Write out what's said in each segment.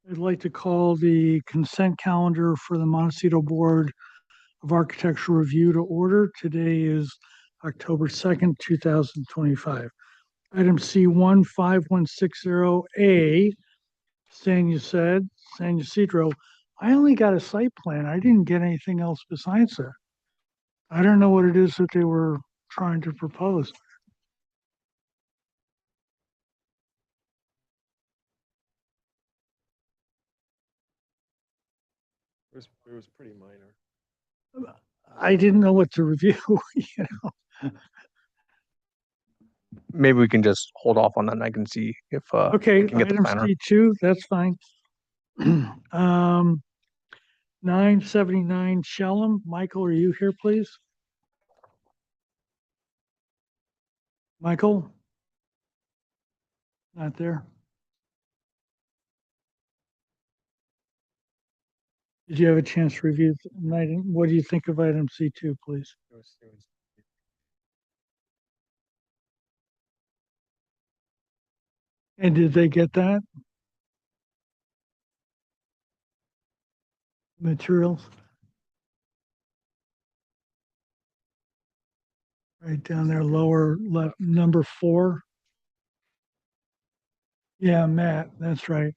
I'd like to call the consent calendar for the Montecito Board of Architectural Review to order. Today is October 2nd, 2025. Item C1 5160A, San Ysidro. I only got a site plan. I didn't get anything else besides that. I don't know what it is that they were trying to propose. It was pretty minor. I didn't know what to review. Maybe we can just hold off on that and I can see if Okay, I can get the item planner. C2, that's fine. 979 Shellham. Michael, are you here, please? Michael? Not there. Did you have a chance to review? What do you think of item C2, please? It was And did they get that? Materials? Right down there, lower left, number 4. Yeah, Matt, that's right.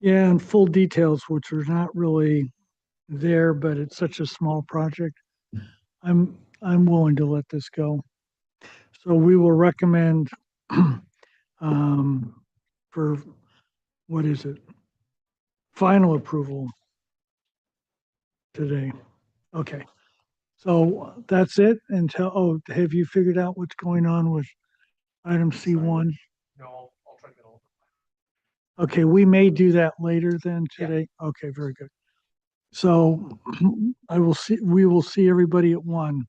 Yeah, and full details, which are not really there, but it's such a small project. I'm willing to let this go. So we will recommend um, for, what is it? Final approval today. Okay. So that's it until, have you figured out what's going on with item C1? No, I'll try to get all. Okay, we may do that later then Yeah. today. Okay, very good. So we will see everybody at 1.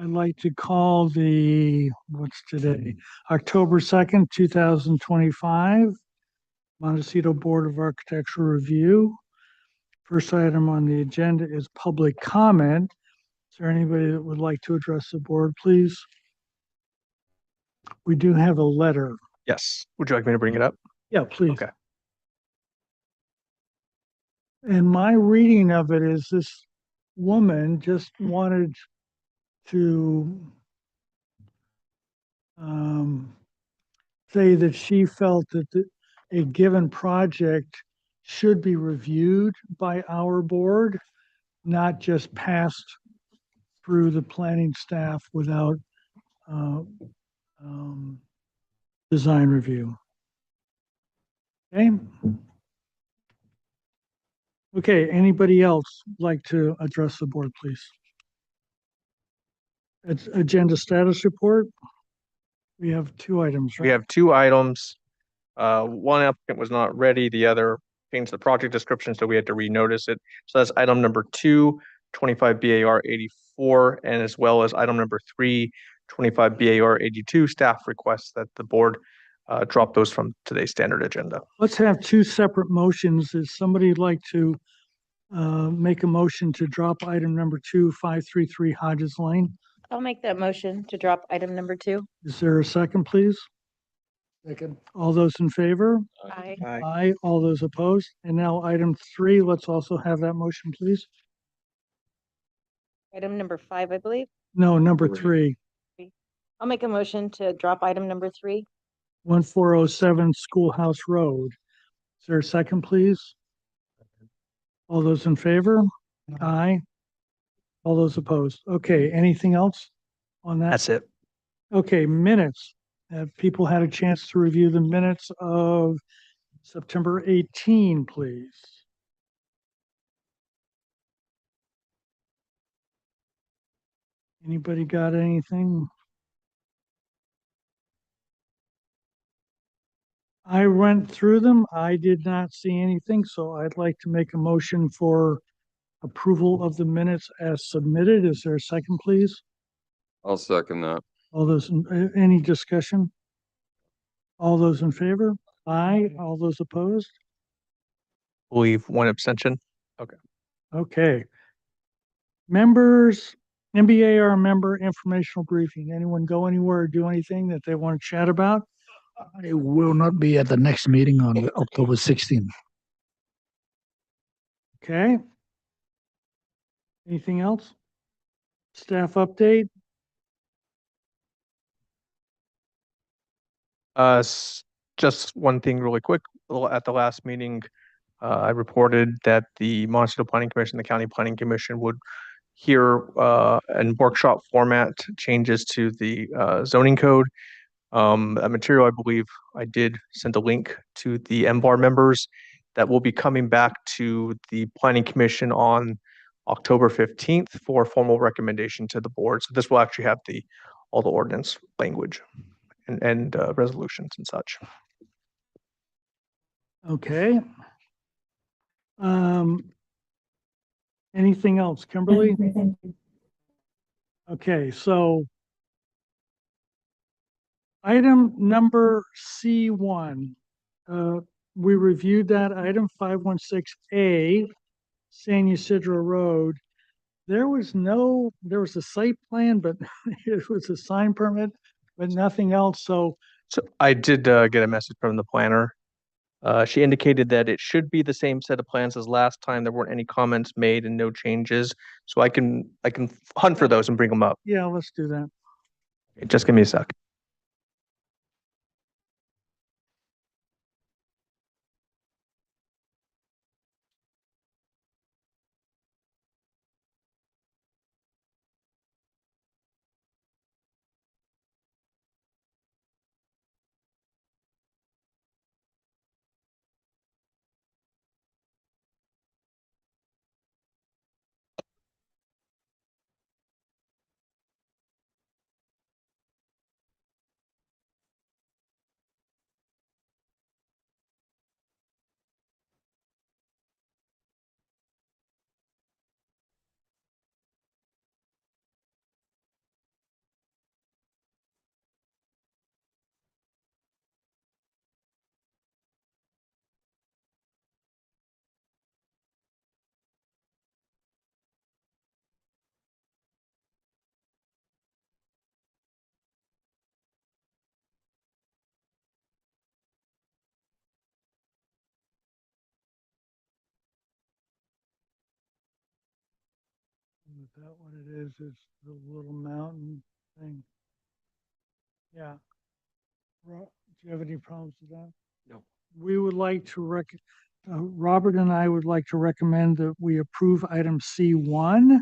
I'd like to call what's today? October 2nd, 2025, Montecito Board of Architectural Review. First item on the agenda is public comment. Is there anybody that would like to address the board, please? We do have a letter. Yes. Would you like me to bring it up? Yeah, please. Okay. And my reading of it is this woman just wanted to say that she felt that a given project should be reviewed by our board, not just passed through the planning staff without uh, um, design review. Okay. Okay, anybody else like to address the board, please? Agenda status report. We have two items, We right? have two items. One applicant was not ready, the other changed the project description, so we had to renotice it. So that's item number 2, 25 BAR 84, and as well as item number 3, 25 BAR 82, staff requests that the board drop those from today's standard agenda. Let's have two separate motions. Is somebody like to make a motion to drop item number 2, 533 Hodges Lane? I'll make that motion to drop item number 2. Is there a second, please? Second. All those in favor? Aye. Aye. All those opposed? And now item 3, let's also have that motion, please. Item number 5, I believe. No, number 3, I'll make a motion to drop item number 3. 1407 Schoolhouse Road. Is there a second, please? All those in favor? Aye. All those opposed? Okay, anything else on that? That's it. Okay, minutes. Have people had a chance to review the minutes of September 18, please? Anybody got anything? I went through them. I did not see anything, so I'd like to make a motion for approval of the minutes as submitted. Is there a second, please? I'll second that. All those, any discussion? All those in favor? Aye. All those opposed? Believe one abstention. Okay. Members, MBAR member informational briefing. Anyone go anywhere or do anything that they want to chat about? I will not be at the next meeting on October 16th. Okay. Anything else? Staff update? Just one thing really quick. At the last meeting, I reported that the Montecito Planning Commission, the County Planning Commission would hear in workshop format changes to the zoning code. A material, I believe I did send a link to the MBAR members that will be coming back to the Planning Commission on October 15th for formal recommendation to the board. So this will actually have all the ordinance language and resolutions and such. Okay. Anything else, Kimberly? Okay, so item number C1, we reviewed that item 516A, San Ysidro Road. There was a site plan, but it was a sign permit, but nothing else. So So I did get a message from the planner. She indicated that it should be the same set of plans as last time. There weren't any comments made and no changes. So I can hunt for those and bring them up. yeah, let's do that. Just give me a sec. Is that what it is? It's the little mountain thing. Yeah. Do you have any problems with that? No. We would like to Robert and I would like to recommend that we approve item C1,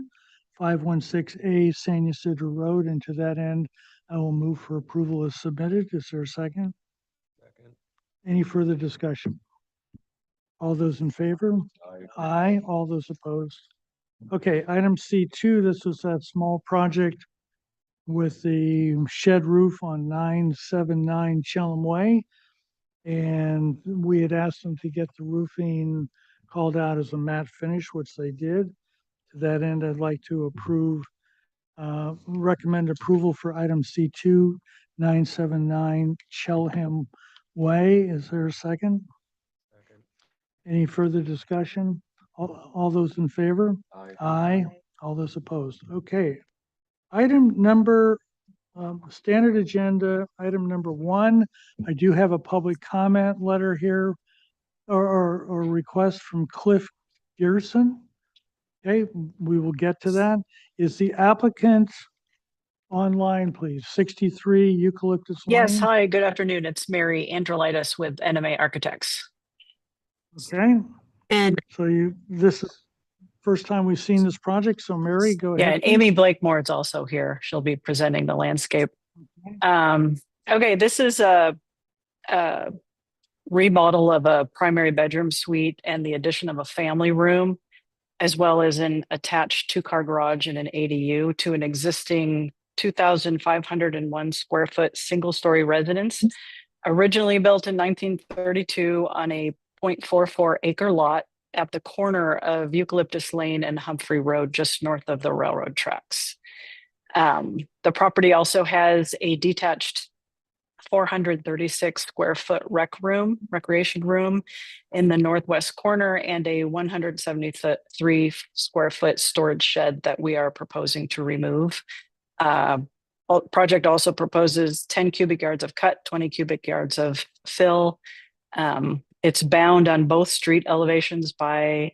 516A San Ysidro Road, and to that end, I will move for approval as submitted. Is there a second? Second. Any further discussion? All those in favor? Aye. All those opposed? Okay, item C2, this was that small project with the shed roof on 979 Chelham Way. And we had asked them to get the roofing called out as a matte finish, which they did. To that end, I'd like to recommend approval for item C2, 979 Chelham Way. Is there a second? Second. Any further discussion? All those in favor? Aye. Aye. All those opposed? Okay. Item number, standard agenda, item number 1. I do have a public comment letter here or request from Cliff Gerson. Okay, we will get to that. Is the applicant online, please? 63 Eucalyptus Yes, Lane? hi, good afternoon. It's Mary Androlitis with NMA Architects. Okay, And so this is first time we've seen this project, so Mary, go yeah, ahead. and please. Amy Blakemore is also here. She'll be presenting the landscape. Okay, this is a remodel of a primary bedroom suite and the addition of a family room, as well as an attached 2-car garage and an ADU to an existing 2,501 square foot single-story residence, originally built in 1932 on a 0.44 acre lot at the corner of Eucalyptus Lane and Humphrey Road, just north of the railroad tracks. The property also has a detached 436 square foot recreation room in the northwest corner, and a 173 square foot storage shed that we are proposing to remove. Project also proposes 10 cubic yards of cut, 20 cubic yards of fill. It's bound on both street elevations by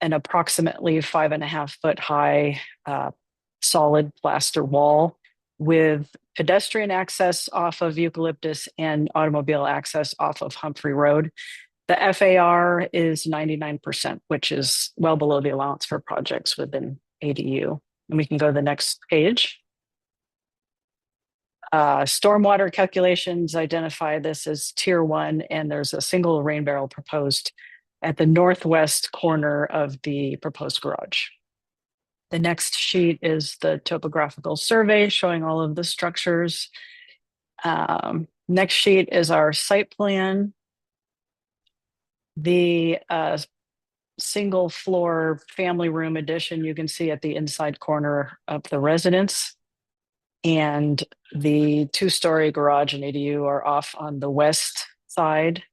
an approximately 5.5 foot high solid plaster wall, with pedestrian access off of Eucalyptus and automobile access off of Humphrey Road. The FAR is 99%, which is well below the allowance for projects within ADU. And we can go to the next page. Stormwater calculations identify this as tier 1, and there's a single rain barrel proposed at the northwest corner of the proposed garage. The next sheet is the topographical survey showing all of the structures. Next sheet is our site plan. The single floor family room addition you can see at the inside corner of the residence. And the 2-story garage and ADU are off on the west side.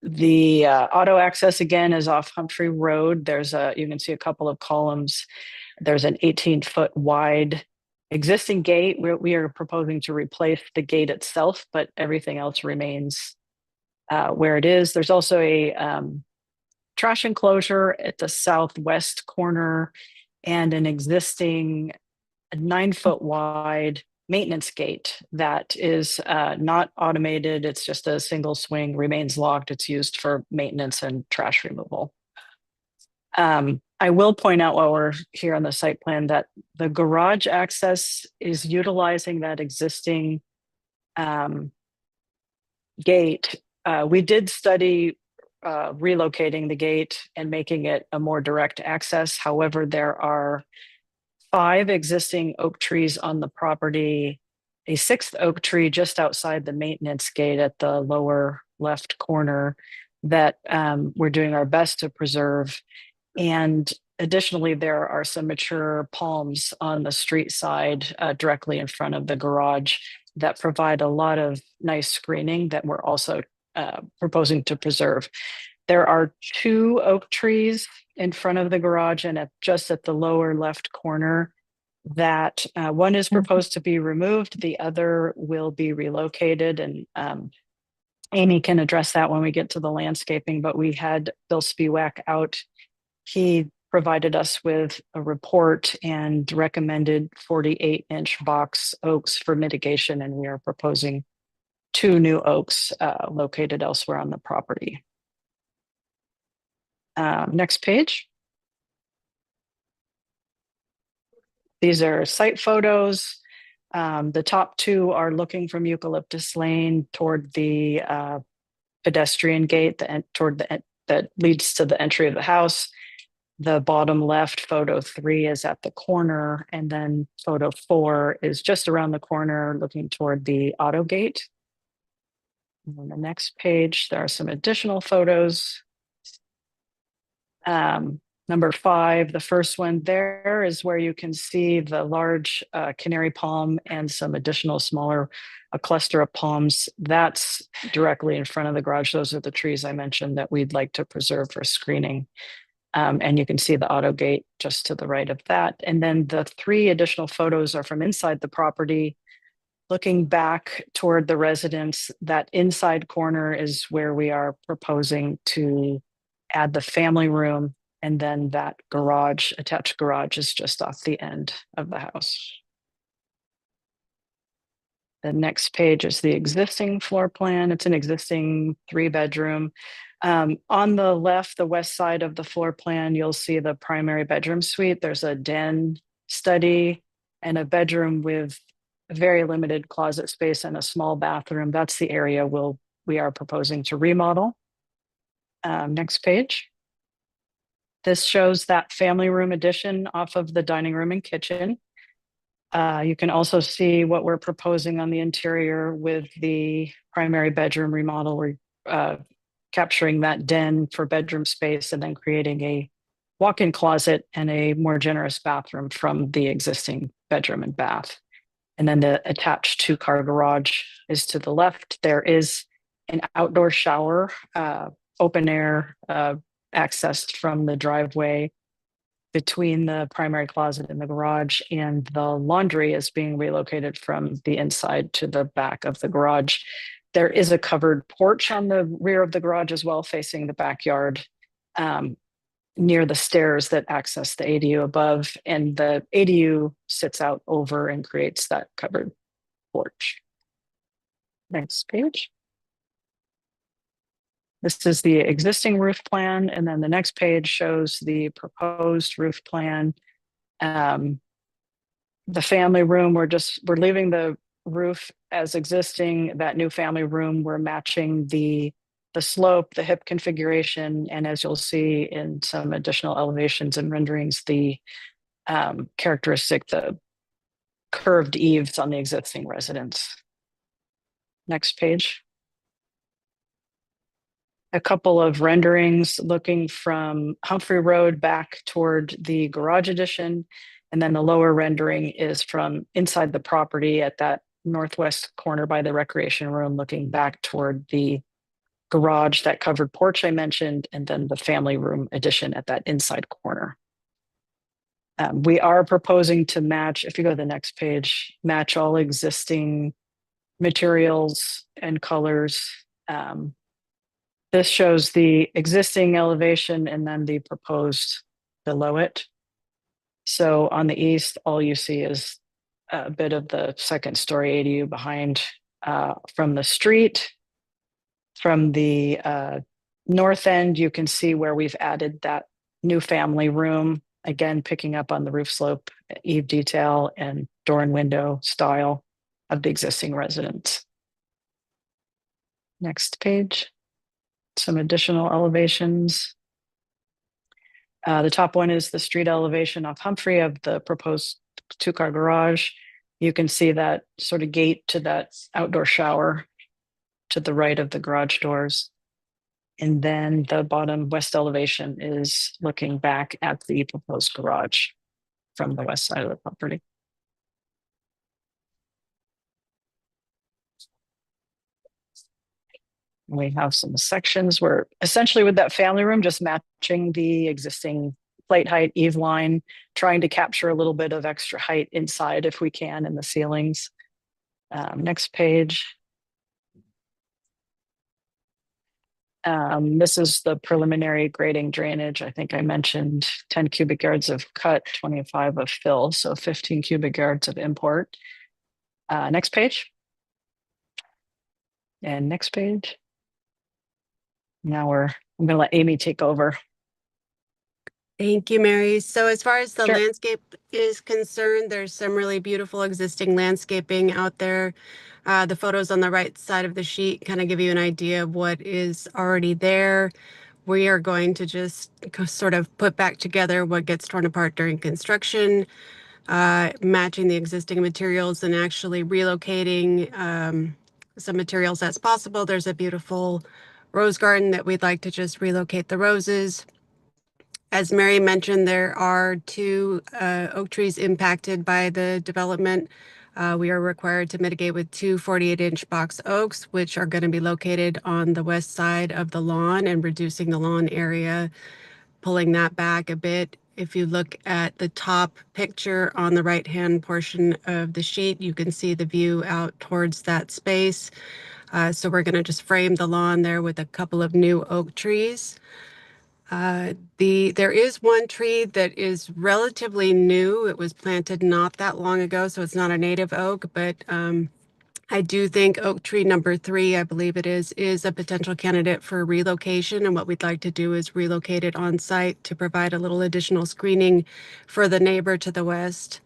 The auto access again is off Humphrey Road. You can see a couple of columns. There's an 18-foot wide existing gate. We are proposing to replace the gate itself, but everything else remains where it is. There's also a trash enclosure at the southwest corner and an existing 9-foot wide maintenance gate that is not automated. It's just a single swing, remains locked. It's used for maintenance and trash removal. I will point out while we're here on the site plan that the garage access is utilizing that existing gate. We did study relocating the gate and making it a more direct access. However, there are 5 existing oak trees on the property, a 6th oak tree just outside the maintenance gate at the lower left corner that we're doing our best to preserve. And additionally, there are some mature palms on the street side directly in front of the garage that provide a lot of nice screening that we're also proposing to preserve. There are 2 oak trees in front of the garage and just at the lower left corner that one is proposed to be removed. The other will be relocated, and Amy can address that when we get to the landscaping, but we had Bill Spiewak out He provided us with a report and recommended 48-inch box oaks for mitigation, and we are proposing 2 new oaks located elsewhere on the property. Next page. These are site photos. The top 2 are looking from Eucalyptus Lane toward the pedestrian gate that leads to the entry of the house. The bottom left, photo 3, is at the corner, and then photo 4 is just around the corner looking toward the auto gate. And on the next page, there are some additional photos. Number 5, the first one there is where you can see the large canary palm and some additional smaller, a cluster of palms. That's directly in front of the garage. Those are the trees I mentioned that we'd like to preserve for screening. And you can see the auto gate just to the right of that. And then the 3 additional photos are from inside the property, looking back toward the residence. That inside corner is where we are proposing to add the family room. And then that garage, attached garage, is just off the end of the house. The next page is the existing floor plan. It's an existing 3-bedroom. On the left, the west side of the floor plan, you'll see the primary bedroom suite. There's a den, study, and a bedroom with very limited closet space and a small bathroom. That's the area we are proposing to remodel. Next page. This shows that family room addition off of the dining room and kitchen. You can also see what we're proposing on the interior with the primary bedroom remodel. We're capturing that den for bedroom space and then creating a walk-in closet and a more generous bathroom from the existing bedroom and bath. And then the attached 2-car garage is to the left. There is an outdoor shower, open air, accessed from the driveway between the primary closet and the garage, and the laundry is being relocated from the inside to the back of the garage. There is a covered porch on the rear of the garage as well, facing the backyard, near the stairs that access the ADU above, and the ADU sits out over and creates that covered porch. Next page. This is the existing roof plan, and then the next page shows the proposed roof plan. The family room, we're leaving the roof as existing. That new family room, we're matching the slope, the hip configuration, and as you'll see in some additional elevations and renderings, the characteristic, the curved eaves on the existing residence. Next page. A couple of renderings looking from Humphrey Road back toward the garage addition. And then the lower rendering is from inside the property at that northwest corner by the recreation room, looking back toward the garage, that covered porch I mentioned, and then the family room addition at that inside corner. We are proposing to match, if you go to the next page, match all existing materials and colors. This shows the existing elevation and then the proposed below it. So on the east, all you see is a bit of the 2nd-story ADU behind from the street. From the north end, you can see where we've added that new family room, again, picking up on the roof slope, eave detail, and door and window style of the existing residence. Next page. Some additional elevations. The top one is the street elevation off Humphrey of the proposed 2-car garage. You can see that sort of gate to that outdoor shower to the right of the garage doors. And then the bottom west elevation is looking back at the proposed garage from the west side of the property. We have some sections where essentially with that family room, just matching the existing plate height, eave line, trying to capture a little bit of extra height inside if we can in the ceilings. Next page. This is the preliminary grading drainage. I think I mentioned 10 cubic yards of cut, 25 of fill, so 15 cubic yards of import. Next page. And next page. I'm gonna let Amy take over. Thank you, Mary. So as far as the Sure. landscape is concerned, there's some really beautiful existing landscaping out there. The photos on the right side of the sheet kind of give you an idea of what is already there. We are going to just sort of put back together what gets torn apart during construction, matching the existing materials and actually relocating some materials as possible. There's a beautiful rose garden that we'd like to just relocate the roses. As Mary mentioned, there are two oak trees impacted by the development. We are required to mitigate with two 48-inch box oaks, which are going to be located on the west side of the lawn and reducing the lawn area, pulling that back a bit. If you look at the top picture on the right-hand portion of the sheet, you can see the view out towards that space. So we're going to just frame the lawn there with a couple of new oak trees. There is one tree that is relatively new. It was planted not that long ago, so it's not a native oak, but I do think oak tree number 3, I believe it is a potential candidate for relocation. And what we'd like to do is relocate it on site to provide a little additional screening for the neighbor to the west.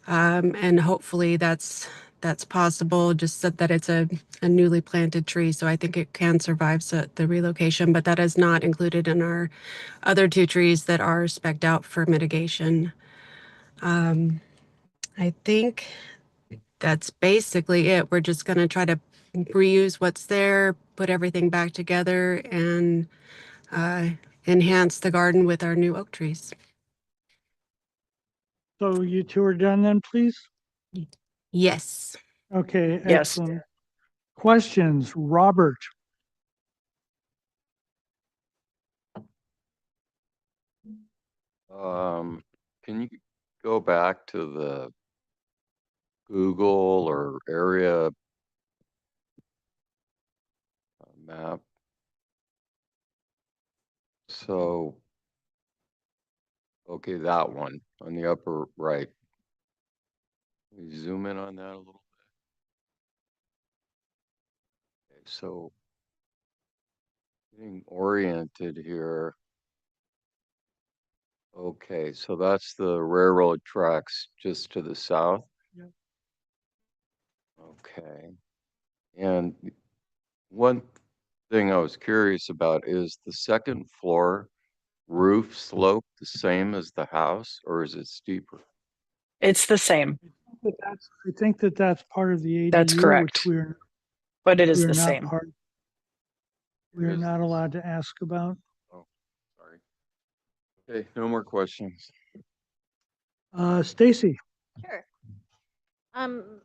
And hopefully that's possible, just that it's a newly planted tree. So I think it can survive the relocation, but that is not included in our other 2 trees that are spec'd out for mitigation. I think that's basically it. We're just going to try to reuse what's there, put everything back together, and enhance the garden with our new oak trees. So you two are done then, please? Yes. Okay, Yes. excellent. Questions, Robert? Can you go back to the Google or area map? So, okay, that one on the upper right. Can we zoom in on that a little bit? Okay, so getting oriented here. Okay, so that's the railroad tracks just to the south? Yep. Okay. And one thing I was curious about is the second floor roof slope the same as the house, or is it steeper? It's the same. I think that's part of the ADU. That's correct. Which But it is we are the not same. part. We It are is not the allowed to ask about. Oh, sorry. Okay, no more questions. Stacy? Sure.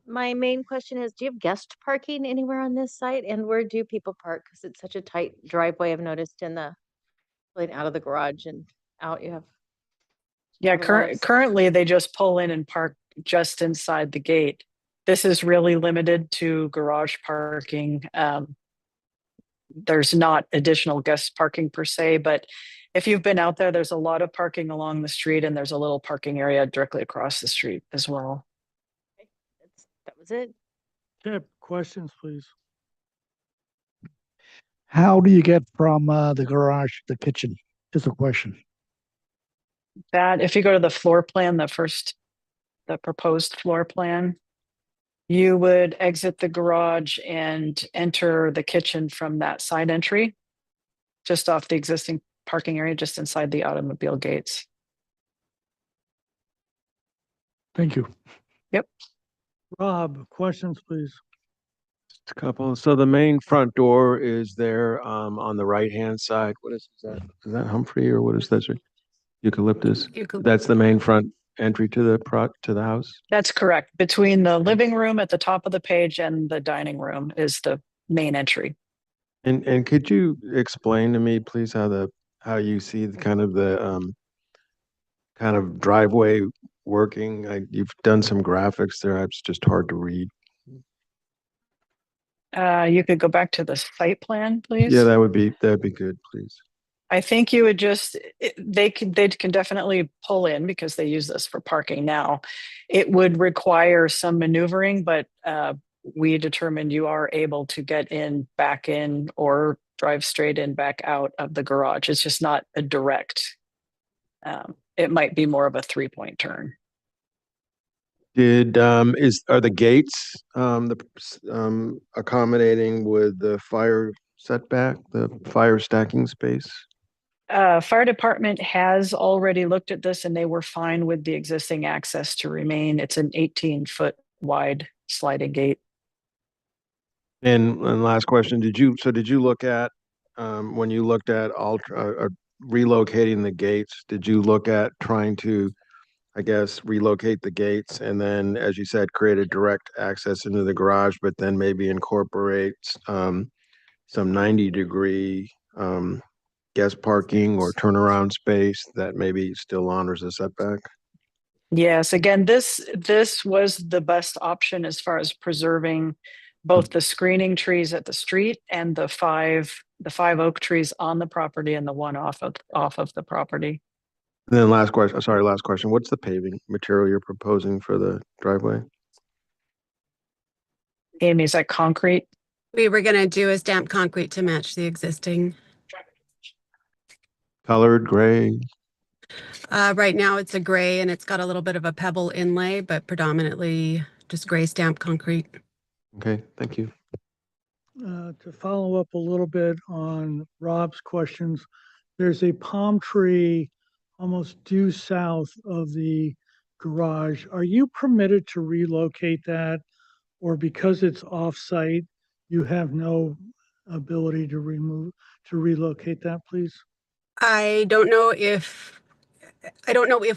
My main question is, do you have guest parking anywhere on this site? And where do people park? Because it's such a tight driveway. I've noticed in the, like out of the garage and out, you have. Yeah, not a lot of space. currently they just pull in and park just inside the gate. This is really limited to garage parking. There's not additional guest parking per se, but if you've been out there, there's a lot of parking along the street and there's a little parking area directly across the street as well. That was it. Okay, questions, please. How do you get from the garage to the kitchen? Just a question. That if you go to the floor plan, the proposed floor plan, you would exit the garage and enter the kitchen from that side entry, just off the existing parking area, just inside the automobile gates. Thank you. Rob, questions, please. Just a couple. So the main front door is there on the right-hand side. What is that? Is that Humphrey or what is that? Eucalyptus? That's the main front entry to the house? That's correct. Between the living room at the top of the page and the dining room is the main entry. And could you explain to me, please, how you see the kind of driveway working? You've done some graphics there. It's just hard to read. You could go back to the site plan, please. Yeah, that'd be good, please. I think you would just, they can definitely pull in because they use this for parking now. It would require some maneuvering, but we determined you are able to get in, back in, or drive straight in, back out of the garage. It's just not a direct. It might be more of a 3-point turn. Are the gates accommodating with the fire setback, the fire stacking space? Fire department has already looked at this and they were fine with the existing access to remain. It's an 18-foot wide sliding gate. And last question, did you look at, when you looked at relocating the gates, did you look at trying to, I guess, relocate the gates and then, as you said, create a direct access into the garage, but then maybe incorporate some 90-degree guest parking or turnaround space that maybe still honors the setback? Yes, again, this was the best option as far as preserving both the screening trees at the street and the five oak trees on the property and the one off of the property. And then last question. What's the paving material you're proposing for the driveway? Amy, is that concrete? We were going to do a stamped concrete to match the existing. Colored, gray? Right now it's a gray and it's got a little bit of a pebble inlay, but predominantly just gray stamped concrete. Okay, thank you. To follow up a little bit on Rob's questions, there's a palm tree almost due south of the garage. Are you permitted to relocate that? Or because it's off-site, you have no ability to relocate that, please? I don't know if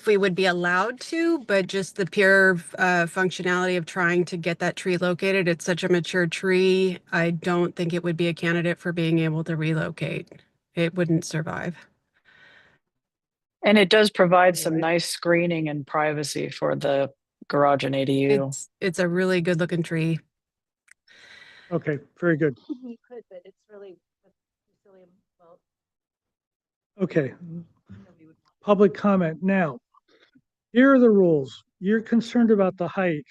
we would be allowed to, but just the pure functionality of trying to get that tree located, it's such a mature tree. I don't think it would be a candidate for being able to relocate. It wouldn't survive. And it does provide some nice screening and privacy for the garage and ADU. It's a really good looking tree. Okay, very good. You could, but it's really well. Okay. Public comment. Now, here are the rules. You're concerned about the height.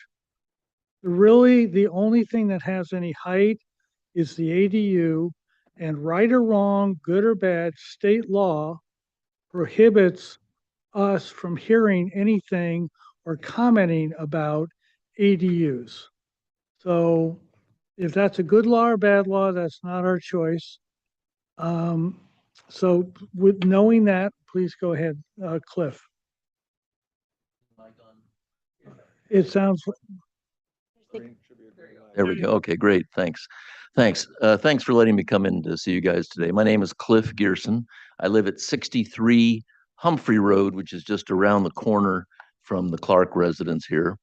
Really, the only thing that has any height is the ADU, and right or wrong, good or bad, state law prohibits us from hearing anything or commenting about ADUs. So if that's a good law or bad law, that's not our choice. So with knowing that, please go ahead, Cliff. It sounds. There we go. Okay, great. Thanks. Thanks. Thanks for letting me come in to see you guys today. My name is Cliff Gearson. I live at 63 Humphrey Road, which is just around the corner from the Clark residence here.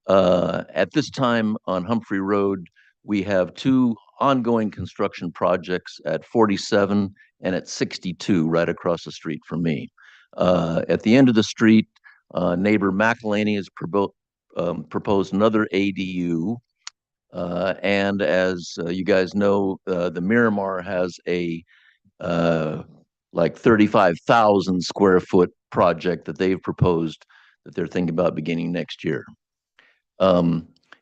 At this time on Humphrey Road, we have two ongoing construction projects at 47 and at 62, right across the street from me. At the end of the street, neighbor McElhaney has proposed another ADU. And as you guys know, the Miramar has a like 35,000 square foot project that they've proposed that they're thinking about beginning next year.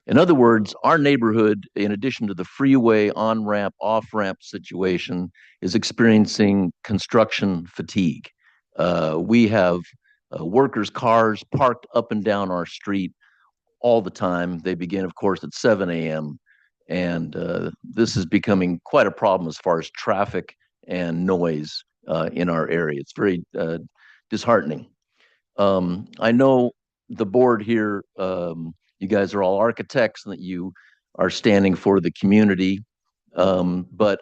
In other words, our neighborhood, in addition to the freeway on-ramp, off-ramp situation, is experiencing construction fatigue. We have workers' cars parked up and down our street all the time. They begin, of course, at 7 a.m. And this is becoming quite a problem as far as traffic and noise in our area. It's very disheartening. I know the board here, you guys are all architects and that you are standing for the community. But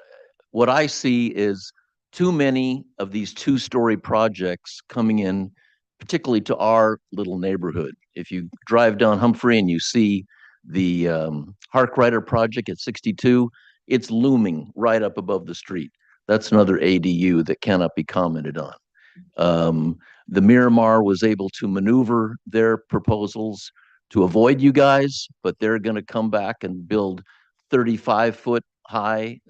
what I see is too many of these two-story projects coming in, particularly to our little neighborhood. If you drive down Humphrey and you see the Harkrider project at 62, it's looming right up above the street. That's another ADU that cannot be commented on. The Miramar was able to maneuver their proposals to avoid you guys, but they're going to come back and build 35-foot high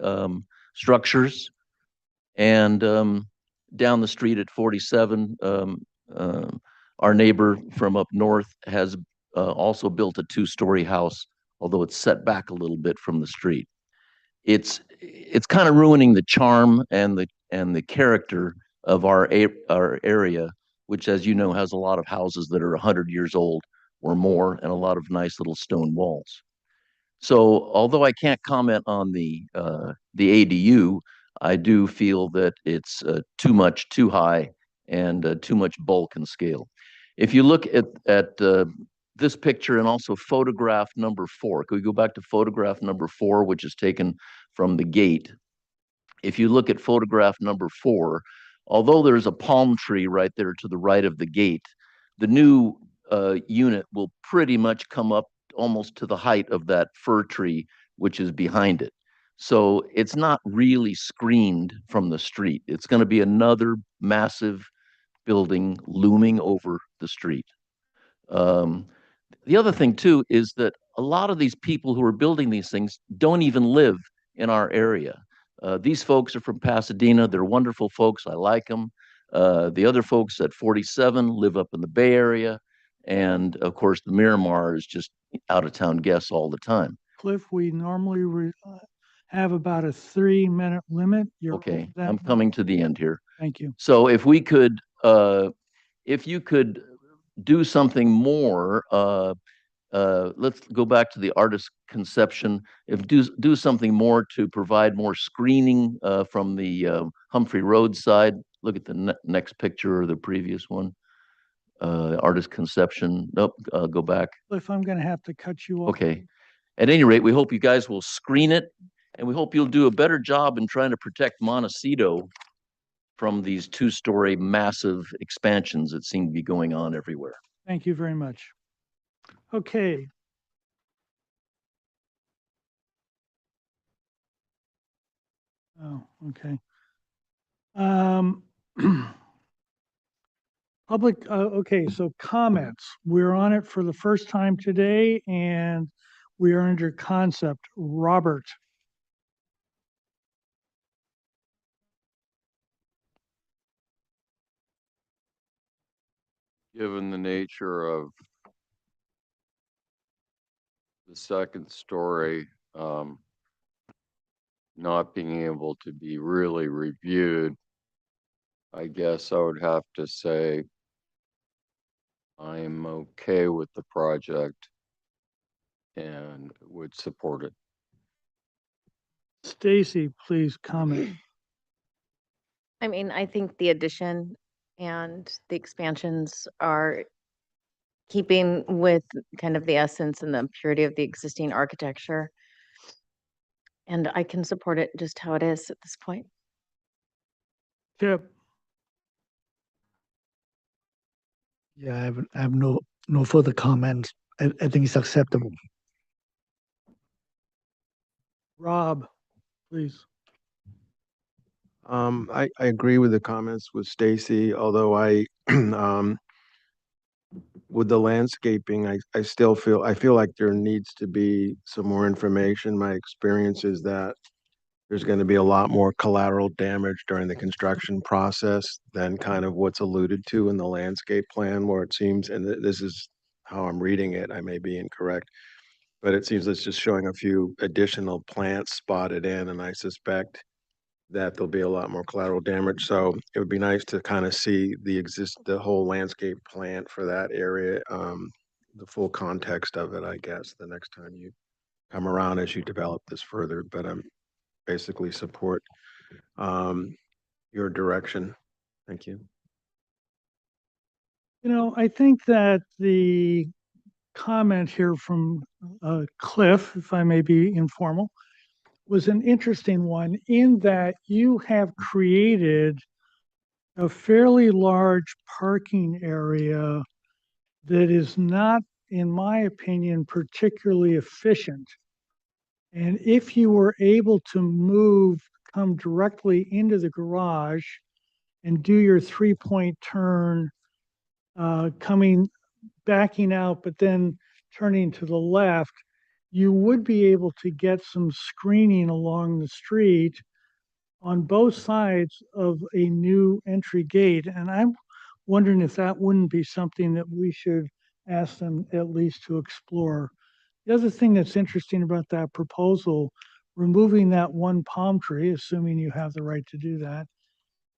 structures. And down the street at 47, our neighbor from up north has also built a 2-story house, although it's set back a little bit from the street. It's kind of ruining the charm and the character of our area, which, as you know, has a lot of houses that are 100 years old or more, and a lot of nice little stone walls. So, although I can't comment on the ADU, I do feel that it's too much, too high, and too much bulk and scale. If you look at this picture and also photograph number 4, could we go back to photograph number 4, which is taken from the gate? If you look at photograph number 4, although there's a palm tree right there to the right of the gate, the new unit will pretty much come up almost to the height of that fir tree, which is behind it. So it's not really screened from the street. It's going to be another massive building looming over the street. The other thing too is that a lot of these people who are building these things don't even live in our area. These folks are from Pasadena. They're wonderful folks. I like them. The other folks at 47 live up in the Bay Area. And of course, the Miramar is just out of town guests all the time. Cliff, we normally have about a 3-minute limit. You're Okay, over that I'm now. coming to the end here. Thank you. So if you could do something more, let's go back to the artist conception. If do something more to provide more screening from the Humphrey Road side. Look at the next picture or the previous one. Artist conception. Nope, go back. Cliff, I'm going to have to cut you off. Okay. At any rate, we hope you guys will screen it, and we hope you'll do a better job in trying to protect Montecito from these 2-story massive expansions that seem to be going on everywhere. Thank you very much. Okay. Oh, okay. Okay, so comments. We're on it for the first time today, and we are under concept. Robert. Given the nature of the second story, not being able to be really reviewed, I guess I would have to say I'm okay with the project and would support it. Stacy, please comment. I mean, I think the addition and the expansions are keeping with kind of the essence and the purity of the existing architecture. And I can support it just how it is at this point. Chip. Yeah, I have no further comments. I think it's acceptable. Rob, please. I agree with the comments with Stacy, although with the landscaping, I still feel like there needs to be some more information. My experience is that there's going to be a lot more collateral damage during the construction process than kind of what's alluded to in the landscape plan, where it seems, and this is how I'm reading it, I may be incorrect, but it seems it's just showing a few additional plants spotted in, and I suspect that there'll be a lot more collateral damage. So it would be nice to kind of see the whole landscape plan for that area, the full context of it, I guess, the next time you come around as you develop this further. But basically support your direction. Thank you. You know, I think that the comment here from Cliff, if I may be informal, was an interesting one in that you have created a fairly large parking area that is not, in my opinion, particularly efficient. And if you were able to come directly into the garage and do your 3-point turn, backing out, but then turning to the left, you would be able to get some screening along the street on both sides of a new entry gate. And I'm wondering if that wouldn't be something that we should ask them at least to explore. The other thing that's interesting about that proposal, removing that one palm tree, assuming you have the right to do that,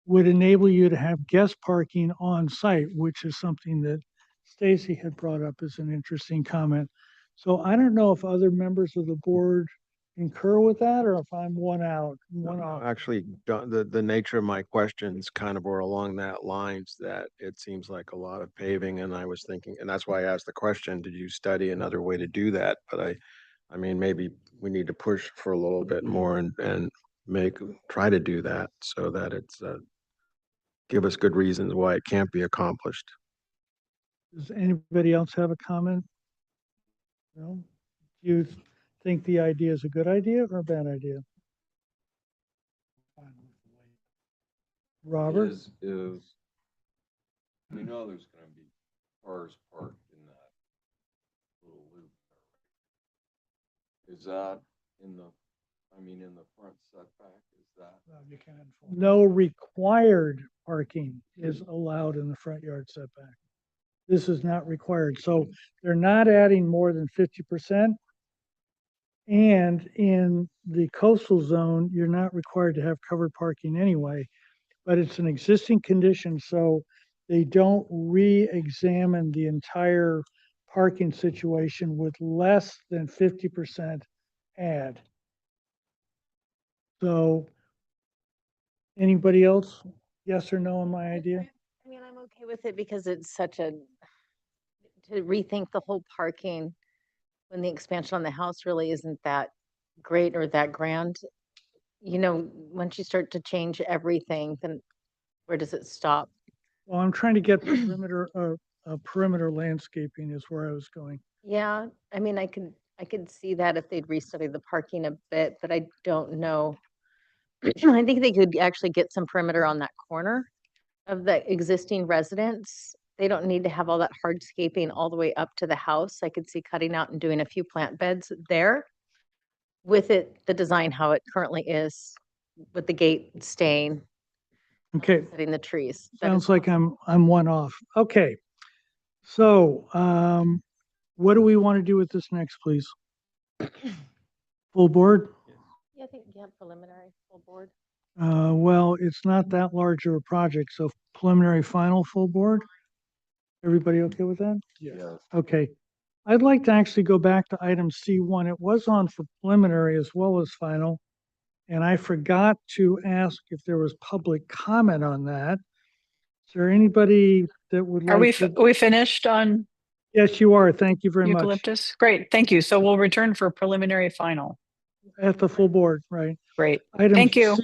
would enable you to have guest parking on site, which is something that Stacy had brought up as an interesting comment. So I don't know if other members of the board concur with that or if I'm one out, one off. Actually, the nature of my questions kind of were along that lines, that it seems like a lot of paving, and I was thinking, and that's why I asked the question, did you study another way to do that? But I mean, maybe we need to push for a little bit more and try to do that so that it's, give us good reasons why it can't be accomplished. Does anybody else have a comment? No? Do you think the idea is a good idea or a bad idea? Robert? Is, we know there's gonna be cars parked in that little loop. Is that in the, I mean, in the front setback, is that? No required parking is allowed in the front yard setback. This is not required. So they're not adding more than 50%. And in the coastal zone, you're not required to have covered parking anyway, but it's an existing condition, so they don't re-examine the entire parking situation with less than 50% add. So anybody else, yes or no on my idea? I mean, I'm okay with it because it's such a, to rethink the whole parking when the expansion on the house really isn't that great or that grand. You know, once you start to change everything, then where does it stop? Well, I'm trying to get perimeter landscaping is where I was going. Yeah, I mean, I could see that if they'd restudy the parking a bit, but I don't know. I think they could actually get some perimeter on that corner of the existing residence. They don't need to have all that hardscaping all the way up to the house. I could see cutting out and doing a few plant beds there with it, the design how it currently is, with the gate staying, Okay, setting the trees. That sounds is- like I'm one off. Okay. So, what do we want to do with this next, please? Full board? Yeah, I think, yeah, preliminary, full board. Well, it's not that large of a project, so preliminary, final, full board? Everybody okay with that? Yes. Okay. I'd like to actually go back to item C1. It was on for preliminary as well as final. And I forgot to ask if there was public comment on that. Is there anybody that would Are like to? we finished on Yes, you are. Thank you very much. eucalyptus? Great, thank you. So we'll return for preliminary final. At the full board, right? Great, Item thank you.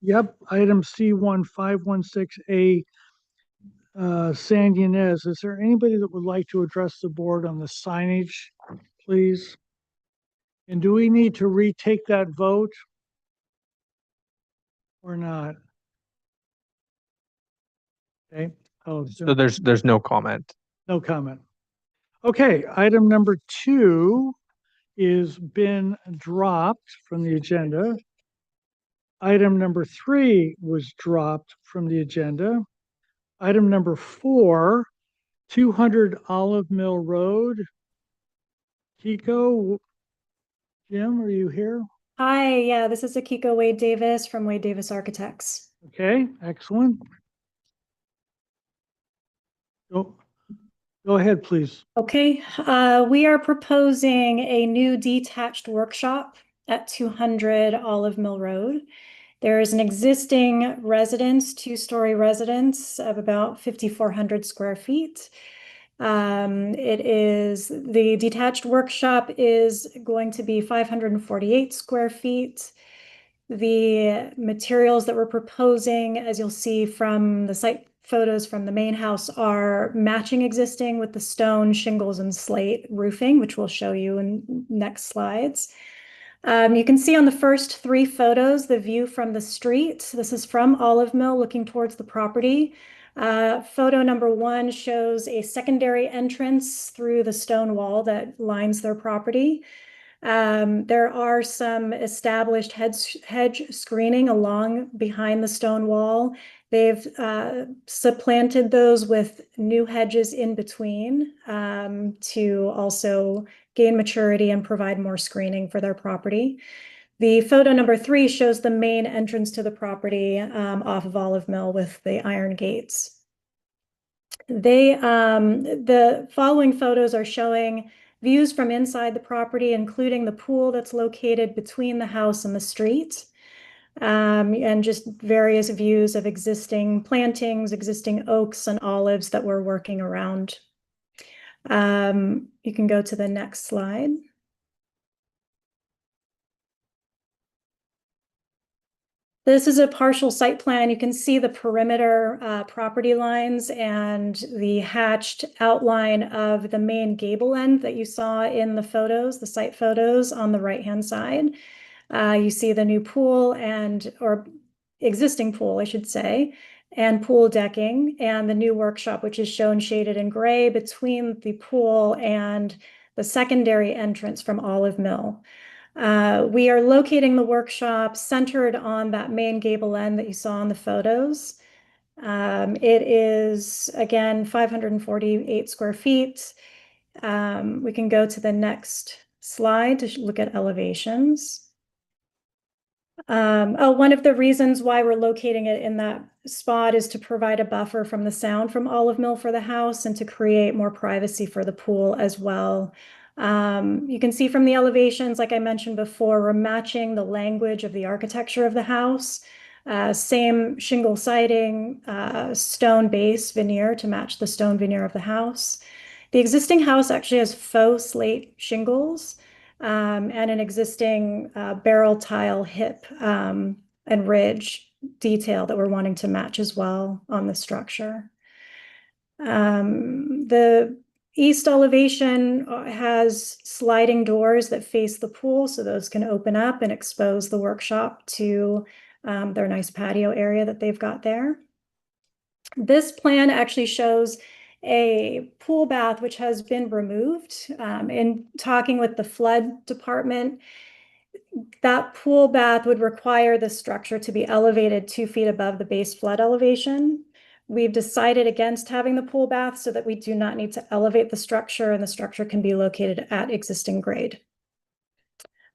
Yep, item C1 516A, San Ynez. Is there anybody that would like to address the board on the signage, please? And do we need to retake that vote or not? Okay. Oh, So there's no comment. no comment. Okay, item number 2 is been dropped from the agenda. Item number 3 was dropped from the agenda. Item number 4, 200 Olive Mill Road. Kiko, Jim, are you here? Hi, yeah, this is Akiko Wade Davis from Wade Davis Architects. Okay, excellent. Go ahead, please. Okay, we are proposing a new detached workshop at 200 Olive Mill Road. There is an existing residence, 2-story residence of about 5,400 square feet. The detached workshop is going to be 548 square feet. The materials that we're proposing, as you'll see from the site photos from the main house, are matching existing with the stone, shingles, and slate roofing, which we'll show you in next slides. You can see on the first 3 photos the view from the street. This is from Olive Mill looking towards the property. Photo number 1 shows a secondary entrance through the stone wall that lines their property. There are some established hedge screening along behind the stone wall. They've supplanted those with new hedges in between to also gain maturity and provide more screening for their property. The photo number 3 shows the main entrance to the property off of Olive Mill with the iron gates. The following photos are showing views from inside the property, including the pool that's located between the house and the street, and just various views of existing plantings, existing oaks and olives that we're working around. You can go to the next slide. This is a partial site plan. You can see the perimeter property lines and the hatched outline of the main gable end that you saw in the photos, the site photos on the right-hand side. You see the new pool or existing pool, I should say, and pool decking, and the new workshop, which is shown shaded in gray between the pool and the secondary entrance from Olive Mill. We are locating the workshop centered on that main gable end that you saw in the photos. It is, again, 548 square feet. We can go to the next slide to look at elevations. One of the reasons why we're locating it in that spot is to provide a buffer from the sound from Olive Mill for the house and to create more privacy for the pool as well. You can see from the elevations, like I mentioned before, we're matching the language of the architecture of the house. Same shingle siding, stone base veneer to match the stone veneer of the house. The existing house actually has faux slate shingles and an existing barrel tile hip and ridge detail that we're wanting to match as well on the structure. The east elevation has sliding doors that face the pool, so those can open up and expose the workshop to their nice patio area that they've got there. This plan actually shows a pool bath which has been removed. In talking with the flood department, that pool bath would require the structure to be elevated 2 feet above the base flood elevation. We've decided against having the pool bath so that we do not need to elevate the structure, and the structure can be located at existing grade.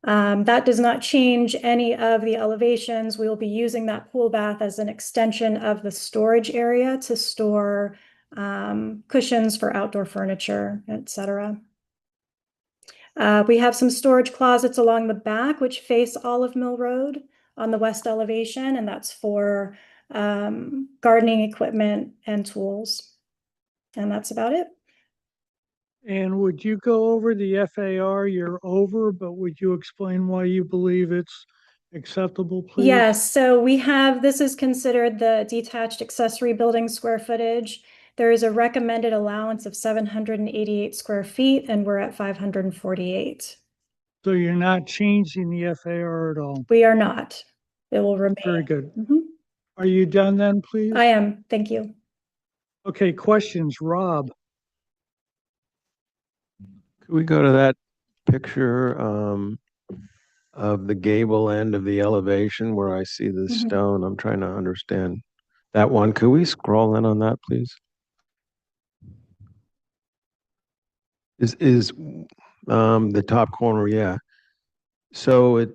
That does not change any of the elevations. We will be using that pool bath as an extension of the storage area to store cushions for outdoor furniture, etc. We have some storage closets along the back, which face Olive Mill Road on the west elevation, and that's for gardening equipment and tools. And that's about it. And would you go over the FAR? You're over, but would you explain why you believe it's acceptable, please? Yes, so this is considered the detached accessory building square footage. There is a recommended allowance of 788 square feet, and we're at 548. So you're not changing the FAR at all? We are not. It will remain. Very good. Mhm. Are you done then, please? I am. Thank you. Okay, questions, Rob? Could we go to that picture of the gable end of the elevation where I see the Mhm. stone? I'm trying to understand that one. Could we scroll in on that, please? Is the top corner, yeah. So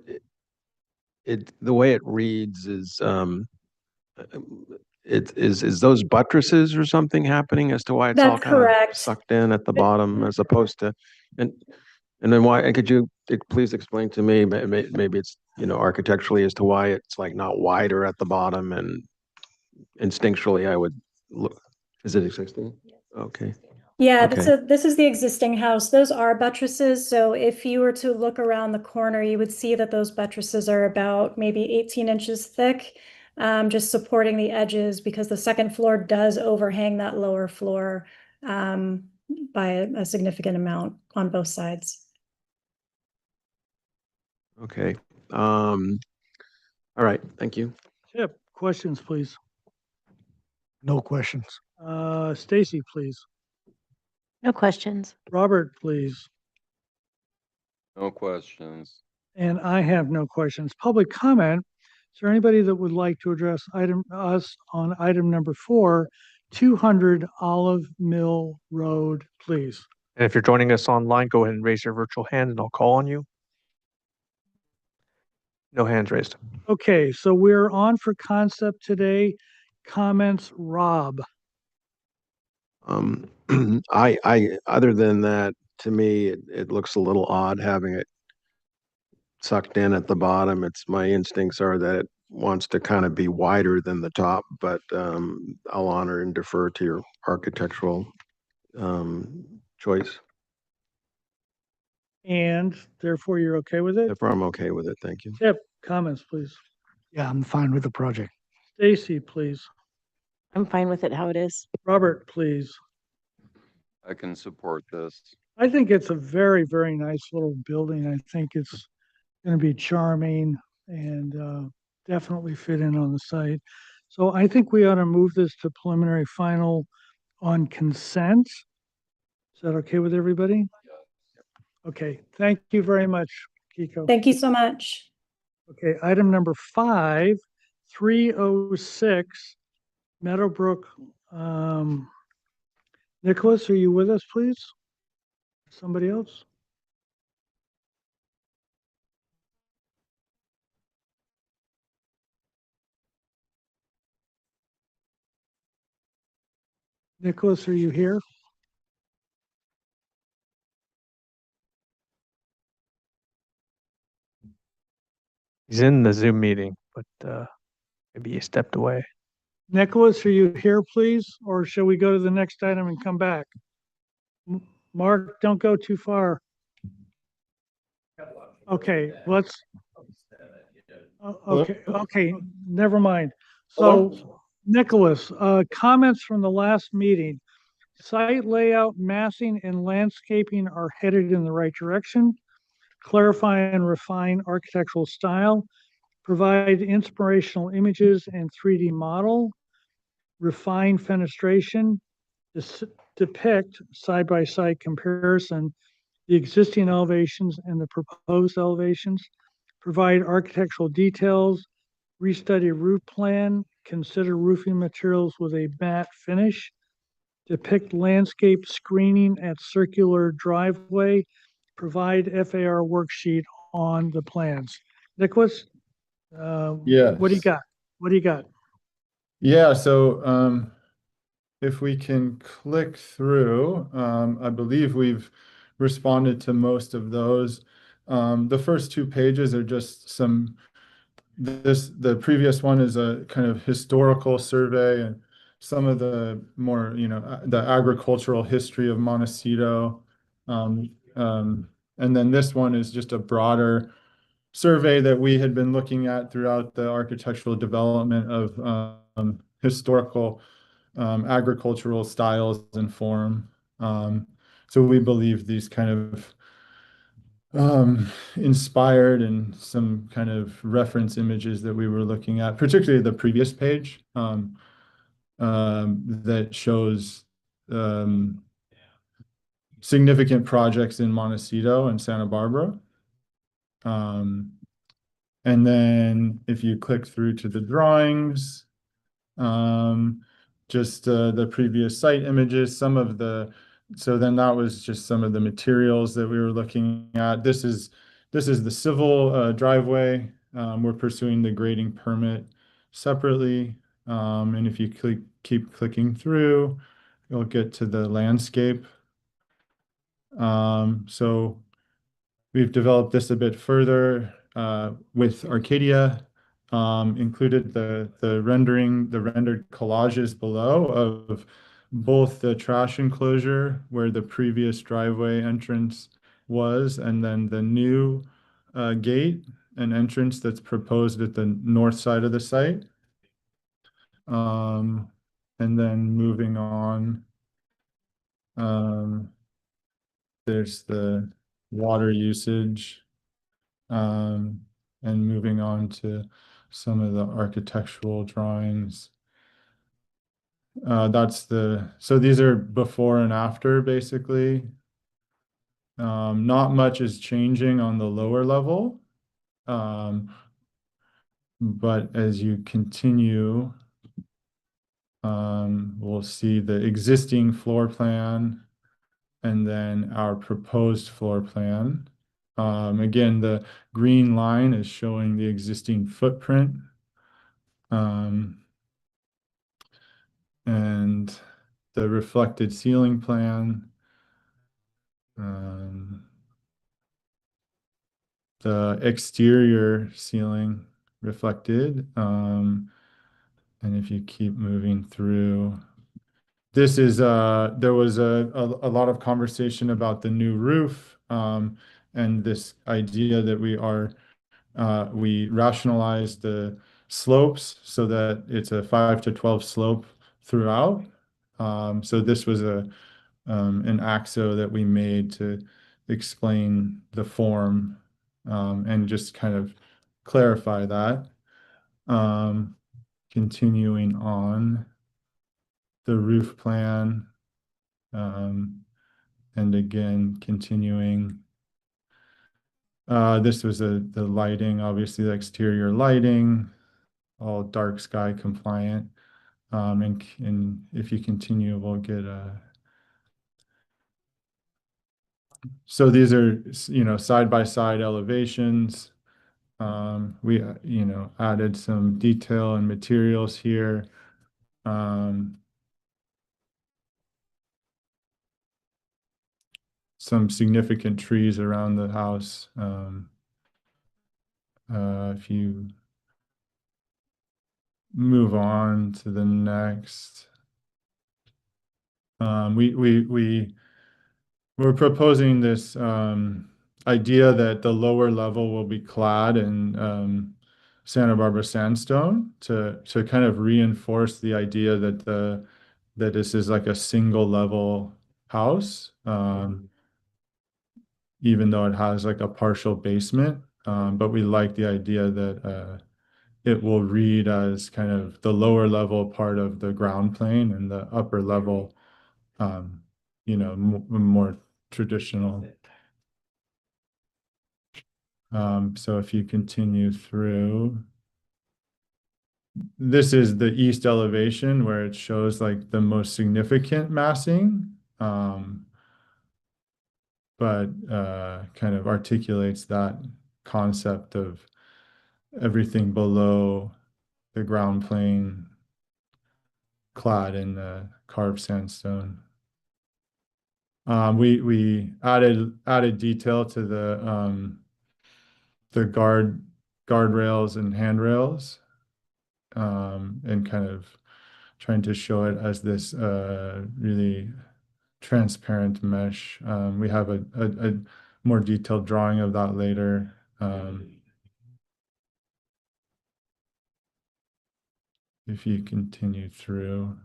the way it reads is is those buttresses or something happening as to why it's all That's kind of correct. sucked in at the bottom as opposed to and then why, and could you please explain to me, maybe it's, architecturally as to why it's like not wider at the bottom, and instinctually I would look, is it existing? Okay. Yeah, Okay. this is the existing house. Those are buttresses. So if you were to look around the corner, you would see that those buttresses are about maybe 18 inches thick, just supporting the edges because the second floor does overhang that lower floor by a significant amount on both sides. Okay. All right. Thank you. Chip, questions, please. No questions. Stacy, please. No questions. Robert, please. No questions. And I have no questions. Public comment. Is there anybody that would like to address us on item number 4, 200 Olive Mill Road, please? And if you're joining us online, go ahead and raise your virtual hand and I'll call on you. No hands raised. Okay, so we're on for concept today. Comments, Rob. Other than that, to me, it looks a little odd having it sucked in at the bottom. My instincts are that it wants to kind of be wider than the top, but I'll honor and defer to your architectural choice. And therefore you're okay with it? Therefore, I'm okay with it. Thank you. Tip, comments, please. Yeah, I'm fine with the project. Stacy, please. I'm fine with it how it is. Robert, please. I can support this. I think it's a very, very nice little building. I think it's going to be charming and definitely fit in on the site. So I think we ought to move this to preliminary final on consent. Is that okay with everybody? Okay, thank you very much, Kiko. Thank you so much. Okay, item number 5, 306 Meadowbrook. Nicholas, are you with us, please? Somebody else? Nicholas, are you here? He's in the Zoom meeting, but maybe he stepped away. Nicholas, are you here, please? Or shall we go to the next item and come back? Mark, don't go too far. Okay, let's. Okay, never mind. So, Nicholas, comments from the last meeting. Site layout, massing, and landscaping are headed in the right direction. Clarify and refine architectural style. Provide inspirational images and 3D model. Refine fenestration. Depict side-by-side comparison the existing elevations and the proposed elevations. Provide architectural details. Restudy roof plan. Consider roofing materials with a matte finish. Depict landscape screening at circular driveway. Provide FAR worksheet on the plans. Nicholas, Yes. what do you got? What do you got? Yeah, so if we can click through, I believe we've responded to most of those. The first 2 pages are just the previous one is a kind of historical survey and some of the more, the agricultural history of Montecito. And then this one is just a broader survey that we had been looking at throughout the architectural development of historical agricultural styles and form. So we believe these kind of inspired and some kind of reference images that we were looking at, particularly the previous page that shows significant projects in Montecito and Santa Barbara. And then if you click through to the drawings, just the previous site images, so then that was just some of the materials that we were looking at. This is the civil driveway. We're pursuing the grading permit separately. And if you keep clicking through, you'll get to the landscape. So we've developed this a bit further with Arcadia. Included the rendered collages below of both the trash enclosure where the previous driveway entrance was, and then the new gate and entrance that's proposed at the north side of the site. And then moving on, there's the water usage, and moving on to some of the architectural drawings. So these are before and after, basically. Not much is changing on the lower level. But as you continue, we'll see the existing floor plan and then our proposed floor plan. Again, the green line is showing the existing footprint. And the reflected ceiling plan. The exterior ceiling reflected. And if you keep moving through, this is there was a lot of conversation about the new roof, and this idea that we rationalized the slopes so that it's a 5 to 12 slope throughout. So this was an axo that we made to explain the form, and just kind of clarify that. Continuing on, the roof plan, and again, continuing. This was the lighting, obviously the exterior lighting, all dark sky compliant. And if you continue, we'll get so these are, side by side elevations. We, added some detail and materials here. Some significant trees around the house. If you move on to the next, we're proposing this idea that the lower level will be clad in Santa Barbara sandstone to kind of reinforce the idea that this is like a single level house, even though it has like a partial basement. But we like the idea that it will read as kind of the lower level part of the ground plane and the upper level, more traditional. So if you continue through, this is the east elevation where it shows like the most significant massing, but kind of articulates that concept of everything below the ground plane clad in the carved sandstone. We added detail to the guardrails and handrails, and kind of trying to show it as this really transparent mesh. We have a more detailed drawing of that later. If you continue through.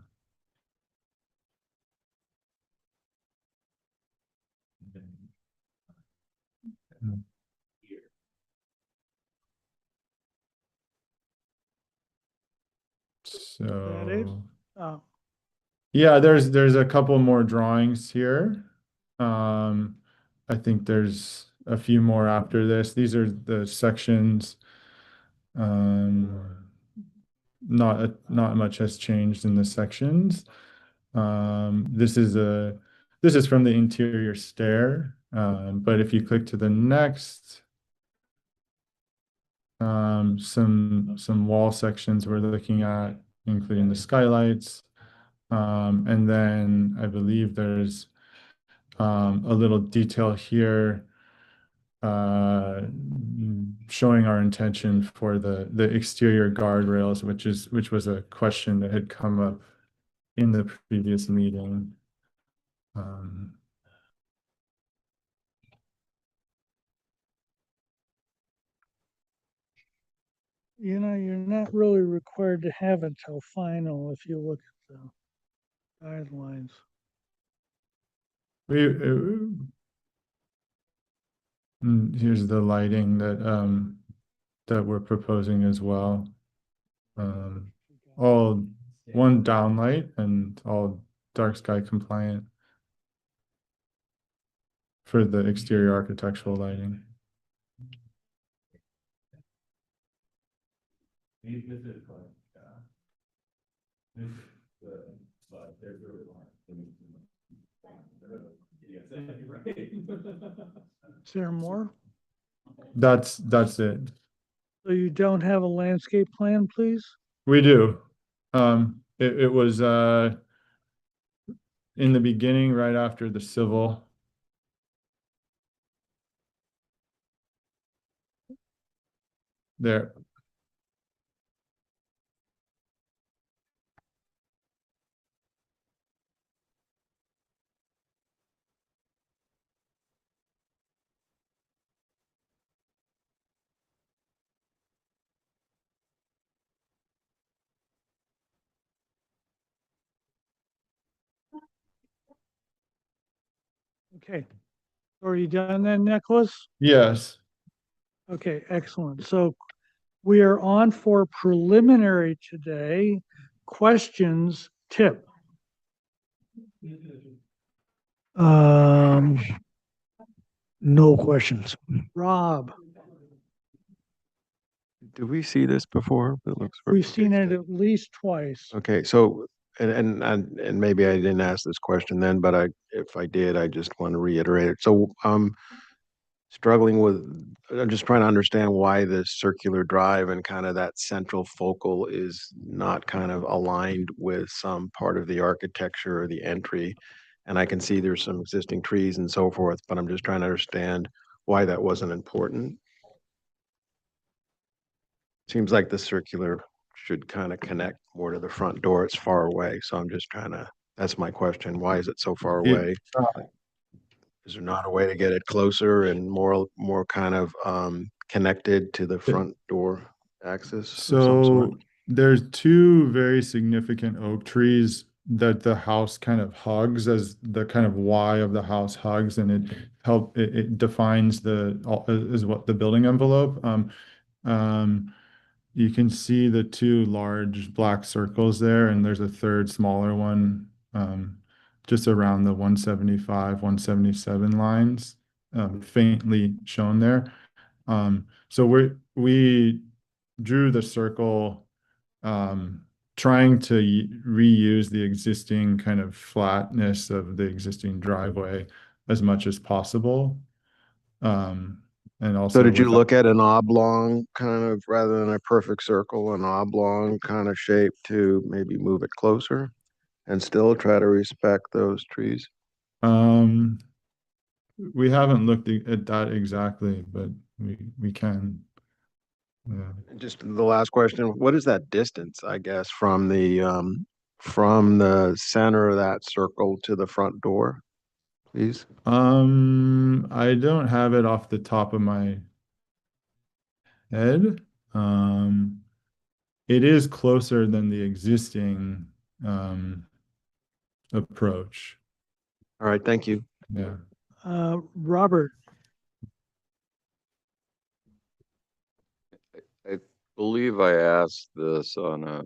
That is, So, yeah, there's a couple more drawings here. I think there's a few more after this. These are the sections. Not much has changed in the sections. This is from the interior stair. But if you click to the next, some wall sections we're looking at, including the skylights. And then I believe there's a little detail here showing our intention for the exterior guardrails, which was a question that had come up in the previous meeting. you're not really required to have it till final if you look at the guidelines. Here's the lighting that we're proposing as well. All one downlight and all dark sky compliant. for the exterior architectural lighting. Is there more? That's it. So you don't have a landscape plan, please? We do. It was in the beginning, right after the civil. There. Okay. Are you done then, Nicholas? Yes. Okay, excellent. So we are on for preliminary today. Questions, Tip. Um, no questions. Rob, Do we see this before? It looks. we've seen it at least twice. Okay, so, and maybe I didn't ask this question then, but if I did, I just want to reiterate it. So, struggling with, I'm just trying to understand why this circular drive and kind of that central focal is not kind of aligned with some part of the architecture or the entry. And I can see there's some existing trees and so forth, but I'm just trying to understand why that wasn't important. Seems like the circular should kind of connect more to the front door. It's far away, so I'm just trying to, that's my question. Why is it so far away? Is there not a way to get it closer and more kind of connected to the front door access of some sort? So there's two very significant oak trees that the house kind of hugs, as the kind of Y of the house hugs, and it defines is what the building envelope. You can see the two large black circles there, and there's a third smaller one just around the 175, 177 lines, faintly shown there. So we drew the circle, trying to reuse the existing kind of flatness of the existing driveway as much as possible. And also, So did you look at an oblong kind of, rather than a perfect circle, an oblong kind of shape to maybe move it closer and still try to respect those trees? We haven't looked at that exactly, but we can. Yeah. Just the last question, what is that distance, I guess, from the center of that circle to the front door, please? I don't have it off the top of my head. It is closer than the existing approach. All right, thank you. Yeah. Robert, I believe I asked this on a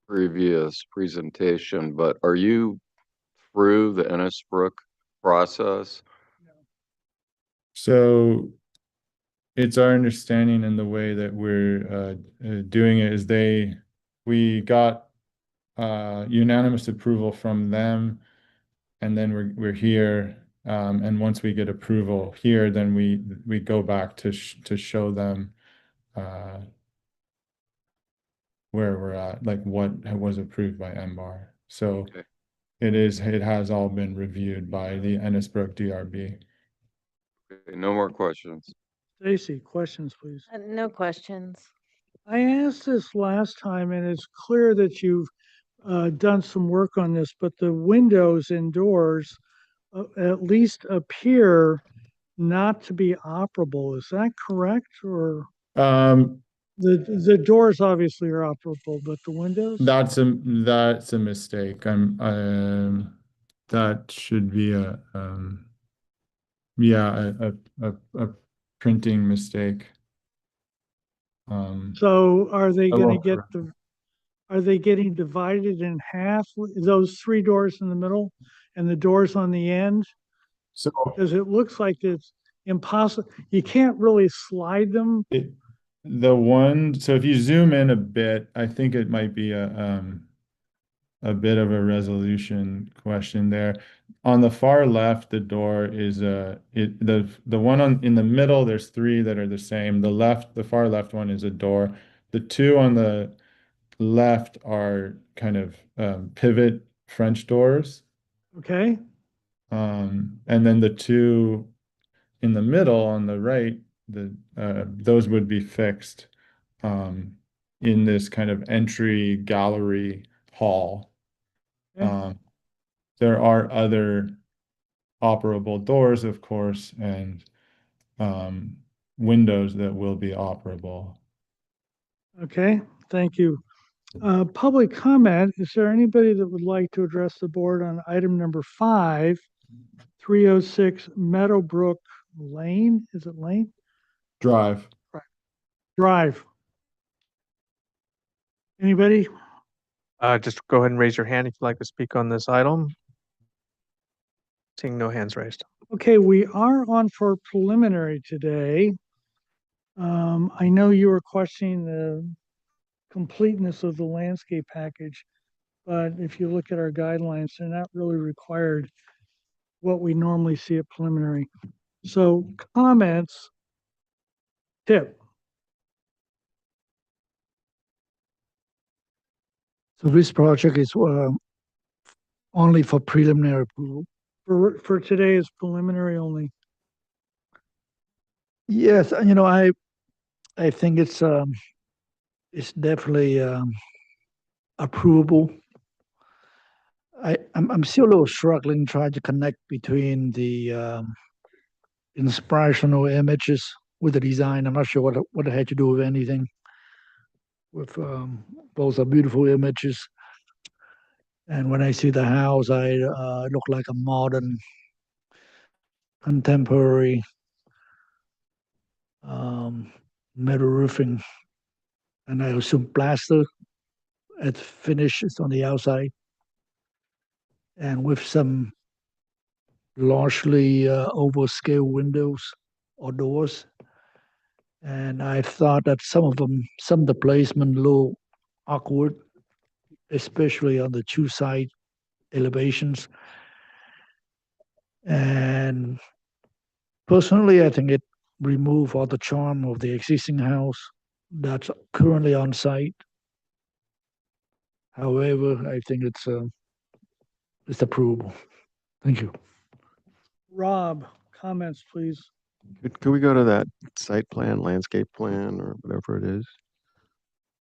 previous presentation, but are you through the Innisbrook process? So it's our understanding, in the way that we're doing it, is we got unanimous approval from them, and then we're here, and once we get approval here, then we go back to show them where we're at, like what was approved by MBAR. So Okay. it has all been reviewed by the Ennisbrook DRB. Okay, no more questions. Stacy, questions, please. No questions. I asked this last time, and it's clear that you've done some work on this, but the windows indoors at least appear not to be operable. Is that correct? Or Um, the doors obviously are operable, but the windows? that's a mistake. That should be a printing mistake. So are they I going will to get are they getting divided in half? Those three doors in the middle and the doors on the end? So Because it looks like it's impossible. You can't really slide them. so if you zoom in a bit, I think it might be a bit of a resolution question there. On the far left, the door is the one in the middle, there's three that are the same. The far left one is a door. The two on the left are kind of pivot French doors. Okay. And then the two in the middle on the right, those would be fixed in this kind of entry gallery hall. Okay. There are other operable doors, of course, and windows that will be operable. Okay. Thank you. Public comment. Is there anybody that would like to address the board on item number 5, 306 Meadowbrook Lane? Is it Lane? Drive. Drive. Anybody? Just go ahead and raise your hand if you'd like to speak on this item. Seeing no hands raised. Okay, we are on for preliminary today. I know you were questioning the completeness of the landscape package, but if you look at our guidelines, they're not really required what we normally see at preliminary. So comments, Tip. So this project is only for preliminary approval. For today is preliminary only. Yes, and I think it's definitely approvable. I'm still a little struggling trying to connect between the inspirational images with the design. I'm not sure what it had to do with anything. With those are beautiful images, and when I see the house, I look like a modern, contemporary metal roofing, and I assume plaster at finishes on the outside, and with some largely overscale windows or doors. And I thought that some of the placement look awkward, especially on the two side elevations. And personally, I think it remove all the charm of the existing house that's currently on site. However, I think it's approvable. Thank you. Rob, comments, please. Could we go to that site plan, landscape plan, or whatever it is?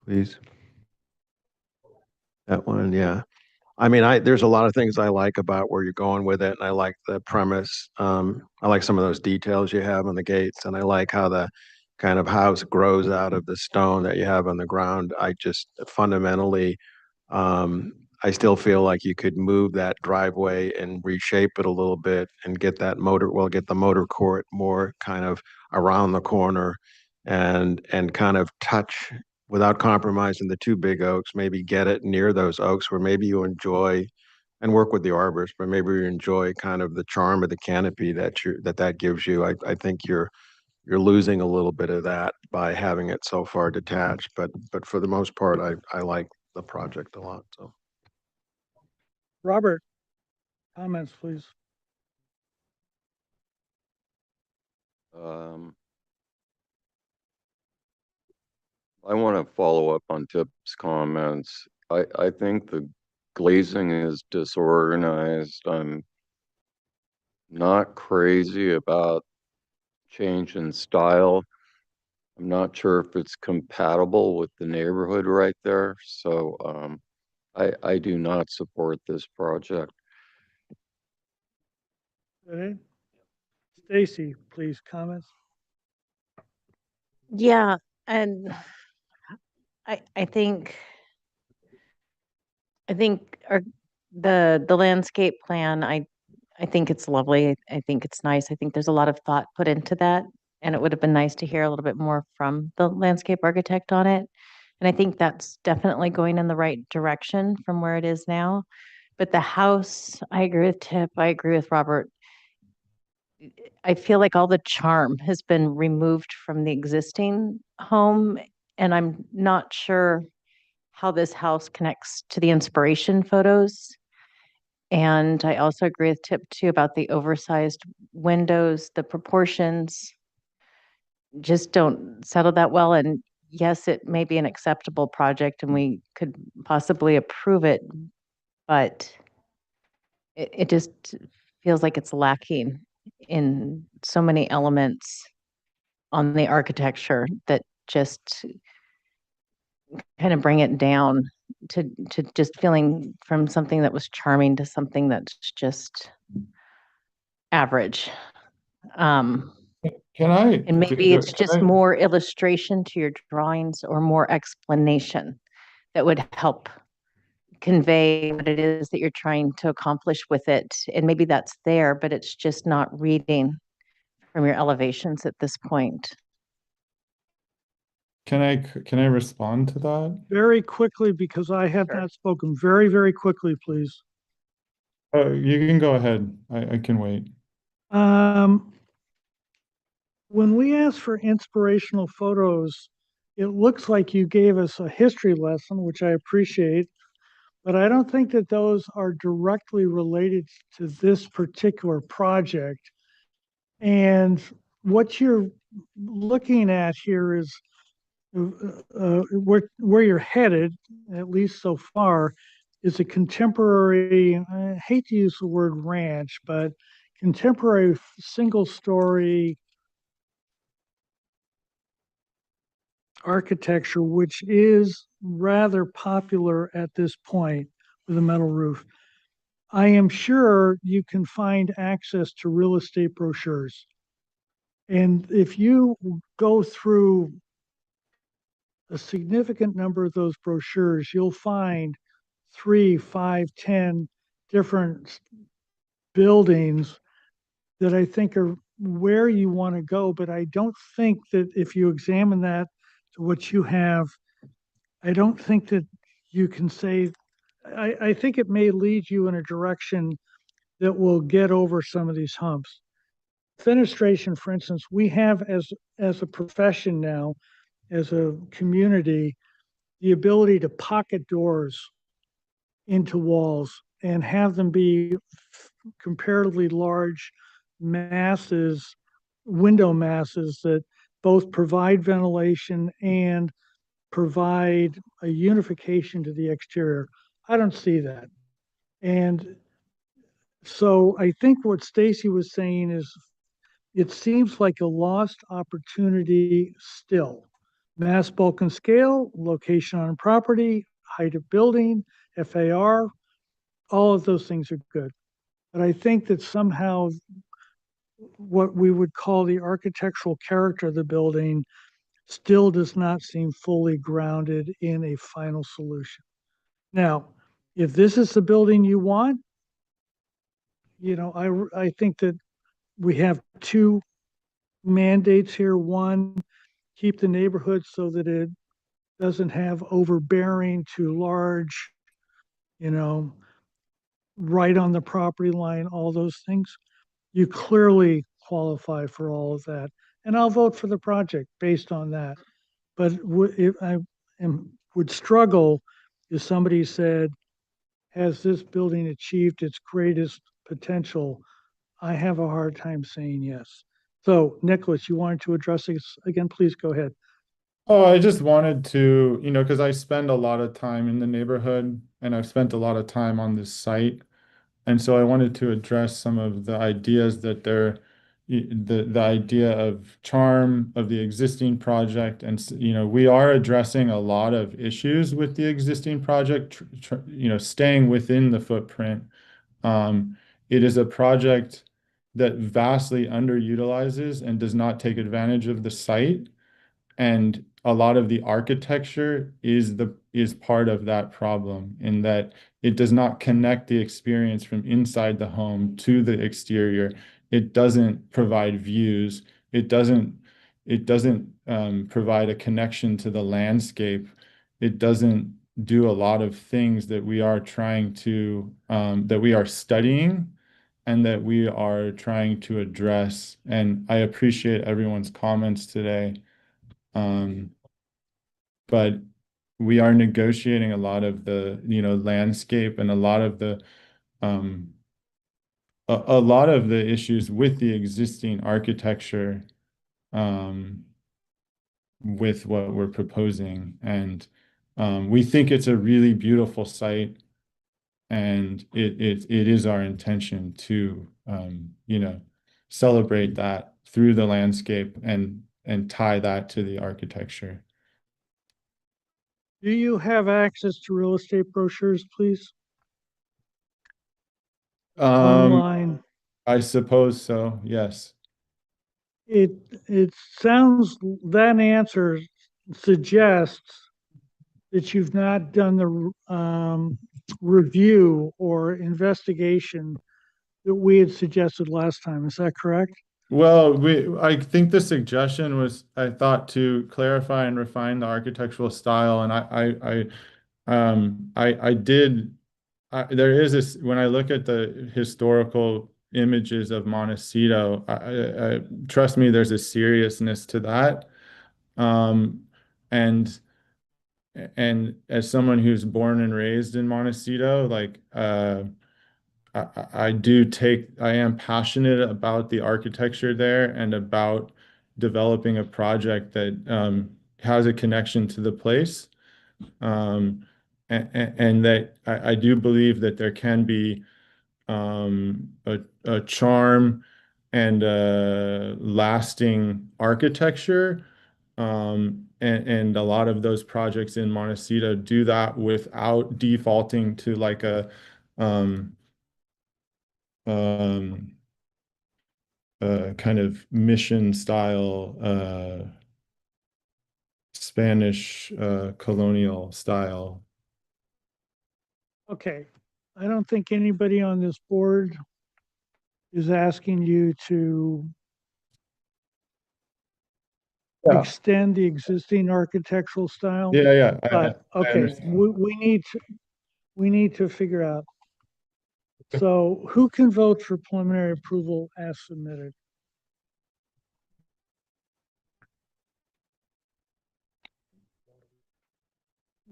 Please. That one, yeah. I mean, there's a lot of things I like about where you're going with it, and I like the premise. I like some of those details you have on the gates, and I like how the kind of house grows out of the stone that you have on the ground. I just fundamentally, I still feel like you could move that driveway and reshape it a little bit and get the motor court more kind of around the corner and kind of touch without compromising the two big oaks, maybe get it near those oaks where maybe you enjoy and work with the arborists, but maybe you enjoy kind of the charm of the canopy that gives you. I think you're losing a little bit of that by having it so far detached, but for the most part, I like the project a lot. So Robert, comments, please. I want to follow up on Tip's comments. I think the glazing is disorganized. I'm not crazy about change in style. I'm not sure if it's compatible with the neighborhood right there. So I do not support this project. Okay. Stacy, please, comments. Yeah, and I think our the landscape plan, I think it's lovely. I think it's nice. I think there's a lot of thought put into that. And it would have been nice to hear a little bit more from the landscape architect on it. And I think that's definitely going in the right direction from where it is now. But the house, I agree with Tip. I agree with Robert. I feel like all the charm has been removed from the existing home, and I'm not sure how this house connects to the inspiration photos. And I also agree with tip two about the oversized windows, the proportions just don't settle that well. And yes, it may be an acceptable project and we could possibly approve it, but it just feels like it's lacking in so many elements on the architecture that just kind of bring it down to just feeling from something that was charming to something that's just average. Can I? And maybe it's can just I- more illustration to your drawings or more explanation that would help convey what it is that you're trying to accomplish with it. And maybe that's there, but it's just not reading from your elevations at this point. Can I respond to that? Very quickly, because I have Sure. not spoken. Very, very quickly, please. You can go ahead. I can wait. When we asked for inspirational photos, it looks like you gave us a history lesson, which I appreciate, but I don't think that those are directly related to this particular project. And what you're looking at here is where you're headed, at least so far, is a contemporary, I hate to use the word ranch, but contemporary single story architecture, which is rather popular at this point with a metal roof. I am sure you can find access to real estate brochures. And if you go through a significant number of those brochures, you'll find 3, 5, 10 different buildings that I think are where you want to go. But I don't think that if you examine that to what you have, I don't think that you can say, I think it may lead you in a direction that will get over some of these humps. Fenestration, for instance, we have as a profession now, as a community, the ability to pocket doors into walls and have them be comparatively large masses, window masses that both provide ventilation and provide a unification to the exterior. I don't see that. And so I think what Stacy was saying is it seems like a lost opportunity still. Mass, bulk, and scale, location on property, height of building, FAR, all of those things are good. But I think that somehow what we would call the architectural character of the building still does not seem fully grounded in a final solution. Now, if this is the building you want, I think that we have two mandates here. One, keep the neighborhood so that it doesn't have overbearing too large, you know, right on the property line, all those things. You clearly qualify for all of that. And I'll vote for the project based on that. But if I would struggle if somebody said, has this building achieved its greatest potential? I have a hard time saying yes. So, Nicholas, you wanted to address this again? Please go ahead. Oh, I just wanted to, because I spend a lot of time in the neighborhood and I've spent a lot of time on this site. And so I wanted to address some of the ideas that the idea of charm of the existing project. And, we are addressing a lot of issues with the existing project, staying within the footprint. It is a project that vastly underutilizes and does not take advantage of the site. And a lot of the architecture is part of that problem in that it does not connect the experience from inside the home to the exterior. It doesn't provide views. It doesn't provide a connection to the landscape. It doesn't do a lot of things that we are trying to that we are studying and that we are trying to address. And I appreciate everyone's comments today. But we are negotiating a lot of the, landscape and a lot of the a lot of the issues with the existing architecture with what we're proposing. And we think it's a really beautiful site, and it is our intention to celebrate that through the landscape and tie that to the architecture. Do you have access to real estate brochures, please? Online? I suppose so, yes. It sounds, that answer suggests that you've not done the review or investigation that we had suggested last time. Is that correct? Well, I think the suggestion was, I thought, to clarify and refine the architectural style, and I did. There is this, when I look at the historical images of Montecito, trust me, there's a seriousness to that. And as someone who's born and raised in Montecito, like I am passionate about the architecture there and about developing a project that has a connection to the place. And that I do believe that there can be a charm and a lasting architecture. And a lot of those projects in Montecito do that without defaulting to like a kind of mission style Spanish colonial style. Okay. I don't think anybody on this board is asking you to extend the existing architectural style. Yeah. But I okay, understand. we need to figure out. So who can vote for preliminary approval as submitted?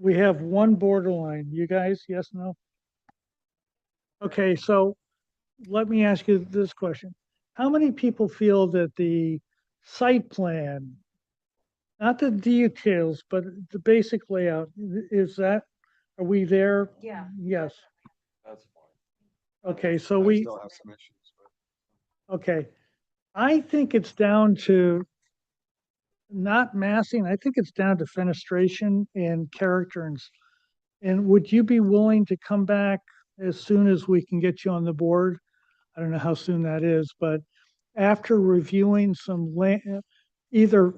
We have one borderline. You guys, yes, no? Okay, so let me ask you this question. How many people feel that the site plan, not the details, but the basic layout, is that, are we there? Yeah. Yes. That's fine. Okay, so I we, still have some issues, but. okay. I think it's down to not massing. I think it's down to fenestration and character. And would you be willing to come back as soon as we can get you on the board? I don't know how soon that is, but after reviewing some either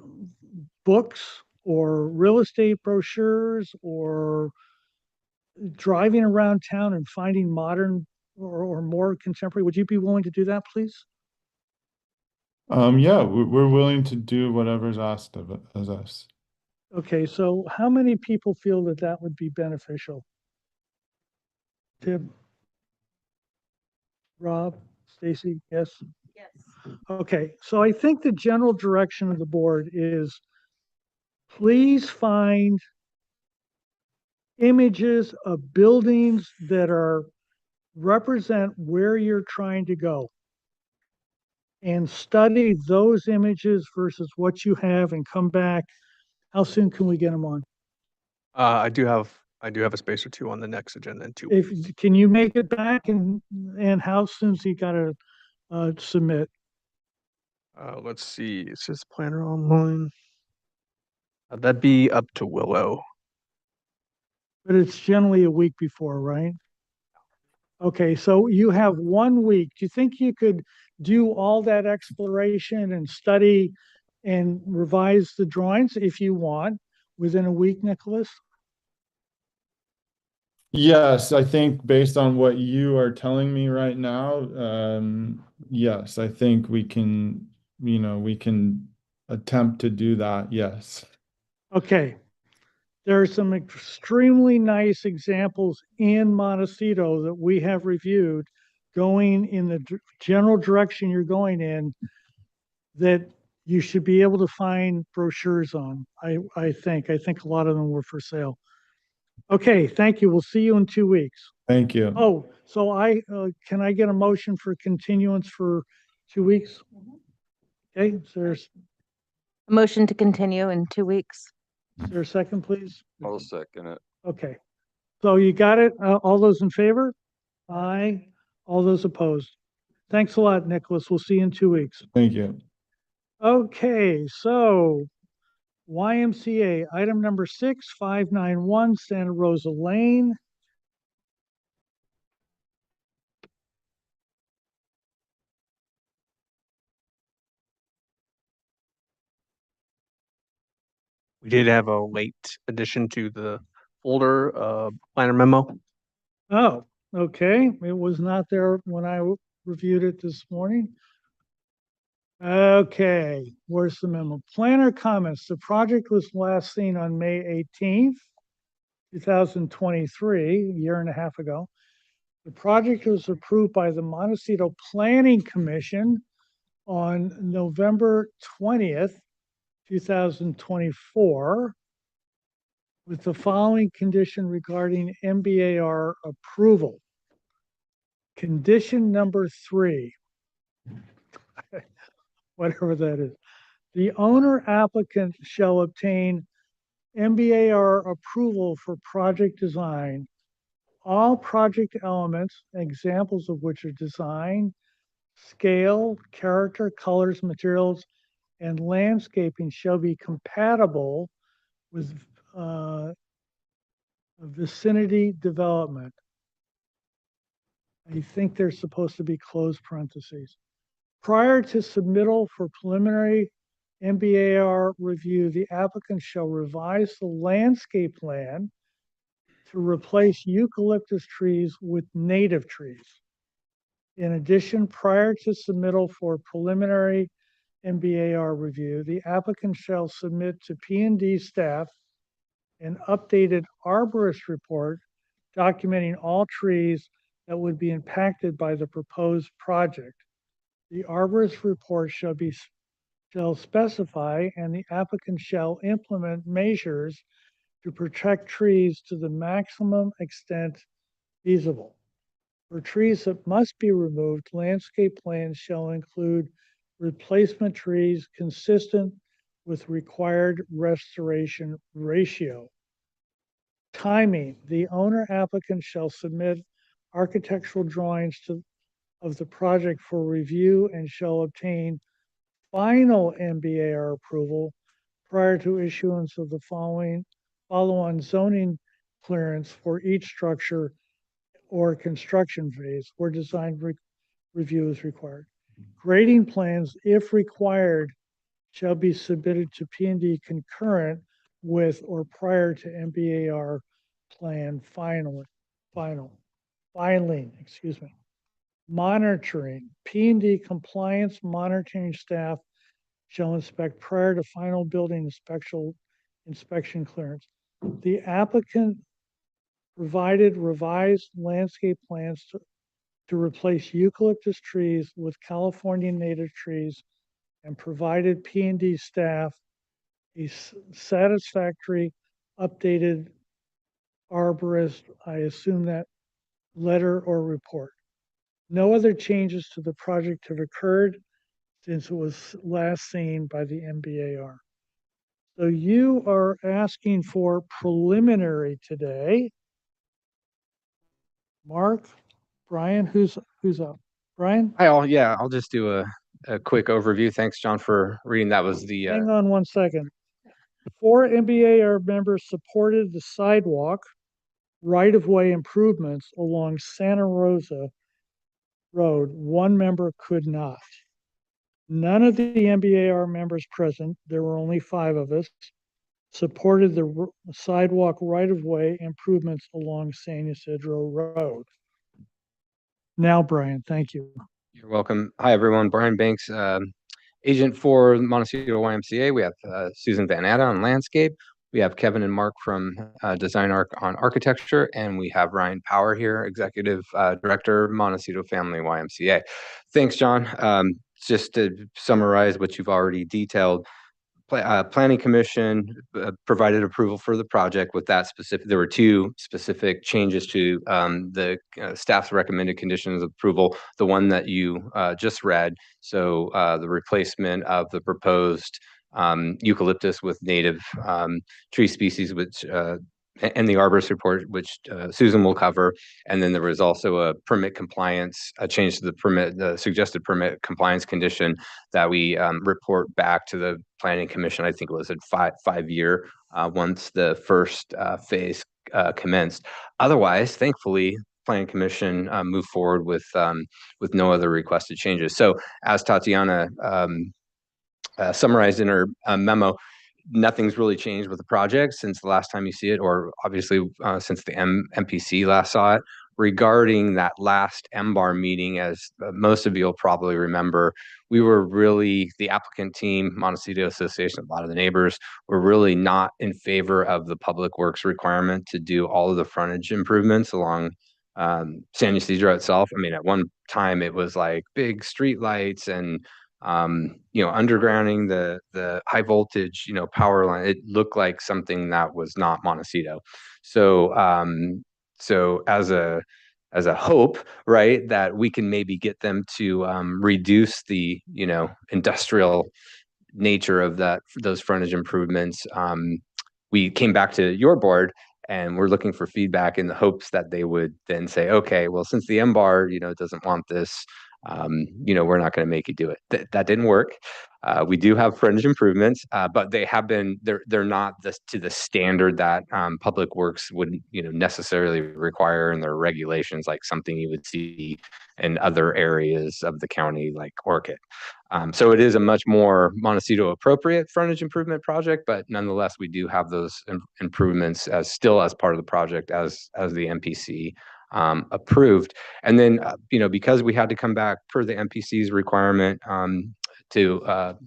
books or real estate brochures or driving around town and finding modern or more contemporary, would you be willing to do that, please? Yeah, we're willing to do whatever's asked of us. Okay, so how many people feel that that would be beneficial? Tim? Rob? Stacy? Yes? Yes. Okay, so I think the general direction of the board is please find images of buildings that represent where you're trying to go and study those images versus what you have and come back. How soon can we get them on? I do have a space or two on the next agenda in 2 If, weeks. can you make it back and how soon's he gotta submit? Let's see, is this planner online? That'd be up to Willow. But it's generally a week before, right? Okay, so you have 1 week. Do you think you could do all that exploration and study and revise the drawings if you want within a week, Nicholas? Yes, I think based on what you are telling me right now, yes, I think we can attempt to do that. Yes. Okay. There are some extremely nice examples in Montecito that we have reviewed going in the general direction you're going in that you should be able to find brochures on. I think a lot of them were for sale. Okay, thank you. We'll see you in 2 weeks. Thank you. Oh, so can I get a motion for continuance for 2 weeks? Okay, is Motion to continue in 2 weeks. there a second, please? I'll second it. Okay, so you got it? All those in favor? Aye. All those opposed? Thanks a lot, Nicholas. We'll see you in 2 weeks. Thank you. Okay, so YMCA, item number 6591, Santa Rosa Lane. We did have a late addition to the folder, planner memo. Oh, okay. It was not there when I reviewed it this morning. Okay, where's the memo? Planner comments. The project was last seen on May 18th, 2023, a year and a half ago. The project was approved by the Montecito Planning Commission on November 20th, 2024, with the following condition regarding MBAR approval. Condition number 3, whatever that is. The owner applicant shall obtain MBAR approval for project design. All project elements, examples of which are design, scale, character, colors, materials, and landscaping shall be compatible with vicinity development. I think there's supposed to be closed parentheses. Prior to submittal for preliminary MBAR review, the applicant shall revise the landscape plan to replace eucalyptus trees with native trees. In addition, prior to submittal for preliminary MBAR review, the applicant shall submit to P&D staff an updated arborist report documenting all trees that would be impacted by the proposed project. The arborist report shall specify, and the applicant shall implement measures to protect trees to the maximum extent feasible. For trees that must be removed, landscape plans shall include replacement trees consistent with required restoration ratio. Timing, the owner applicant shall submit architectural drawings of the project for review and shall obtain final MBAR approval prior to issuance of the follow-on zoning clearance for each structure or construction phase where design review is required. Grading plans, if required, shall be submitted to P&D concurrent with or prior to MBAR plan filing, excuse me. Monitoring, P&D compliance monitoring staff shall inspect prior to final building inspection clearance. The applicant provided revised landscape plans to replace eucalyptus trees with California native trees and provided P&D staff a satisfactory updated arborist, I assume that letter or report. No other changes to the project have occurred since it was last seen by the MBAR. So you are asking for preliminary today. Mark, Brian, who's up? Brian? Hi all. Yeah, I'll just do a quick overview. Thanks, John, for reading. That was the Hang on 1 second. 4 MBAR members supported the sidewalk right-of-way improvements along Santa Rosa Road. 1 member could not. None of the MBAR members present, there were only 5 of us, supported the sidewalk right-of-way improvements along San Ysidro Road. Now, Brian, thank you. You're welcome. Hi, everyone. Brian Banks, agent for Montecito YMCA. We have Susan Van Atta on landscape. We have Kevin and Mark from Design Arc on Architecture, and we have Ryan Power here, Executive Director, Montecito Family YMCA. Thanks, John. Just to summarize what you've already detailed, Planning Commission provided approval for the project with that specific. There were two specific changes to the staff's recommended conditions of approval. The one that you just read, so the replacement of the proposed eucalyptus with native tree species, which and the arborist report, which Susan will cover. And then there was also a permit compliance, a change to the suggested permit compliance condition that we report back to the Planning Commission. I think it was at five-year once the first phase commenced. Otherwise, thankfully, Planning Commission moved forward with no other requested changes. So as Tatiana summarized in her memo, nothing's really changed with the project since the last time you see it, or obviously since the MPC last saw it. Regarding that last MBAR meeting, as most of you will probably remember, we were really, the applicant team, Montecito Association, a lot of the neighbors, were really not in favor of the public works requirement to do all of the frontage improvements along San Ysidro itself. I mean, at one time it was like big street lights and undergrounding the high voltage, power line. It looked like something that was not Montecito. So as a hope, right, that we can maybe get them to reduce the industrial nature of those frontage improvements. We came back to your board and we're looking for feedback in the hopes that they would then say, okay, well, since the MBAR, doesn't want this, we're not going to make you do it. That didn't work. We do have fringe improvements, but they're not to the standard that Public Works would necessarily require in their regulations, like something you would see in other areas of the county, like Orchid. So it is a much more Montecito appropriate frontage improvement project, but nonetheless, we do have those improvements as part of the project as the MPC approved. And then, because we had to come back per the MPC's requirement to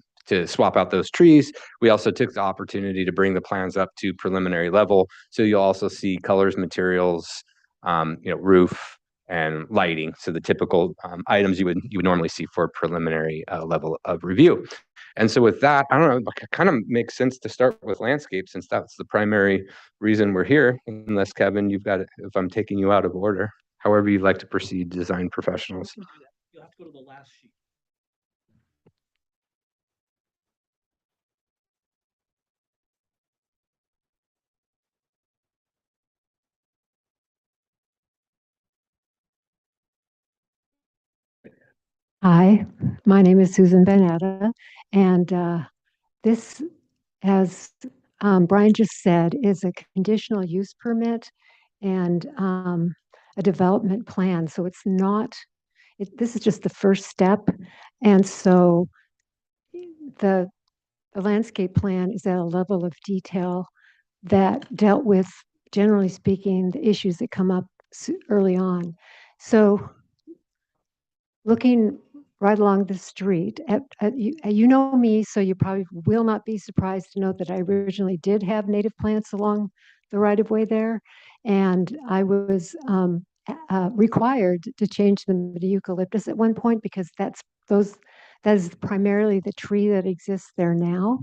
swap out those trees, we also took the opportunity to bring the plans up to preliminary level. So you'll also see colors, materials, roof, and lighting. So the typical items you would normally see for a preliminary level of review. And so with that, I don't know, it kind of makes sense to start with landscape since that's the primary reason we're here. Unless Kevin, you've got it, if I'm taking you out of order, however you'd like to proceed, design professionals. You'll have to go to the last sheet. Hi, my name is Susan Banetta, and this, as Brian just said, is a conditional use permit and a development plan. So it's not, this is just the first step. And so the landscape plan is at a level of detail that dealt with, generally speaking, the issues that come up early on. So looking right along the street, you know me, so you probably will not be surprised to know that I originally did have native plants along the right of way there. And I was required to change them to eucalyptus at one point because that is primarily the tree that exists there now.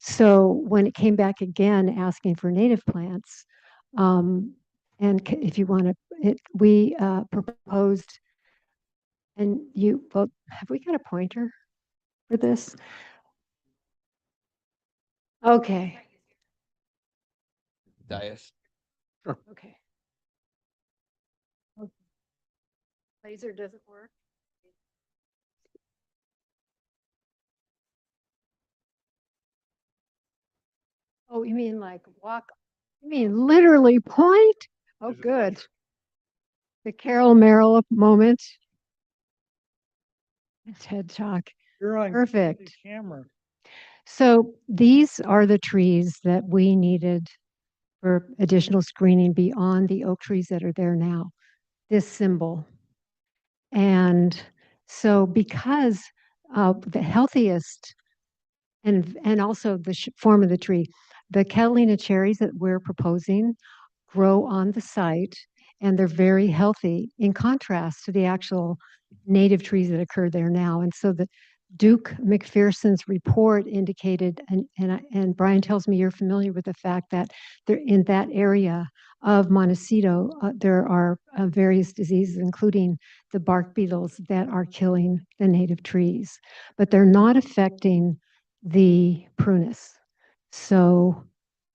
So when it came back again asking for native plants, and if you want to, we proposed. And well, have we got a pointer for this? Okay. Dias. Okay. Laser doesn't work. Oh, you mean like walk? You mean literally point? Oh, good. The Carol Merrill moment. TED Talk. You're on Perfect. camera. So these are the trees that we needed for additional screening beyond the oak trees that are there now. This symbol. And so because the healthiest and also the form of the tree, the Catalina cherries that we're proposing grow on the site, and they're very healthy in contrast to the actual native trees that occur there now. And so the Duke McPherson's report indicated, and Brian tells me you're familiar with the fact that there in that area of Montecito, there are various diseases, including the bark beetles that are killing the native trees, but they're not affecting the prunus. So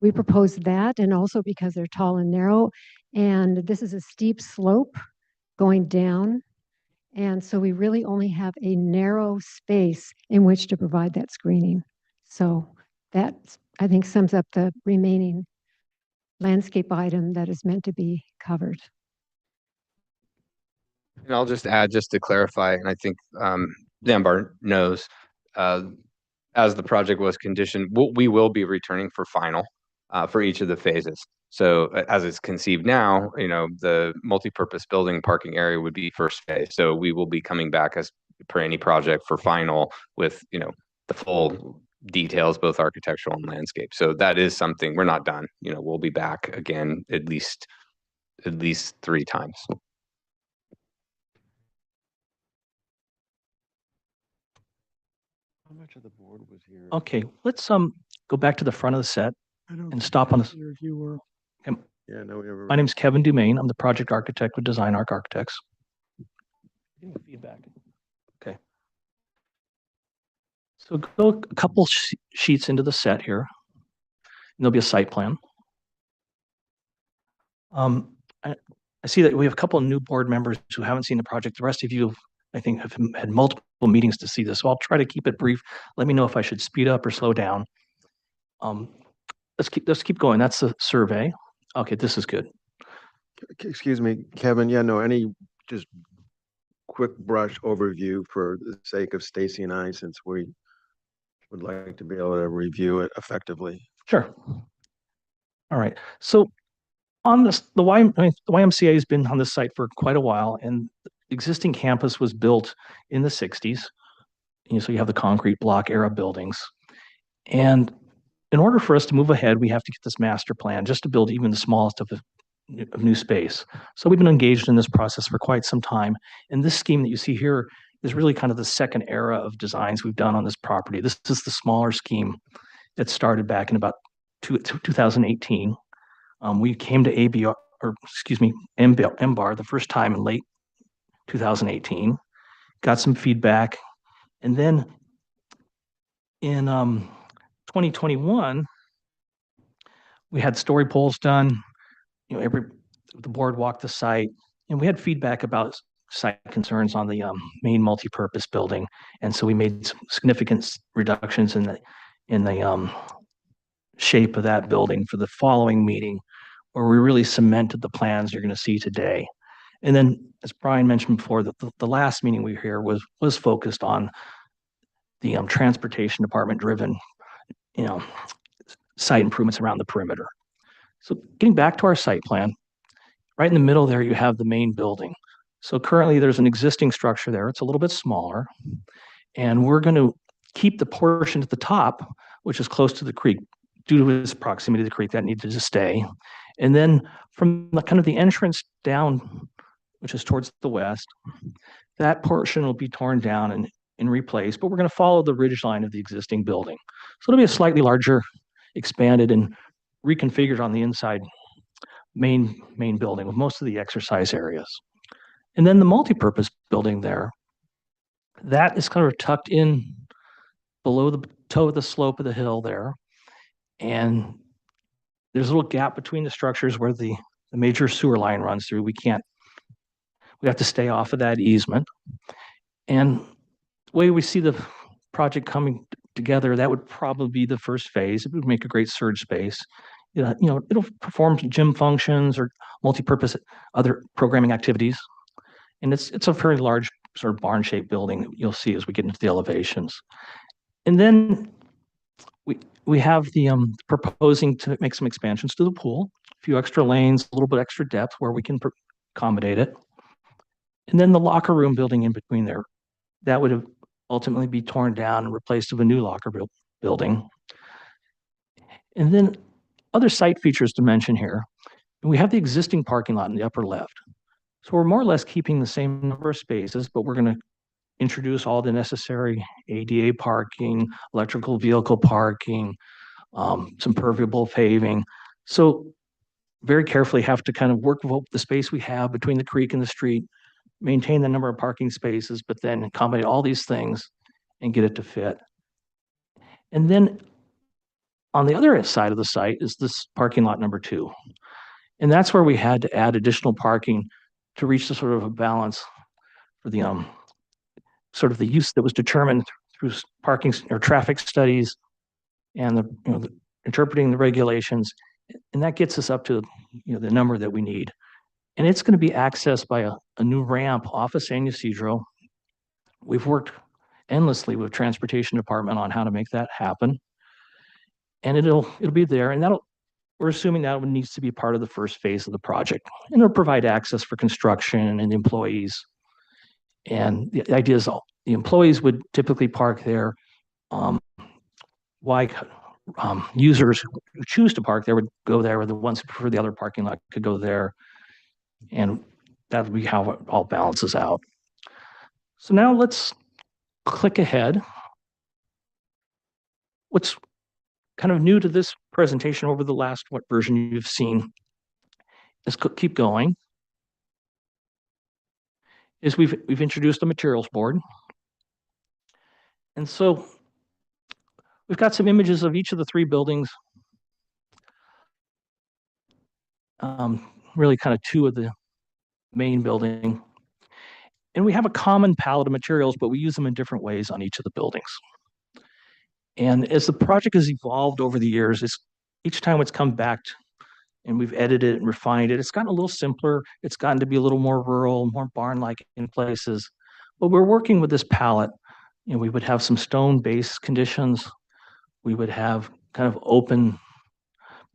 we proposed that, and also because they're tall and narrow, and this is a steep slope going down. And so we really only have a narrow space in which to provide that screening. So that, I think, sums up the remaining landscape item that is meant to be covered. And I'll just add, just to clarify, and I think Zambar knows, as the project was conditioned, we will be returning for final for each of the phases. So as it's conceived now, the multi-purpose building parking area would be first phase. So we will be coming back as per any project for final with, the full details, both architectural and landscape. So that is something, we're not done. We'll be back again at least 3 times. How much of the board was here? Okay, let's go back to the front of the set I don't and think stop on this. either of you were. Yeah, no, we ever. My name's Kevin Dumaine. I'm the project architect with Design Arc Architects. Give me feedback. Okay. So go a couple sheets into the set here, and there'll be a site plan. I see that we have a couple of new board members who haven't seen the project. The rest of you, I think, have had multiple meetings to see this, so I'll try to keep it brief. Let me know if I should speed up or slow down. Let's keep going. That's the survey. Okay, this is good. Excuse me, Kevin. Yeah, no, any just quick brush overview for the sake of Stacy and I, since we would like to be able to review it effectively. Sure. All right. So on this, the YMCA has been on this site for quite a while, and the existing campus was built in the 60s. So you have the concrete block era buildings. And in order for us to move ahead, we have to get this master plan just to build even the smallest of new space. So we've been engaged in this process for quite some time. And this scheme that you see here is really kind of the second era of designs we've done on this property. This is the smaller scheme that started back in about 2018. We came to MBAR the first time in late 2018, got some feedback, and then in 2021, we had story polls done. The board walked the site, and we had feedback about site concerns on the main multi-purpose building, and so we made some significant reductions in the shape of that building for the following meeting, where we really cemented the plans you're going to see today. And then, as Brian mentioned before, the last meeting we were here was focused on the transportation department driven, site improvements around the perimeter. So getting back to our site plan, right in the middle there, you have the main building. So currently there's an existing structure there. It's a little bit smaller, and we're going to keep the portion at the top, which is close to the creek, due to its proximity to the creek. That needed to stay. And then from the entrance down, which is towards the west, that portion will be torn down and replaced, but we're going to follow the ridge line of the existing building. So it'll be a slightly larger, expanded and reconfigured on the inside main building with most of the exercise areas. And then the multi-purpose building there, that is kind of tucked in below the toe of the slope of the hill there. And there's a little gap between the structures where the major sewer line runs through. We have to stay off of that easement. And the way we see the project coming together, that would probably be the first phase. It would make a great surge space. It'll perform gym functions or multi-purpose other programming activities. And it's a very large sort of barn-shaped building that you'll see as we get into the elevations. And then we have the proposing to make some expansions to the pool, a few extra lanes, a little bit extra depth where we can accommodate it. And then the locker room building in between there, that would have ultimately be torn down and replaced with a new locker building. And then other site features to mention here. We have the existing parking lot in the upper left. So we're more or less keeping the same number of spaces, but we're going to introduce all the necessary ADA parking, electrical vehicle parking, some permeable paving. So very carefully have to kind of work with the space we have between the creek and the street, maintain the number of parking spaces, but then accommodate all these things and get it to fit. And then on the other side of the site is this parking lot number 2. And that's where we had to add additional parking to reach the sort of a balance for the sort of the use that was determined through parking or traffic studies and the interpreting the regulations. And that gets us up to the number that we need. And it's going to be accessed by a new ramp off of San Ysidro. We've worked endlessly with transportation department on how to make that happen. And it'll be there. And we're assuming that one needs to be part of the first phase of the project. And it'll provide access for construction and employees. And the idea is the employees would typically park there. Why users who choose to park there would go there, or the ones who prefer the other parking lot could go there. And that would be how it all balances out. So now let's click ahead. What's kind of new to this presentation over the last version you've seen, let's keep going, is we've introduced a materials board. And so we've got some images of each of the 3 buildings, really kind of 2 of the main building. And we have a common palette of materials, but we use them in different ways on each of the buildings. And as the project has evolved over the years, each time it's come back and we've edited it and refined it, it's gotten a little simpler. It's gotten to be a little more rural, more barn-like in places. But we're working with this palette. We would have some stone-based conditions. We would have kind of open,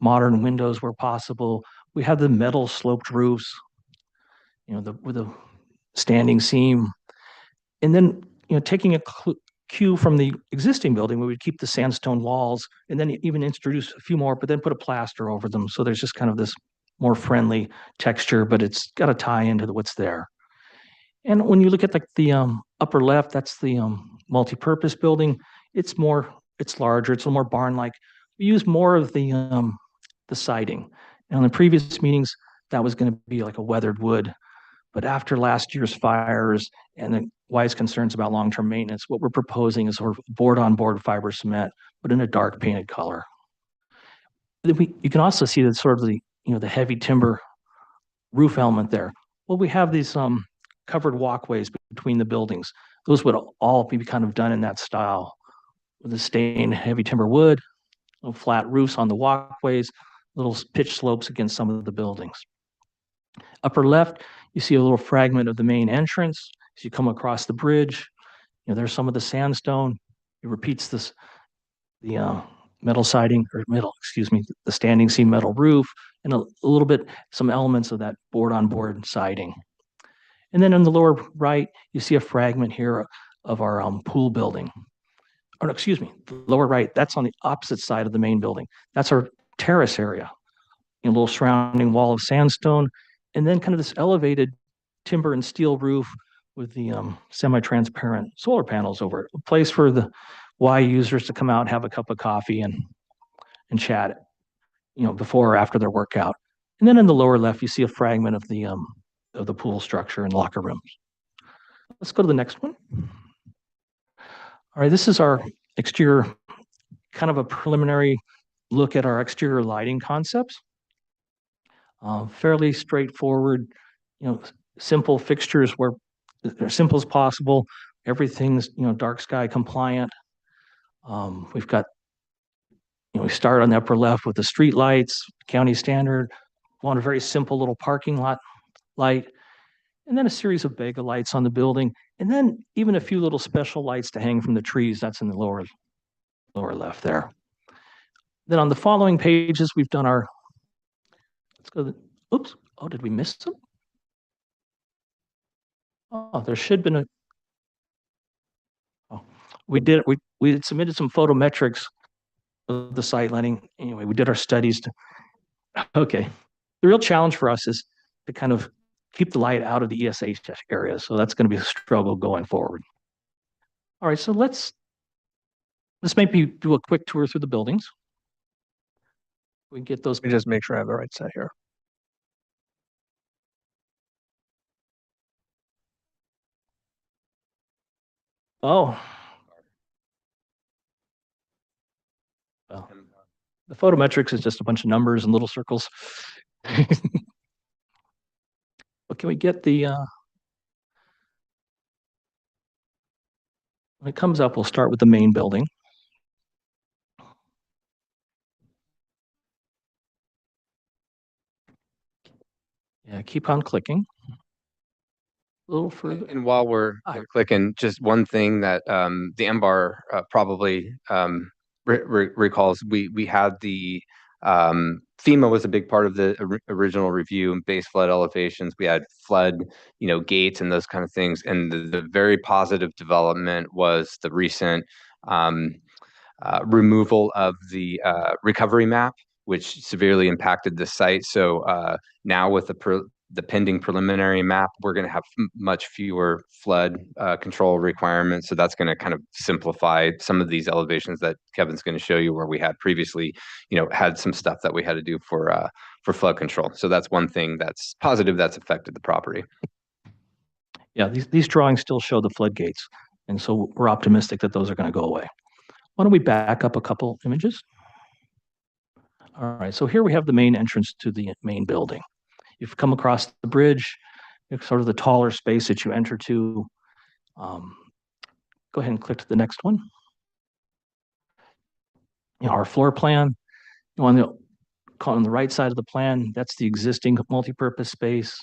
modern windows where possible. We have the metal sloped roofs, with a standing seam. And then, taking a cue from the existing building, we would keep the sandstone walls and then even introduce a few more, but then put a plaster over them. So there's just kind of this more friendly texture, but it's got to tie into what's there. And when you look at the upper left, that's the multi-purpose building. It's larger, it's a little more barn-like. We use more of the siding. And in the previous meetings, that was going to be like a weathered wood. But after last year's fires and the wise concerns about long-term maintenance, what we're proposing is sort of board-on-board fiber cement, but in a dark painted color. You can also see that sort of the heavy timber roof element there. Well, we have these covered walkways between the buildings. Those would all be kind of done in that style, with the stained heavy timber wood, little flat roofs on the walkways, little pitch slopes against some of the buildings. Upper left, you see a little fragment of the main entrance. As you come across the bridge, there's some of the sandstone. It repeats the metal siding, the standing seam metal roof, and a little bit, some elements of that board-on-board siding. And then in the lower right, you see a fragment here of our pool building. Oh, no, excuse me, the lower right, that's on the opposite side of the main building. That's our terrace area, a little surrounding wall of sandstone, and then kind of this elevated timber and steel roof with the semi-transparent solar panels over it, a place for the Y users to come out, have a cup of coffee and chat, before or after their workout. And then in the lower left, you see a fragment of the pool structure and locker rooms. Let's go to the next one. All right, this is our exterior, kind of a preliminary look at our exterior lighting concepts. Fairly straightforward, simple fixtures where they're simple as possible. Everything's, dark sky compliant. We've got, we start on the upper left with the street lights, county standard. Want a very simple little parking lot light, and then a series of Vega lights on the building, and then even a few little special lights to hang from the trees. That's in the lower left there. Then on the following pages, we've done our, let's go, oops, oh, did we miss some? Oh, there should have been we had submitted some photometrics of the site lighting. Anyway, we did our studies to, okay. The real challenge for us is to kind of keep the light out of the ESH area. So that's going to be a struggle going forward. All right, so let's maybe do a quick tour through the buildings. We can get those. Let me just make sure I have the right set here. Oh. Well, the photometrics is just a bunch of numbers and little circles. But can we get the, when it comes up, we'll start with the main building. Yeah, keep on clicking. A little further. And while we're clicking, just one thing that the MBAR probably recalls, we had the FEMA was a big part of the original review, base flood elevations. We had flood, gates and those kind of things. And the very positive development was the recent removal of the recovery map, which severely impacted the site. So now with the pending preliminary map, we're going to have much fewer flood control requirements. So that's going to kind of simplify some of these elevations that Kevin's going to show you, where we had previously, had some stuff that we had to do for flood control. So that's one thing that's positive that's affected the property. Yeah, these drawings still show the floodgates. And so we're optimistic that those are going to go away. Why don't we back up a couple images? All right, so here we have the main entrance to the main building. You've come across the bridge, it's sort of the taller space that you enter to. Go ahead and click to the next one. Our floor plan, on the right side of the plan, that's the existing multipurpose space.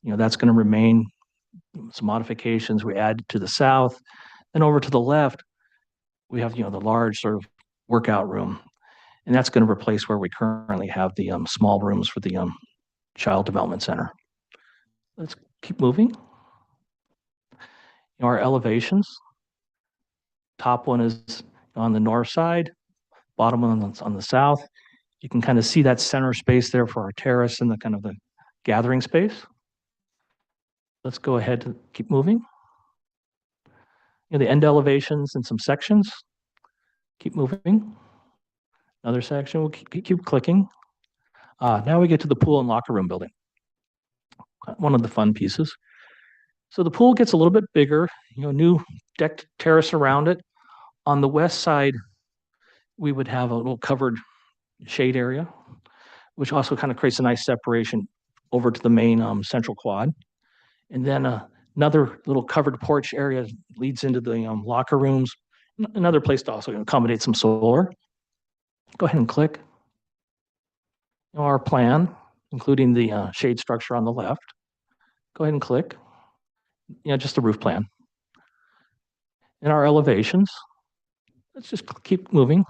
That's going to remain. Some modifications we add to the south. And over to the left, we have, the large sort of workout room. And that's going to replace where we currently have the small rooms for the Child Development Center. Let's keep moving. Our elevations. Top one is on the north side, bottom one on the south. You can kind of see that center space there for our terrace and the kind of the gathering space. Let's go ahead to keep moving. The end elevations and some sections. Keep moving. Another section, we'll keep clicking. Now we get to the pool and locker room building. One of the fun pieces. So the pool gets a little bit bigger, new decked terrace around it. On the west side, we would have a little covered shade area, which also kind of creates a nice separation over to the main central quad. And then another little covered porch area leads into the locker rooms. Another place to also accommodate some solar. Go ahead and click. Our plan, including the shade structure on the left. Go ahead and click. Just the roof plan. And our elevations. Let's just keep moving.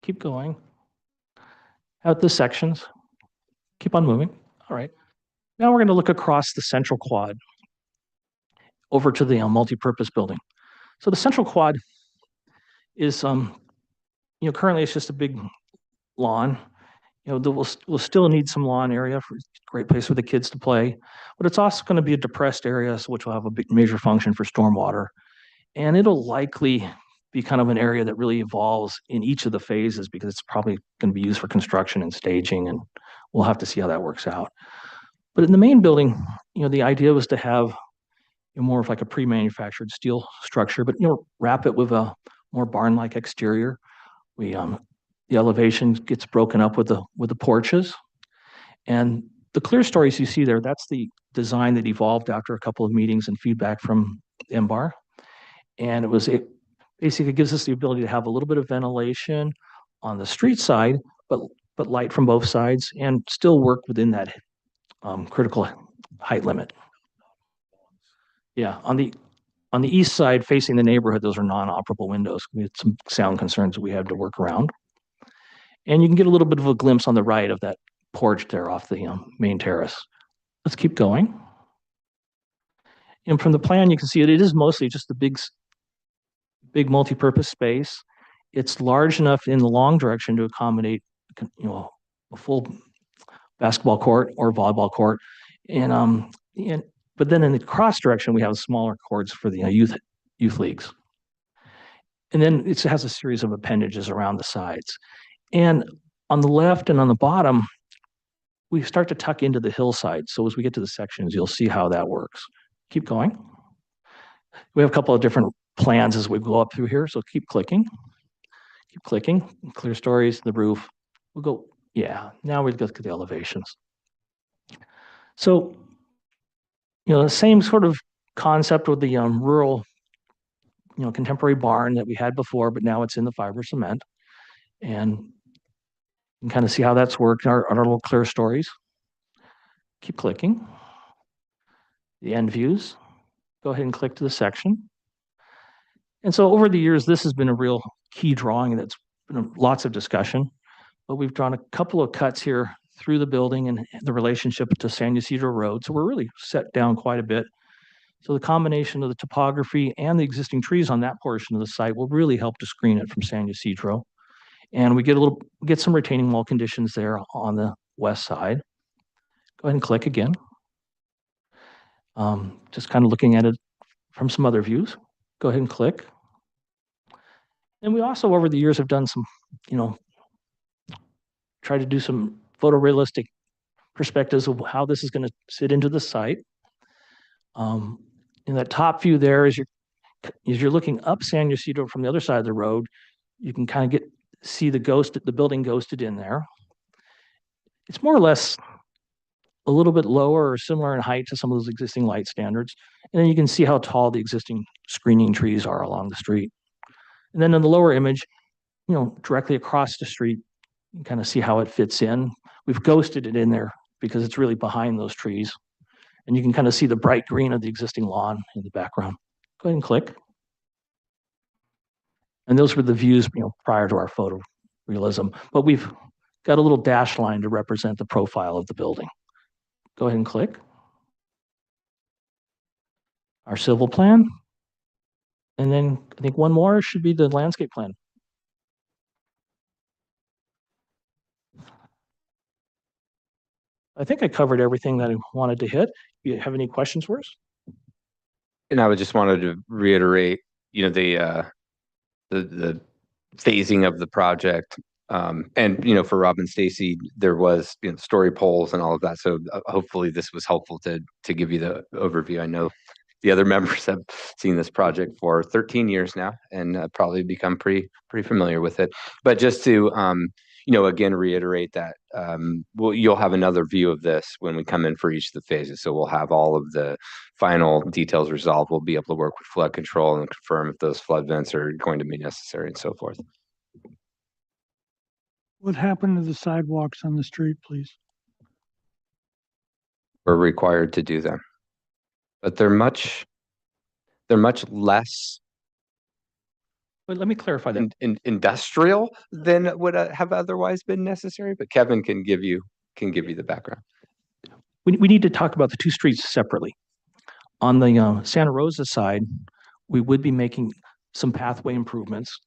Keep going. Out the sections. Keep on moving. All right. Now we're going to look across the central quad over to the multipurpose building. So the central quad is, currently it's just a big lawn. We'll still need some lawn area for a great place for the kids to play, but it's also going to be a depressed area, which will have a big major function for stormwater. And it'll likely be kind of an area that really evolves in each of the phases because it's probably going to be used for construction and staging, and we'll have to see how that works out. But in the main building, the idea was to have more of like a pre-manufactured steel structure, but wrap it with a more barn-like exterior. The elevation gets broken up with the porches, and the clear stories you see there, that's the design that evolved after a couple of meetings and feedback from MBAR. And it basically gives us the ability to have a little bit of ventilation on the street side, but light from both sides and still work within that critical height limit. Yeah, on the east side facing the neighborhood, those are non-operable windows. We had some sound concerns that we had to work around. And you can get a little bit of a glimpse on the right of that porch there off the main terrace. Let's keep going. And from the plan, you can see it is mostly just a big multi-purpose space. it's large enough in the long direction to accommodate, a full basketball court or volleyball court. And but then in the cross direction, we have smaller courts for the youth leagues. And then it has a series of appendages around the sides. And on the left and on the bottom, we start to tuck into the hillside. So as we get to the sections, you'll see how that works. Keep going. We have a couple of different plans as we go up through here. So keep clicking. Keep clicking. Clear stories, the roof. We'll go, yeah, now we look at the elevations. So, the same sort of concept with the rural, contemporary barn that we had before, but now it's in the fiber cement. And you can kind of see how that's worked, our little clear stories. Keep clicking. The end views. Go ahead and click to the section. And so over the years, this has been a real key drawing that's been lots of discussion, but we've drawn a couple of cuts here through the building and the relationship to San Ysidro Road. So we're really set down quite a bit. So the combination of the topography and the existing trees on that portion of the site will really help to screen it from San Ysidro. And we get some retaining wall conditions there on the west side. Go ahead and click again. Just kind of looking at it from some other views. Go ahead and click. And we also, over the years, have done some, try to do some photorealistic perspectives of how this is going to sit into the site. In that top view there, as you're looking up San Ysidro from the other side of the road, you can kind of see the building ghosted in there. It's more or less a little bit lower or similar in height to some of those existing light standards. And then you can see how tall the existing screening trees are along the street. And then in the lower image, directly across the street, you can kind of see how it fits in. We've ghosted it in there because it's really behind those trees. And you can kind of see the bright green of the existing lawn in the background. Go ahead and click. And those were the views, prior to our photorealism. But we've got a little dash line to represent the profile of the building. Go ahead and click. Our civil plan. And then I think one more should be the landscape plan. I think I covered everything that I wanted to hit. Do you have any questions for us? And I would just wanted to reiterate, the phasing of the project. And, for Rob and Stacy, there was, story polls and all of that. So hopefully this was helpful to give you the overview. I know the other members have seen this project for 13 years now and probably become pretty familiar with it. But just to, again, reiterate that you'll have another view of this when we come in for each of the phases. So we'll have all of the final details resolved. We'll be able to work with flood control and confirm if those flood vents are going to be necessary and so forth. What happened to the sidewalks on the street, please? We're required to do them, but they're much less But let me clarify that. industrial than would have otherwise been necessary. But Kevin can give you the background. We need to talk about the two streets separately. On the Santa Rosa side, we would be making some pathway improvements.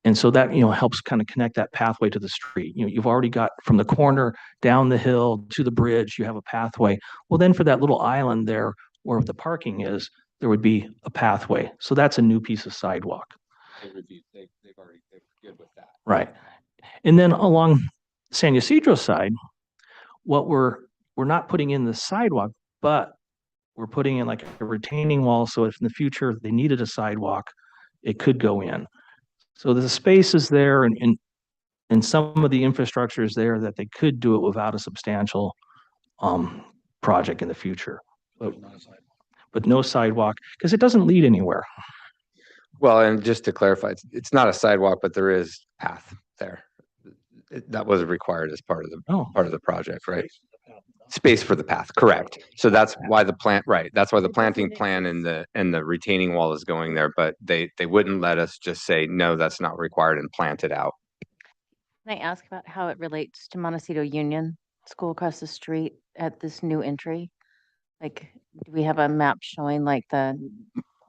And so that, helps kind of connect that pathway to the street. You've already got from the corner down the hill to the bridge, you have a pathway. Well, then for that little island there where the parking is, there would be a pathway. So that's a new piece of sidewalk. They're good with that. Right. And then along San Ysidro side, what we're not putting in the sidewalk, but we're putting in like a retaining wall. So if in the future they needed a sidewalk, it could go in. So the space is there and some of the infrastructure is there that they could do it without a substantial project in the future. But no sidewalk, because it doesn't lead anywhere. Well, and just to clarify, it's not a sidewalk, but there is path there. That was required as part of the project, right? Space for the path, correct. So that's why the planting plan and the retaining wall is going there, but they wouldn't let us just say, no, that's not required and plant it out. Can I ask about how it relates to Montecito Union School across the street at this new entry? Like, do we have a map showing like the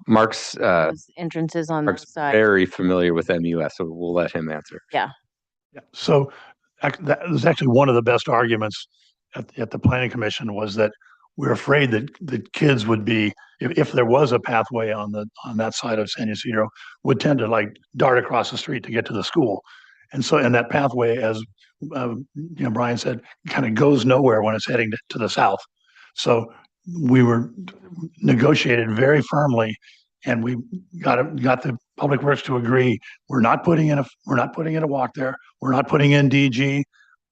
Mark's those entrances on the Mark's side. very familiar with MUS, so we'll let him answer. Yeah. Yeah. So that was actually one of the best arguments at the planning commission, was that we're afraid that the kids would be, if there was a pathway on that side of San Ysidro, would tend to like dart across the street to get to the school. And so, and that pathway, as Brian said, kind of goes nowhere when it's heading to the south. So we were negotiated very firmly, and we got the Public Works to agree. We're not putting in a walk there. We're not putting in DG,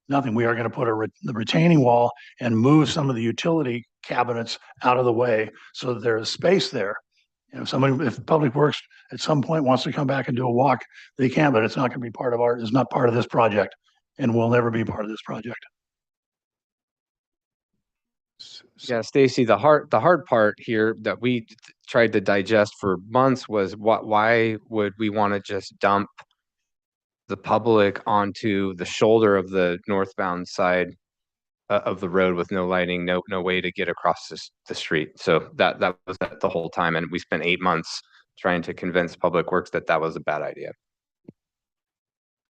nothing. We are going to put the retaining wall and move some of the utility cabinets out of the way so that there is space there. If Public Works at some point wants to come back and do a walk, they can, but it's not going to be it's not part of this project, and will never be part of this project. Yeah, Stacy, the hard part here that we tried to digest for months was why would we want to just dump the public onto the shoulder of the northbound side of the road with no lighting, no way to get across the street. So that was the whole time, and we spent 8 months trying to convince Public Works that was a bad idea.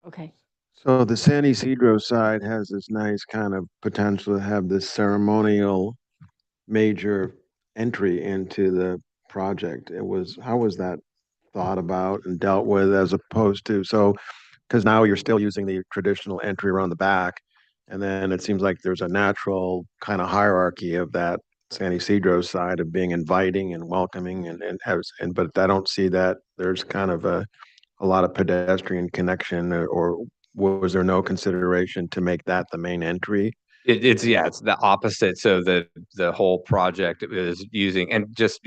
Okay. So the San Ysidro side has this nice kind of potential to have this ceremonial major entry into the project. How was that thought about and dealt with, as opposed to, because now you're still using the traditional entry around the back, and then it seems like there's a natural kind of hierarchy of that San Ysidro side of being inviting and welcoming, but I don't see that there's kind of a lot of pedestrian connection, or was there no consideration to make that the main entry? It's the opposite. So the whole project is using, and just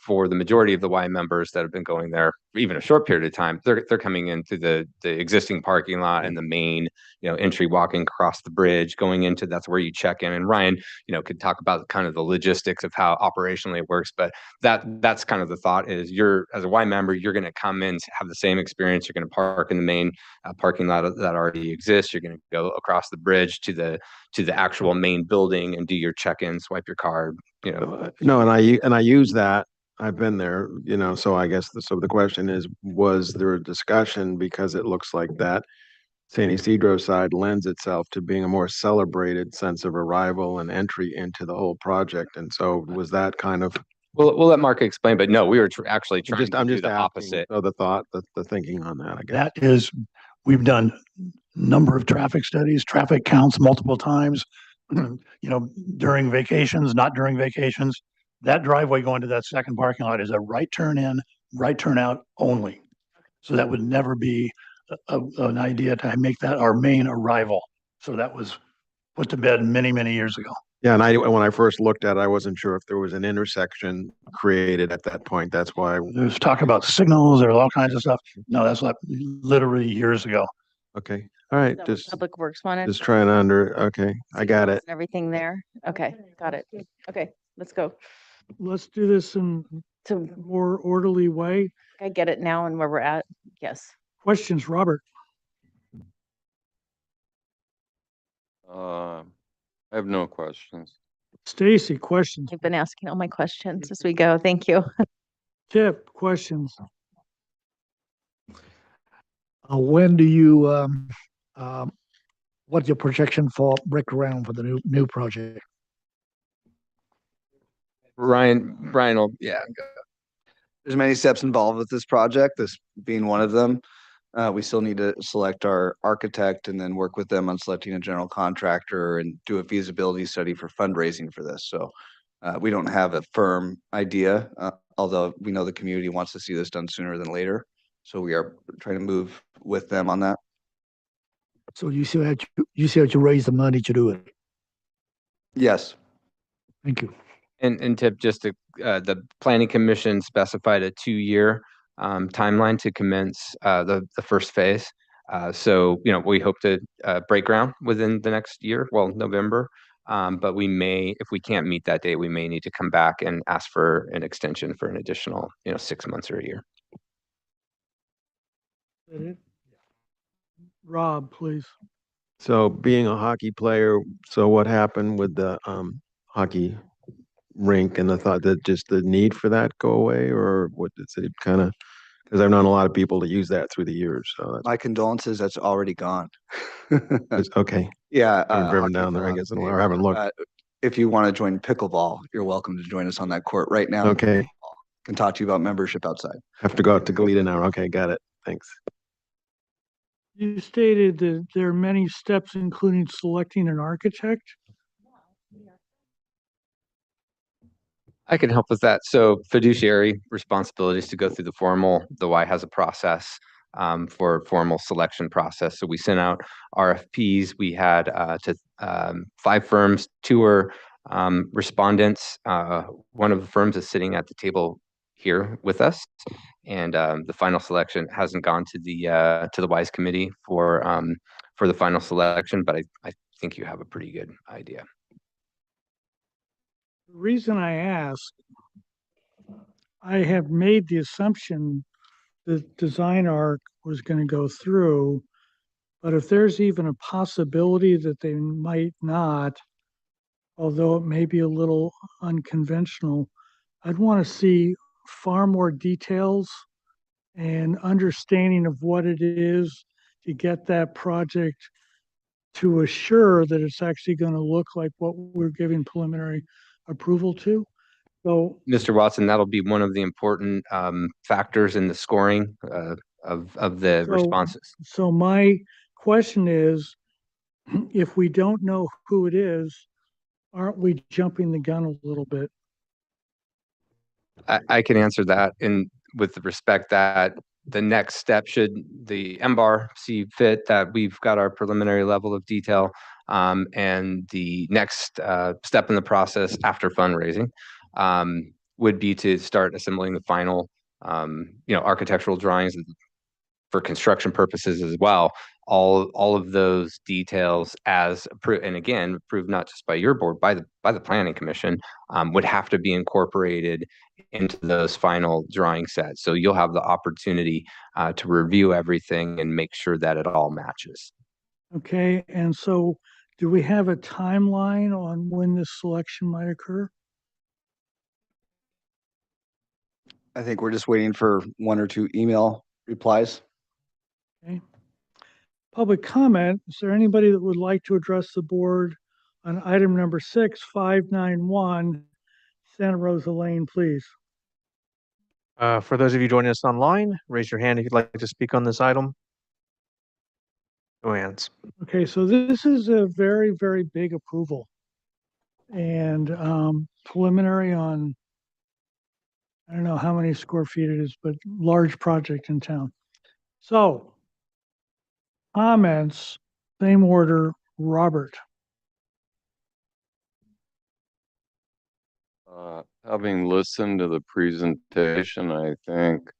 for the majority of the Y members that have been going there even a short period of time, they're coming into the existing parking lot and the main entry, walking across the bridge, going into, that's where you check in. And Ryan could talk about kind of the logistics of how operationally it works, but that's kind of the thought is, you're, as a Y member, you're going to come in, have the same experience. You're going to park in the main parking lot that already exists. You're going to go across the bridge to the actual main building and do your check-in, swipe your card, No, and I use that. I've been there, so I guess the question is, was there a discussion, because it looks like that San Ysidro side lends itself to being a more celebrated sense of arrival and entry into the whole project. And so was that kind of, we'll let Mark explain, but no, we were actually trying to do the asking, opposite. So the thinking on that, I guess. That is, we've done number of traffic studies, traffic counts multiple times, during vacations, not during vacations. That driveway going to that second parking lot is a right turn in, right turn out only. So that would never be an idea to make that our main arrival. So that was put to bed many, many years ago. Yeah, and when I first looked at it, I wasn't sure if there was an intersection created at that point. That's why There's talk about signals, there's all kinds of stuff. No, that's like literally years ago. Okay. All right. Is that what Public Works wanted? Just trying to okay. I got it. And everything there. Okay, got it. Okay, let's go. Let's do this in a more orderly way. I get it now and where we're at. Yes. Questions, Robert? I have no questions. Stacy, questions? I've been asking all my questions as we go. Thank you. Tip, questions? When do you, what's your projection for break ground for the new project? Ryan will, There's many steps involved with this project, this being one of them. We still need to select our architect and then work with them on selecting a general contractor and do a feasibility study for fundraising for this. So we don't have a firm idea, although we know the community wants to see this done sooner than later. So we are trying to move with them on that. So you still have to raise the money to do it. Yes. Thank you. and Tip, just to, the planning commission specified a 2-year timeline to commence the first phase. So, we hope to break ground within the next year, well, November. But we may, if we can't meet that date, we may need to come back and ask for an extension for an additional, 6 months or a year. Rob, please. So being a hockey player, so what happened with the hockey rink and the thought that just the need for that go away, or what does it kind of, because I've known a lot of people to use that through the years, so My condolences, that's already gone. that's okay. Yeah. I haven't driven hockey down there, I club, guess, in a while, I haven't looked. if you want to join pickleball, you're welcome to join us on that court right now. Okay, Can talk to you about membership outside. have to go out to Goleta now. Okay, got it. Thanks. You stated that there are many steps, including selecting an architect. I can help with that. So fiduciary responsibilities to go through the Y has a process for formal selection process. So we sent out RFPs. We had to 5 firms, 2 were respondents. One of the firms is sitting at the table here with us, and the final selection hasn't gone to the WISE committee for the final selection, but I think you have a pretty good idea. The reason I ask, I have made the assumption that design arc was going to go through, but if there's even a possibility that they might not, although it may be a little unconventional, I'd want to see far more details and understanding of what it is to get that project to assure that it's actually going to look like what we're giving preliminary approval to. So, Mr. Watson, that'll be one of the important factors in the scoring of the responses. so my question is, if we don't know who it is, aren't we jumping the gun a little bit? I can answer that with the respect that the next step, should the MBAR see fit that we've got our preliminary level of detail, and the next step in the process after fundraising would be to start assembling the final architectural drawings for construction purposes as well. All of those details as approved, and again approved not just by your board, by the planning commission, would have to be incorporated into those final drawing sets. So you'll have the opportunity to review everything and make sure that it all matches. Okay, and so do we have a timeline on when this selection might occur? I think we're just waiting for 1 or 2 email replies. Okay. Public comment, is there anybody that would like to address the board on item number 6591 Santa Rosa Lane, please? For those of you joining us online, raise your hand if you'd like to speak on this item. No hands. Okay, so this is a very, very big approval and preliminary on, I don't know how many square feet it is, but large project in town. So comments, same order, Robert. Having listened to the presentation, I think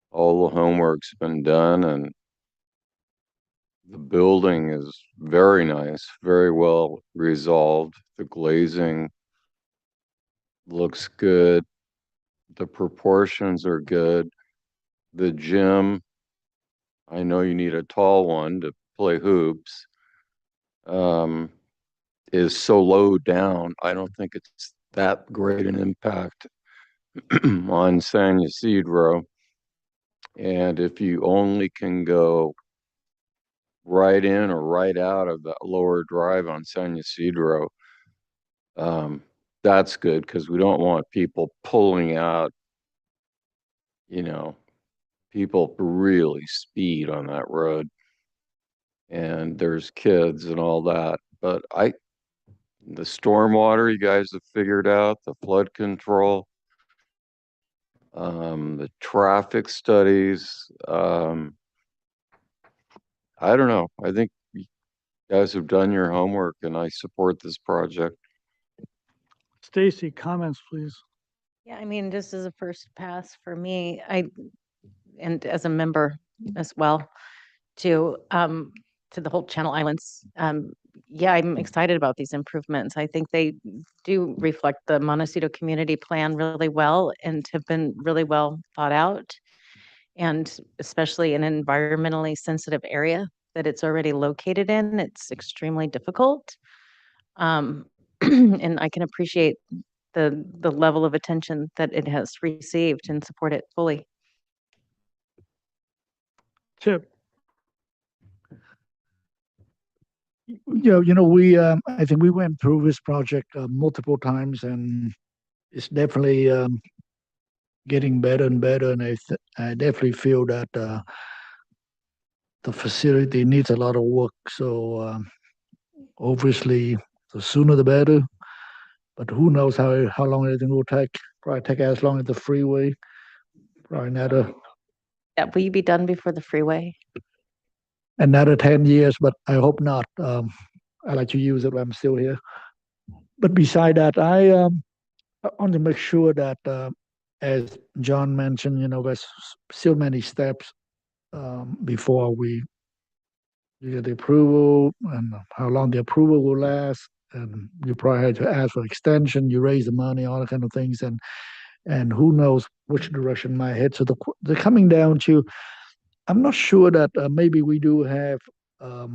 all the homework's been done and the building is very nice, very well resolved. The glazing looks good. The proportions are good. The gym, I know you need a tall one to play hoops, is so low down. I don't think it's that great an impact on San Ysidro. And if you only can go right in or right out of that lower drive on San Ysidro, that's good because we don't want people pulling out, people really speed on that road. And there's kids and all that. But the stormwater you guys have figured out, the flood control, the traffic studies, I don't know. I think you guys have done your homework and I support this project. Stacy, comments, please. Yeah, I mean, this is a first pass for me. And as a member as well, to the whole Channel Islands. Yeah, I'm excited about these improvements. I think they do reflect the Montecito community plan really well and have been really well thought out. And especially in an environmentally sensitive area that it's already located in, it's extremely difficult. And I can appreciate the level of attention that it has received and support it fully. Chip, We I think we went through this project multiple times, and it's definitely getting better and better. And I definitely feel that the facility needs a lot of work. So obviously, the sooner the better. But who knows how long everything will take? Probably take as long as the freeway. Probably Will you be done before the freeway? another 10 years, but I hope not. I like to use it when I'm still here. But beside that, I want to make sure that, as John mentioned, there's still many steps before we get the approval and how long the approval will last. And you probably had to ask for extension, you raise the money, all that kind of things. And who knows which direction might head. So the coming down to, I'm not sure that maybe we do have a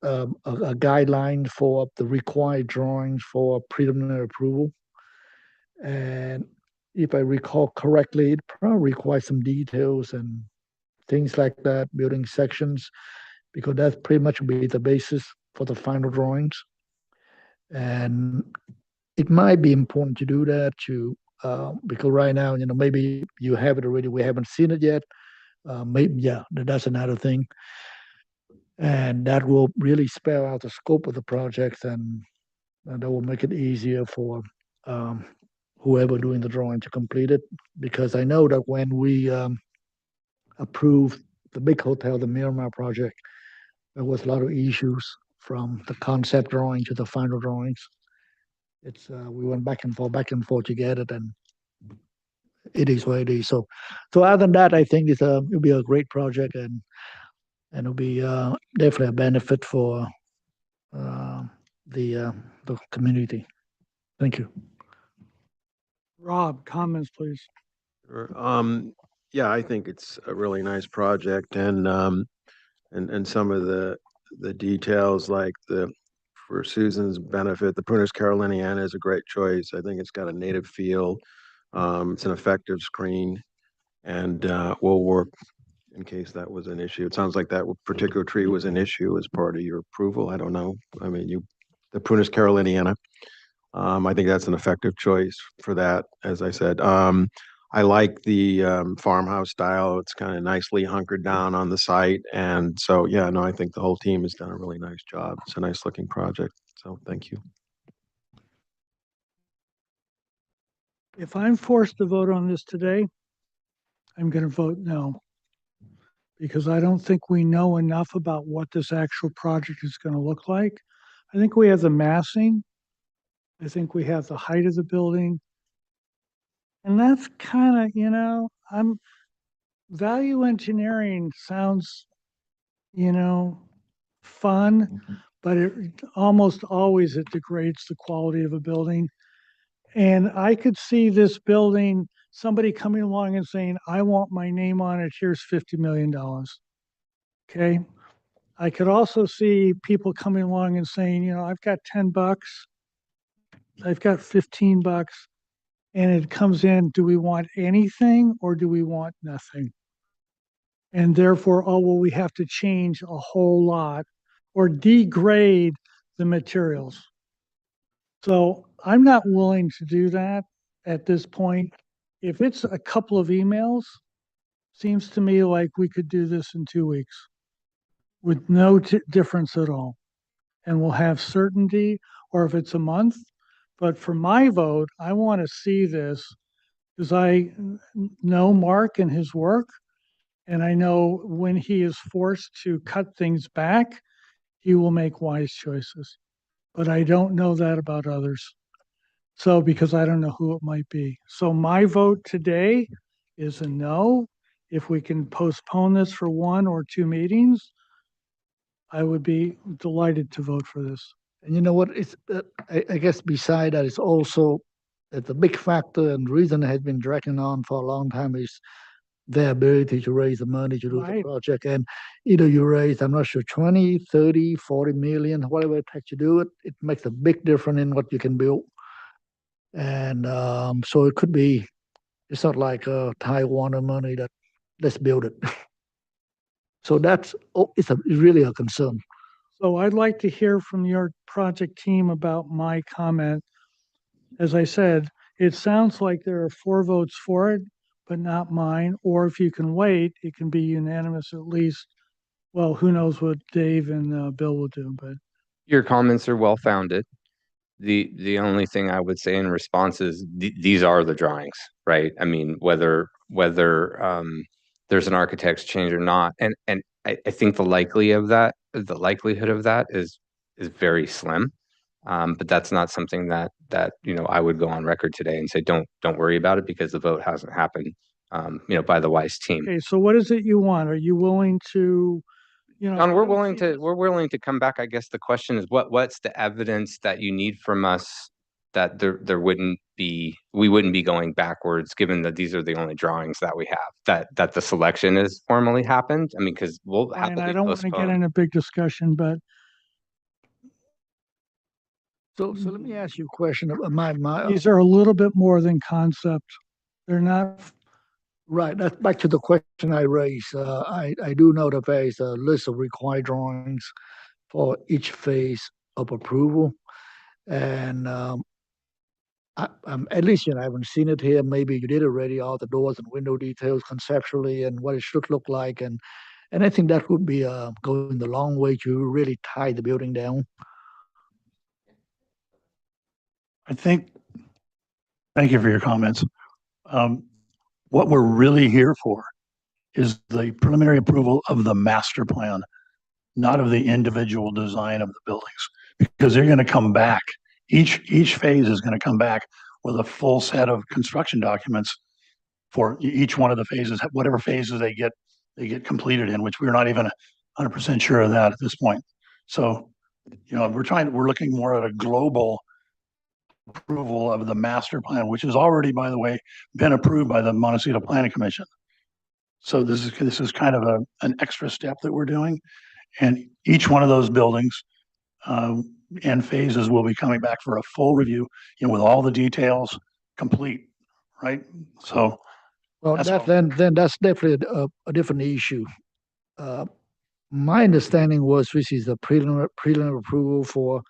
a guideline for the required drawings for preliminary approval. And if I recall correctly, it probably requires some details and things like that, building sections, because that's pretty much be the basis for the final drawings. And it might be important to do that because right now, maybe you have it already, we haven't seen it yet. Maybe, yeah, that's another thing. And that will really spell out the scope of the project, and that will make it easier for whoever doing the drawing to complete it. Because I know that when we approved the big hotel, the Miramar project, there was a lot of issues from the concept drawing to the final drawings. We went back and forth to get it, and it is what it is. So other than that, I think it'll be a great project, and it'll be definitely a benefit for the community. Thank you. Rob, comments, please. Sure. Yeah, I think it's a really nice project, and some of the details, like for Susan's benefit, the Prunus caroliniana is a great choice. I think it's got a native feel. It's an effective screen, and will work in case that was an issue. It sounds like that particular tree was an issue as part of your approval. I don't know. I mean, the Prunus caroliniana. I think that's an effective choice for that. As I said, I like the farmhouse style. It's kind of nicely hunkered down on the site, and so yeah, no, I think the whole team has done a really nice job. It's a nice looking project. So thank you. If I'm forced to vote on this today, I'm going to vote no, because I don't think we know enough about what this actual project is going to look like. I think we have the massing. I think we have the height of the building. And that's kind of, value engineering sounds, fun, but it almost always it degrades the quality of a building. And I could see this building, somebody coming along and saying, I want my name on it, here's $50 million. Okay. I could also see people coming along and saying, I've got 10 bucks, I've got 15 bucks, and it comes in, do we want anything or do we want nothing? And therefore, oh, well, we have to change a whole lot or degrade the materials. So I'm not willing to do that at this point. If it's a couple of emails, seems to me like we could do this in 2 weeks with no difference at all. And we'll have certainty, or if it's a month. But for my vote, I want to see this because I know Mark and his work. And I know when he is forced to cut things back, he will make wise choices. But I don't know that about others. So, because I don't know who it might be. So my vote today is a no. If we can postpone this for 1 or 2 meetings, I would be delighted to vote for this. And you know what? I guess beside that, it's also that the big factor and reason it has been dragging on for a long time is their ability to raise the money to do the Right. project. And either you raise, I'm not sure, 20, 30, 40 million, whatever it takes to do it, it makes a big difference in what you can build. And so it could be, it's not like Taiwan money that let's build it. So that's, it's really a concern. So I'd like to hear from your project team about my comment. As I said, it sounds like there are 4 votes for it, but not mine. Or if you can wait, it can be unanimous at least. Well, who knows what Dave and Bill will do, but Your comments are well founded. The only thing I would say in response is these are the drawings, right? I mean, whether there's an architect's change or not, and I think the likelihood of that is very slim. But that's not something that I would go on record today and say don't worry about it because the vote hasn't happened by the wise team. okay, so what is it you want? Are you willing to, John, we're willing to come back. I guess the question is what's the evidence that you need from us that we wouldn't be going backwards given that these are the only drawings that we have that the selection is formally happened. I mean, because we'll and happily I don't want to get postpone. in a big discussion, but So let me ask you a question. these are a little bit more than concept. They're not. Right, that's back to the question I raised. I do know that there is a list of required drawings for each phase of approval. And at least, I haven't seen it here. Maybe you did already, all the doors and window details conceptually and what it should look like. And I think that would be going the long way to really tie the building down. Thank you for your comments. What we're really here for is the preliminary approval of the master plan, not of the individual design of the buildings, because they're going to come back. Each phase is going to come back with a full set of construction documents for each one of the phases, whatever phases they get completed in, which we're not even 100% sure of that at this point. So, we're looking more at a global approval of the master plan, which has already, by the way, been approved by the Montecito Planning Commission. So this is kind of an extra step that we're doing, and each one of those buildings and phases will be coming back for a full review, with all the details complete, right? So, well, then that's definitely a different issue. My understanding was this is a preliminary approval for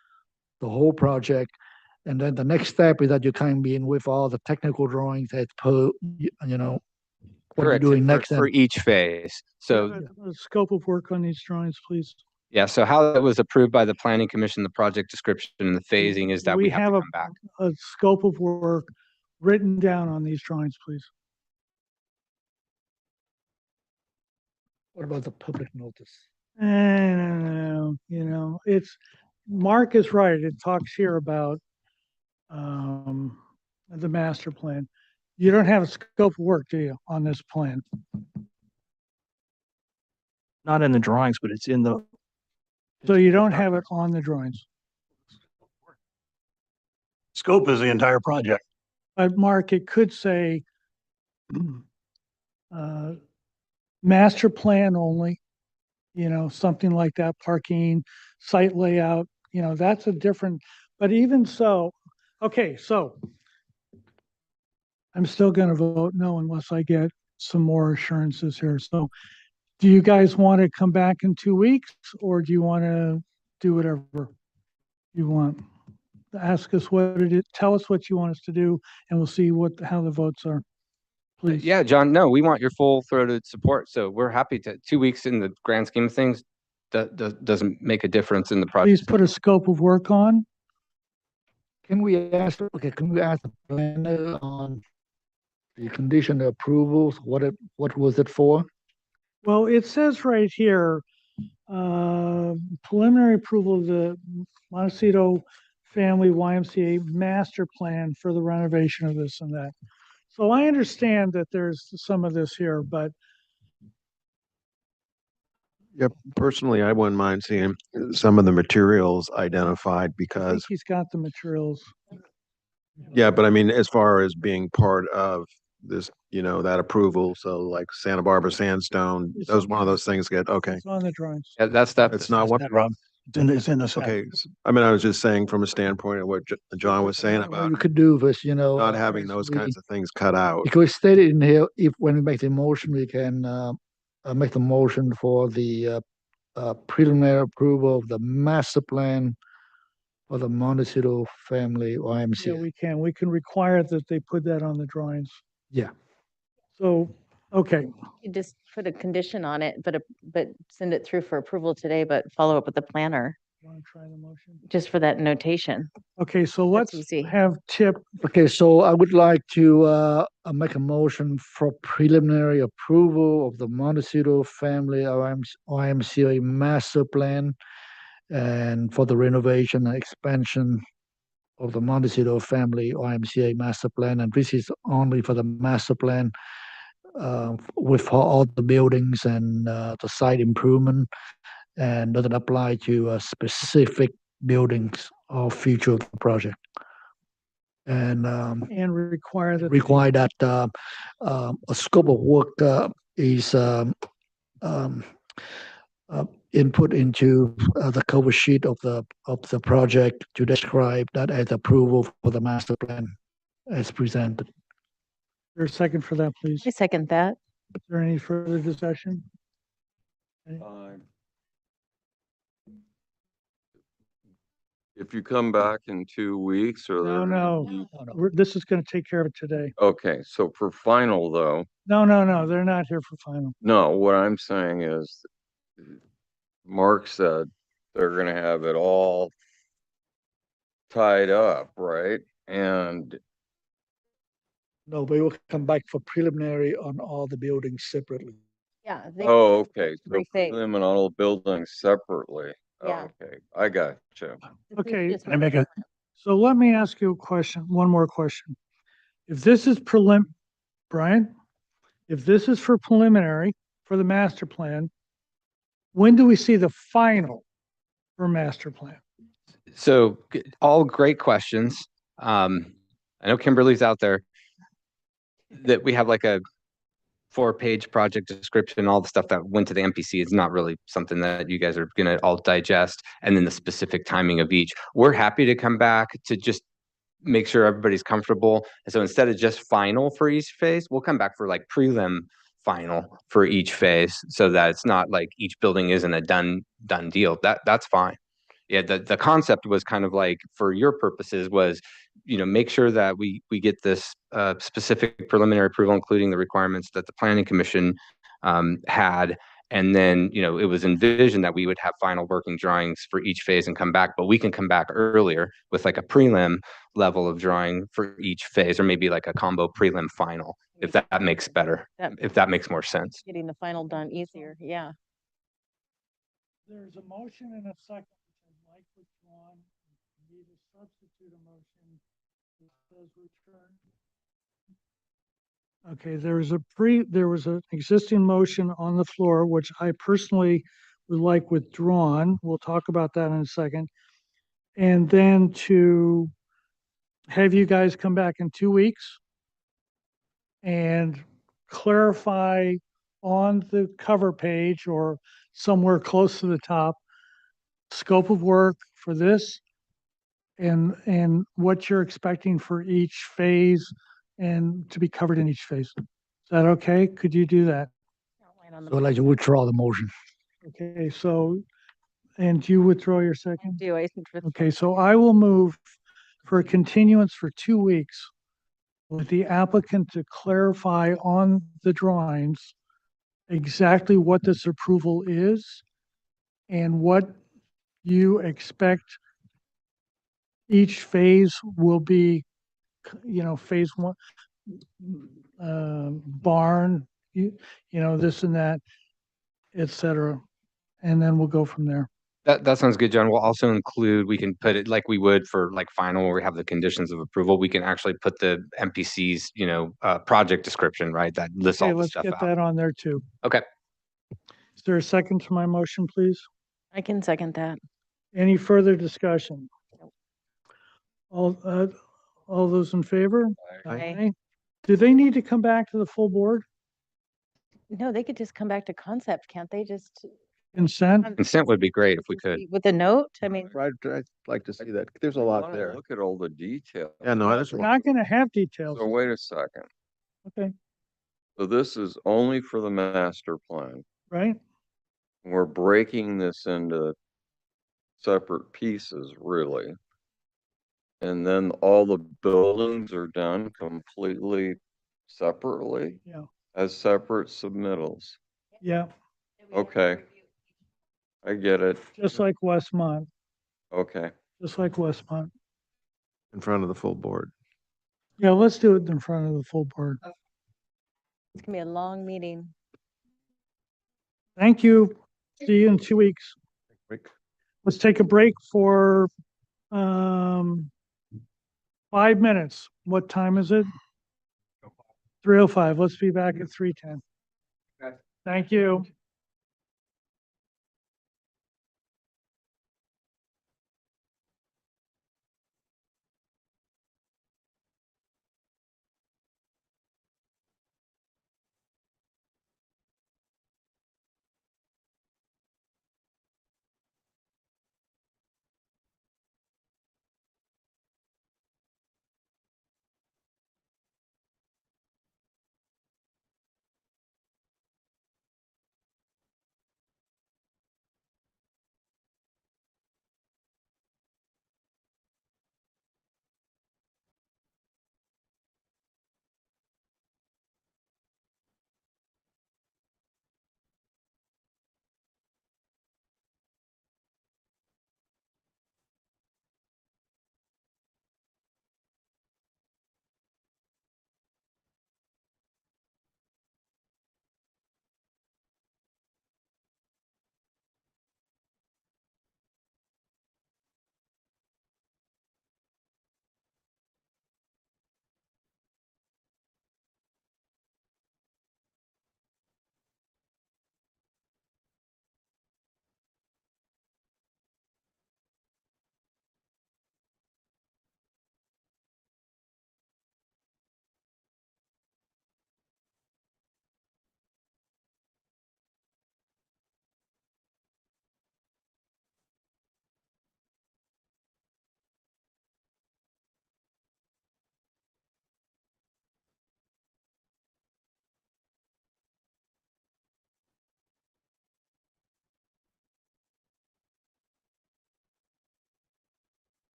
the whole project. And then the next step is that you come in with all the technical drawings as per, what you're Correct, doing next. for each phase. So The scope of work on these drawings, please. yeah, so how that was approved by the Planning Commission, the project description and the phasing is that we have to come back. A scope of work written down on these drawings, please. What about the public notice? And, it's, Mark is right. It talks here about the master plan. You don't have a scope of work, do you, on this plan? Not in the drawings, but it's in the. So you don't have it on the drawings. scope is the entire project. But Mark, it could say master plan only, something like that, parking, site layout, that's a different, but even so, okay, so I'm still going to vote no unless I get some more assurances here. So do you guys want to come back in 2 weeks or do you want to do whatever you want? Ask us what it is, tell us what you want us to do, and we'll see how the votes are. Please. Yeah, John, no, we want your full-throated support. So we're happy to, 2 weeks in the grand scheme of things, that doesn't make a difference in the project. Please put a scope of work on. Can we ask the planner on the condition of approvals? What was it for? Well, it says right here, preliminary approval of the Montecito Family YMCA master plan for the renovation of this and that. So I understand that there's some of this here, but Yeah, personally, I wouldn't mind seeing some of the materials identified I think because, he's got the materials. yeah, but I mean, as far as being part of this, that approval. So like Santa Barbara sandstone, It's- those, one of those things get, okay. It's on the drawings. Yeah, that stuff. It's not what, Rob, it's in the set. okay. I mean, I was just saying from a standpoint of what John was saying What about you could do is, not having those kinds of things cut out. because stated in here, if when we make the motion, we can make the motion for the preliminary approval of the master plan for the Montecito family Yeah, YMCA. we can require that they put that on the drawings. Yeah. So, okay, You just put a condition on it, but send it through for approval today, but follow up with the planner, want to try the motion? just for that notation. Okay, so That's let's easy. have Tip, Okay, so I would like to make a motion for preliminary approval of the Montecito family YMCA master plan and for the renovation and expansion of the Montecito family YMCA master plan. And this is only for the master plan with all the buildings and the site improvement, and doesn't apply to specific buildings or future of the project. And and require that. require that a scope of work is input into the cover sheet of the project to describe that as approval for the master plan as presented. There's a second for that, please. I second that. Is there any further discussion? If you come back in 2 weeks or. No. This is going to take care of it today. Okay, so for final though, No, they're not here for final. no, what I'm saying is Mark said they're gonna have it all tied up, right? And No, we will come back for preliminary on all the buildings separately. Yeah. oh, okay, so Rephase. them and all buildings separately. Yeah. Okay, I got you. Okay. Can I make a, So let me ask you a question, one more question. If this is Brian, if this is for preliminary for the master plan, when do we see the final for master plan? So all great questions. I know Kimberly's out there. That we have like a 4-page project description, all the stuff that went to the MPC is not really something that you guys are going to all digest, and then the specific timing of each. We're happy to come back to just make sure everybody's comfortable. And so instead of just final for each phase, we'll come back for like prelim final for each phase, so that it's not like each building isn't a done deal. That's fine. Yeah, the concept was kind of like, for your purposes, was, make sure that we get this specific preliminary approval, including the requirements that the planning commission had. And then, it was envisioned that we would have final working drawings for each phase and come back, but we can come back earlier with like a prelim level of drawing for each phase, or maybe like a combo prelim final, if that makes better, if that makes more sense. Getting the final done easier. Yeah. There's a motion and a second, which I'd like withdrawn. Need a substitute motion that says return. Okay, there was an existing motion on the floor, which I personally would like withdrawn. We'll talk about that in a second. And then to have you guys come back in 2 weeks and clarify on the cover page or somewhere close to the top, scope of work for this and what you're expecting for each phase and to be covered in each phase. Is that okay? Could you do that? So I'd like to withdraw the motion. Okay, so, and do you withdraw your second? Do I? Okay, so I will move for a continuance for 2 weeks with the applicant to clarify on the drawings exactly what this approval is and what you expect each phase will be, phase one, barn, this and that, et cetera. And then we'll go from there. That sounds good, John. We'll also include, we can put it like we would for like final, where we have the conditions of approval. We can actually put the MPC's, project description, right? That lists Okay, all the let's stuff get out. that on there too. Okay. Is there a second to my motion, please? I can second that. Any further discussion? All those in favor? Aye. Do they need to come back to the full board? No, they could just come back to concept, can't they? Just Consent? Consent would be great if we could. with a note? I mean, I'd like to see that. There's a I lot wanna there. Look at all the detail. Yeah, no, that's. We're not gonna have details. So wait a second. Okay, So this is only for the master plan. right? We're breaking this into separate pieces, really. And then all the buildings are done completely separately Yeah, as separate submittals. yeah, Okay. I get it. just like Westmont, Okay. just like Westmont. In front of the full board. Yeah, let's do it in front of the full board. it's gonna be a long meeting. Thank you. See you in 2 weeks. Rick? Let's take a break for 5 minutes. What time is it? 3:05. Let's be back at 3:10. Thank you.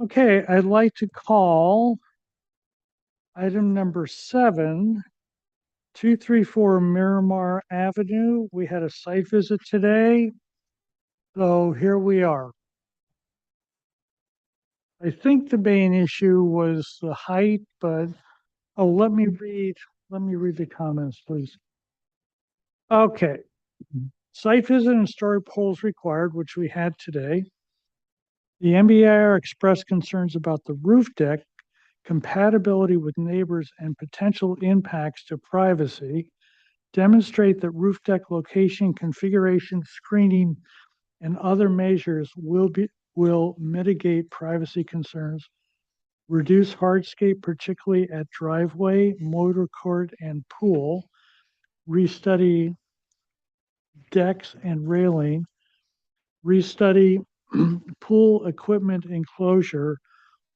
Okay, I'd like to call item number 7, 234 Miramar Avenue. We had a site visit today. So here we are. I think the main issue was the height, but, oh, let me read the comments, please. Okay. Site visit and story polls required, which we had today. The MBIR expressed concerns about the roof deck, compatibility with neighbors, and potential impacts to privacy. Demonstrate that roof deck location, configuration, screening, and other measures will mitigate privacy concerns. Reduce hardscape, particularly at driveway, motor court, and pool. Restudy decks and railing. Restudy pool equipment enclosure.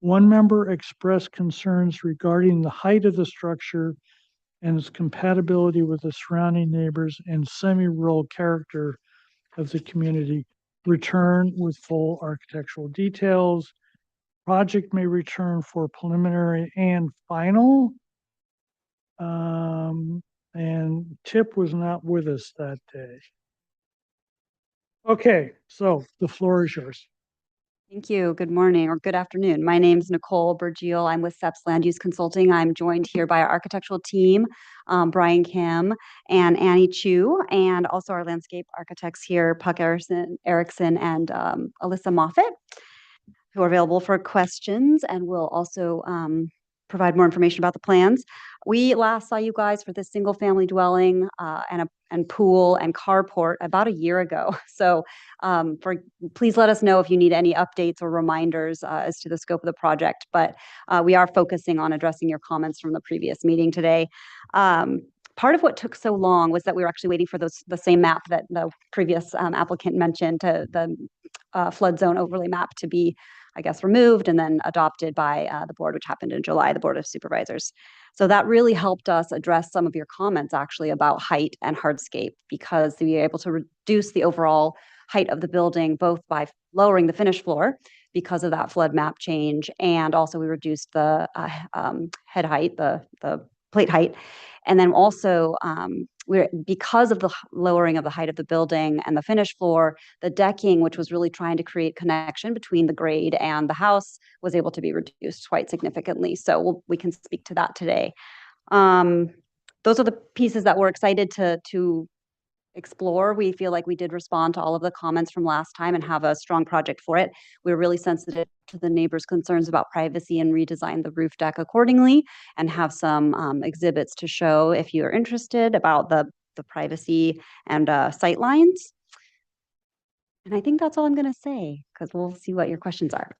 One member expressed concerns regarding the height of the structure and its compatibility with the surrounding neighbors and semi-rural character of the community. Return with full architectural details. Project may return for preliminary and final. And Tip was not with us that day. Okay, so the floor is yours. Thank you. Good morning or good afternoon. My name is Nicole Bergiel. I'm with SEPS Land Use Consulting. I'm joined here by our architectural team, Brian Kim and Annie Chu, and also our landscape architects here, Puck Erickson and Alyssa Moffett, who are available for questions, and will also provide more information about the plans. We last saw you guys for this single family dwelling and pool and carport about a year ago. So please let us know if you need any updates or reminders as to the scope of the project. But we are focusing on addressing your comments from the previous meeting today. Part of what took so long was that we were actually waiting for the same map that the previous applicant mentioned, the flood zone overlay map, to be, I guess, removed and then adopted by the board, which happened in July, the Board of Supervisors. So that really helped us address some of your comments actually about height and hardscape, because we were able to reduce the overall height of the building, both by lowering the finished floor because of that flood map change, and also we reduced the head height, the plate height. And then also, because of the lowering of the height of the building and the finished floor, the decking, which was really trying to create connection between the grade and the house, was able to be reduced quite significantly. So we can speak to that today. Those are the pieces that we're excited to explore. We feel like we did respond to all of the comments from last time and have a strong project for it. We're really sensitive to the neighbors' concerns about privacy and redesign the roof deck accordingly, and have some exhibits to show if you're interested about the privacy and sight lines. And I think that's all I'm going to say, because we'll see what your questions are.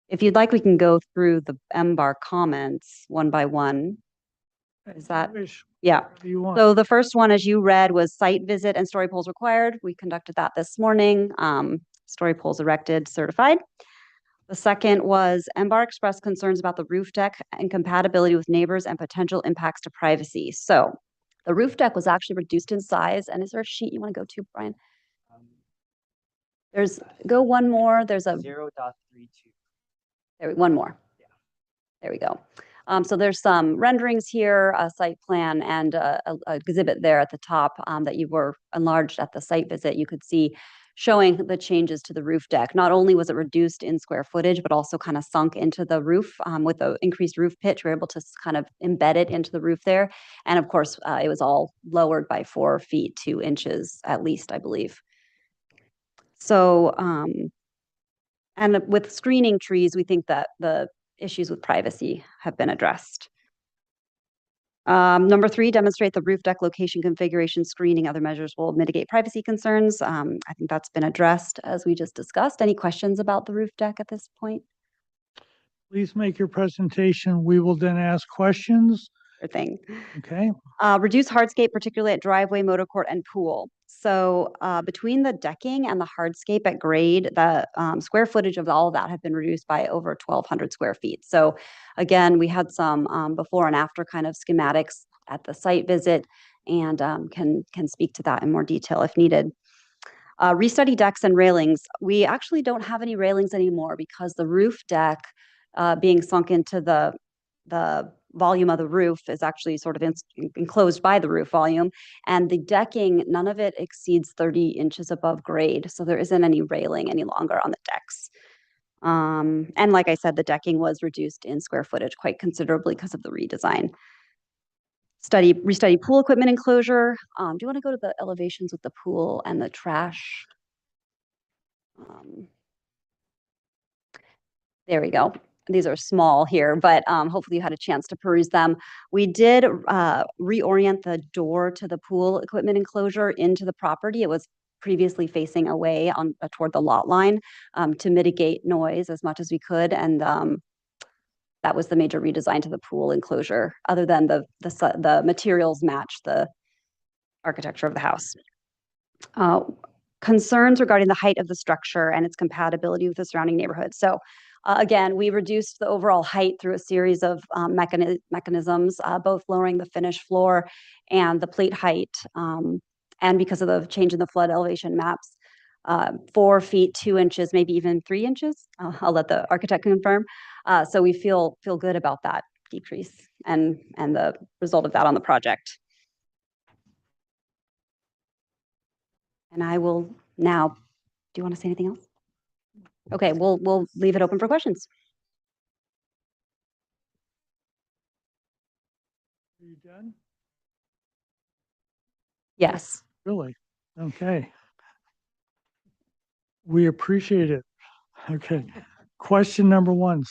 If you'd like, we can go through the MBAR comments one by one. Is that? Yeah. So the first one, as you read, was site visit and story polls required. We conducted that this morning. Story polls erected, certified. The second was MBAR expressed concerns about the roof deck and compatibility with neighbors and potential impacts to privacy. So the roof deck was actually reduced in size. And is there a sheet you want to go to, Brian? Go one more. There's a 0.32. One more. Yeah. There we go. So there's some renderings here, a site plan, and a exhibit there at the top that you were enlarged at the site visit. You could see showing the changes to the roof deck. Not only was it reduced in square footage, but also kind of sunk into the roof with the increased roof pitch. We were able to kind of embed it into the roof there. And of course, it was all lowered by 4 feet, 2 inches at least, I believe. So, and with screening trees, we think that the issues with privacy have been addressed. Number 3, demonstrate the roof deck location, configuration, screening, other measures will mitigate privacy concerns. I think that's been addressed as we just discussed. Any questions about the roof deck at this point? Please make your presentation. We will then ask questions. Sure thing. Okay. Reduce hardscape, particularly at driveway, motor court, and pool. So between the decking and the hardscape at grade, the square footage of all of that have been reduced by over 1,200 square feet. So again, we had some before and after kind of schematics at the site visit, and can speak to that in more detail if needed. Restudy decks and railings. We actually don't have any railings anymore because the roof deck being sunk into the volume of the roof is actually sort of enclosed by the roof volume. And the decking, none of it exceeds 30 inches above grade. So there isn't any railing any longer on the decks. And like I said, the decking was reduced in square footage quite considerably because of the redesign. Restudy pool equipment enclosure. Do you want to go to the elevations with the pool and the trash? There we go. These are small here, but hopefully you had a chance to peruse them. We did reorient the door to the pool equipment enclosure into the property. It was previously facing away on toward the lot line to mitigate noise as much as we could, and that was the major redesign to the pool enclosure. Other than the materials match the architecture of the house. Concerns regarding the height of the structure and its compatibility with the surrounding neighborhood. So again, we reduced the overall height through a series of mechanisms, both lowering the finished floor and the plate height. And because of the change in the flood elevation maps, 4 feet, 2 inches, maybe even 3 inches. I'll let the architect confirm. So we feel good about that decrease and the result of that on the project. And I will now, do you want to say anything else? Okay, we'll leave it open for questions. Are you done? Yes. Really? Okay. We appreciate it. Okay. Question number one.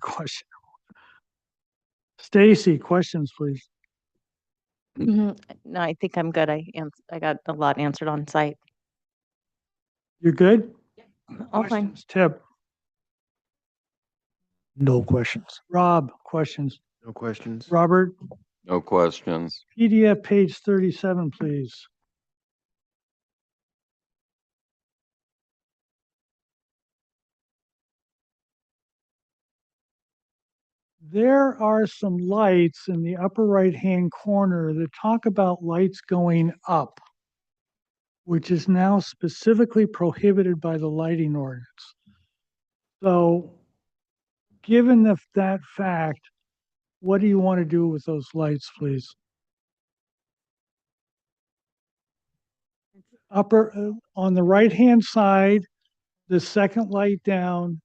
Question. Stacy, questions, please. No, I think I'm good. I got a lot answered on site. You're good? All fine. Questions? Tip. No questions. Rob, questions. No questions. Robert, No questions. PDF page 37, please. There are some lights in the upper right-hand corner that talk about lights going up, which is now specifically prohibited by the lighting ordinance. So, given that fact, what do you want to do with those lights, please? Upper, on the right-hand side, the second light down.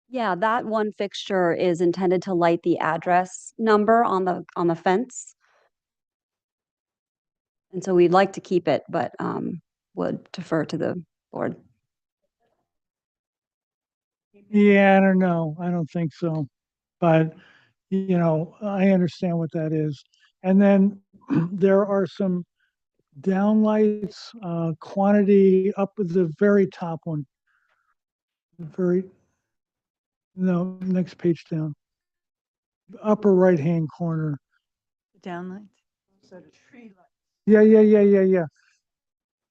Yeah, that one fixture is intended to light the address number on the fence. And so we'd like to keep it, but would defer to the board. Yeah, I don't know. I don't think so. But, I understand what that is. And then there are some downlights, quantity up at the very top one. No, next page down. Upper right-hand corner. Downlights. Yeah.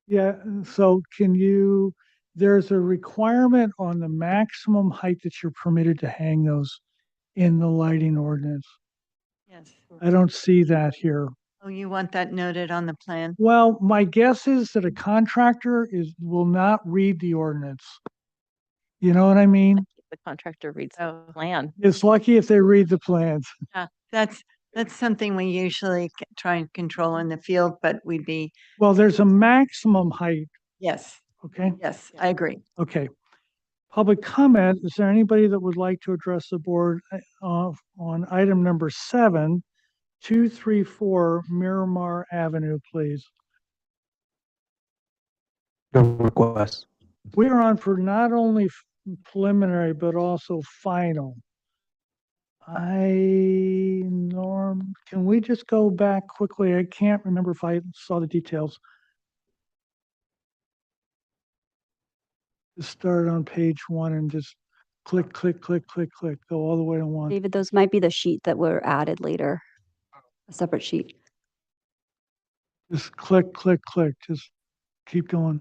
Yeah, so there's a requirement on the maximum height that you're permitted to hang those in the lighting ordinance. Yes. I don't see that here. Oh, you want that noted on the plan? Well, my guess is that a contractor will not read the ordinance. You know what I mean? The contractor reads the plan. It's lucky if they read the plans. Yeah, that's something we usually try and control in the field, but we'd be. Well, there's a maximum height. Yes. Okay. Yes, I agree. Okay. Public comment. Is there anybody that would like to address the board on item number 7, 234 Miramar Avenue, please? No requests. We are on for not only preliminary, but also final. Norm, can we just go back quickly? I can't remember if I saw the details. Just start on page 1 and just click, click, click, click, click, go all the way to 1. David, those might be the sheet that were added later, a separate sheet. Just click, click, click, just keep going.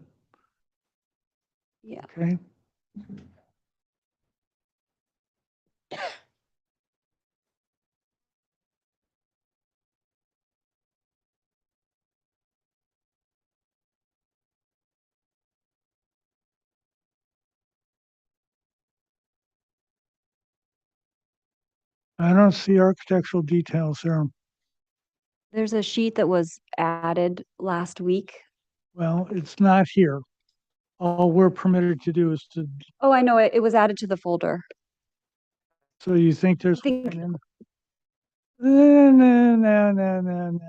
Yeah. Okay. I don't see architectural details here. There's a sheet that was added last week. Well, it's not here. All we're permitted to do is to, Oh, I know it. It was added to the folder. so you think I there's think one in? No, no, no, no, no, no,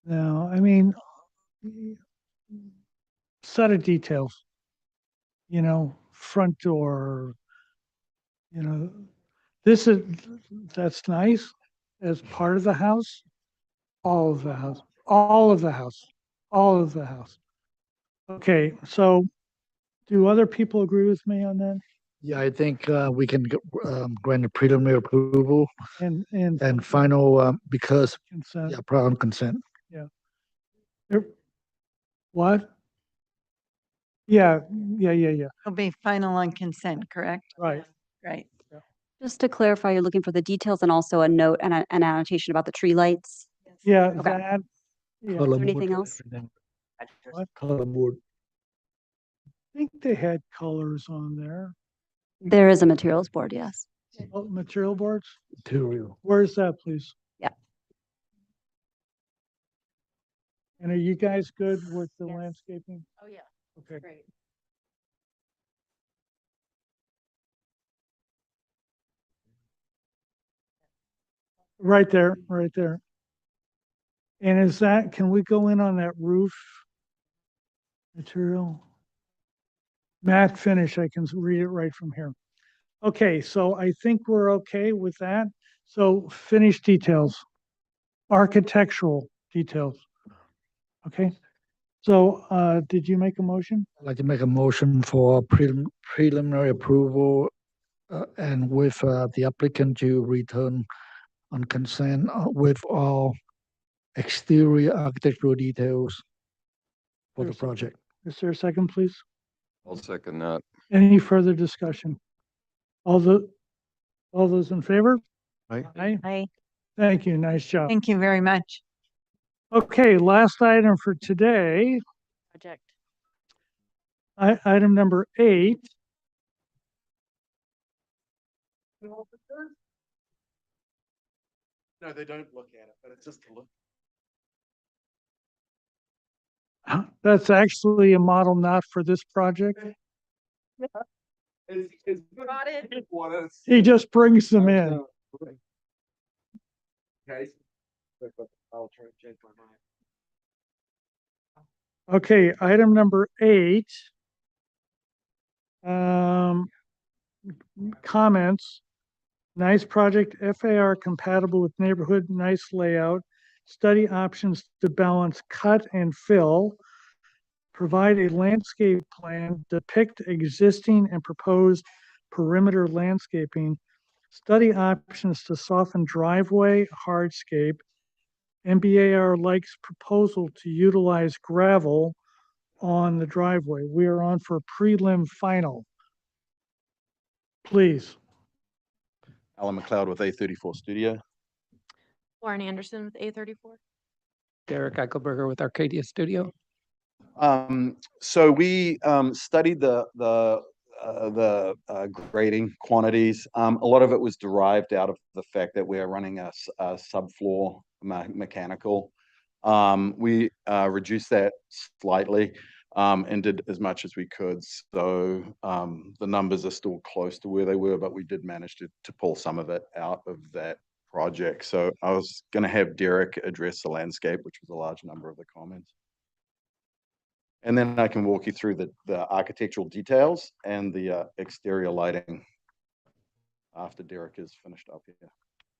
no. I mean, set of details, front door, this is, that's nice as part of the house, all of the house, all of the house, all of the house. Okay, so do other people agree with me on that? Yeah, I think we can grant a preliminary approval And final because, consent, yeah, prior consent. yeah. What? Yeah. It'll be final on consent, correct? Right. Right. just to clarify, you're looking for the details and also a note and an annotation about the tree lights. Yeah, Okay. that, yeah. Color Anything board, else? everything. What? Color board. I think they had colors on there. There is a materials board, yes. Oh, material boards? Material. Where's that, please? Yeah. And are you guys good with the landscaping? Oh, yeah. Okay. Great. Right there, right there. And is that, can we go in on that roof material? Matte finish, I can read it right from here. Okay, so I think we're okay with that. So finish details, architectural details. Okay, so did you make a motion? I'd like to make a motion for preliminary approval and with the applicant to return on consent with all exterior architectural details for the There's- project. Is there a second, please? I'll second that. Any further discussion? All those in favor? Aye. Aye. Aye. Thank you. Nice job. Thank you very much. Okay, last item for today, Project. item number 8. No, they don't look at it, but it's just a look. That's actually a model not for this project. Got it. He just brings them in. Okay. I'll try to change my mind. Okay, item number 8. Comments. Nice project, FAR compatible with neighborhood, nice layout. Study options to balance cut and fill. Provide a landscape plan, depict existing and proposed perimeter landscaping. Study options to soften driveway hardscape. MBAR likes proposal to utilize gravel on the driveway. We are on for prelim final. Please. Alan McLeod with A34 Studio. Lauren Anderson with A34. Derek Eichelberger with Arcadia Studio. So we studied the grading quantities. A lot of it was derived out of the fact that we are running a subfloor mechanical. We reduced that slightly and did as much as we could. So the numbers are still close to where they were, but we did manage to pull some of it out of that project. So I was going to have Derek address the landscape, which was a large number of the comments. And then I can walk you through the architectural details and the exterior lighting after Derek is finished up here.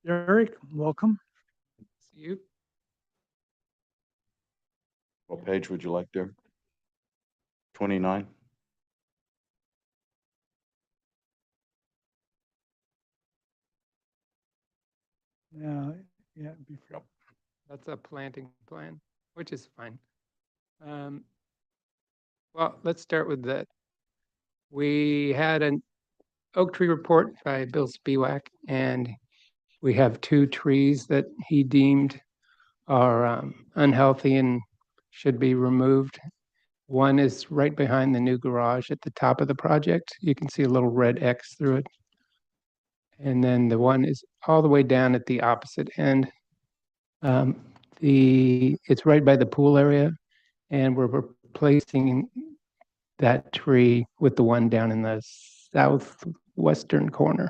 Derek, welcome. See you. What page would you like, Derek? 29. Yeah, yeah. That's a planting plan, which is fine. Well, let's start with that. We had an oak tree report by Bill Spiewak, and we have 2 trees that he deemed are unhealthy and should be removed. One is right behind the new garage at the top of the project. You can see a little red X through it. And then the one is all the way down at the opposite end. It's right by the pool area, and we're replacing that tree with the one down in the southwestern corner.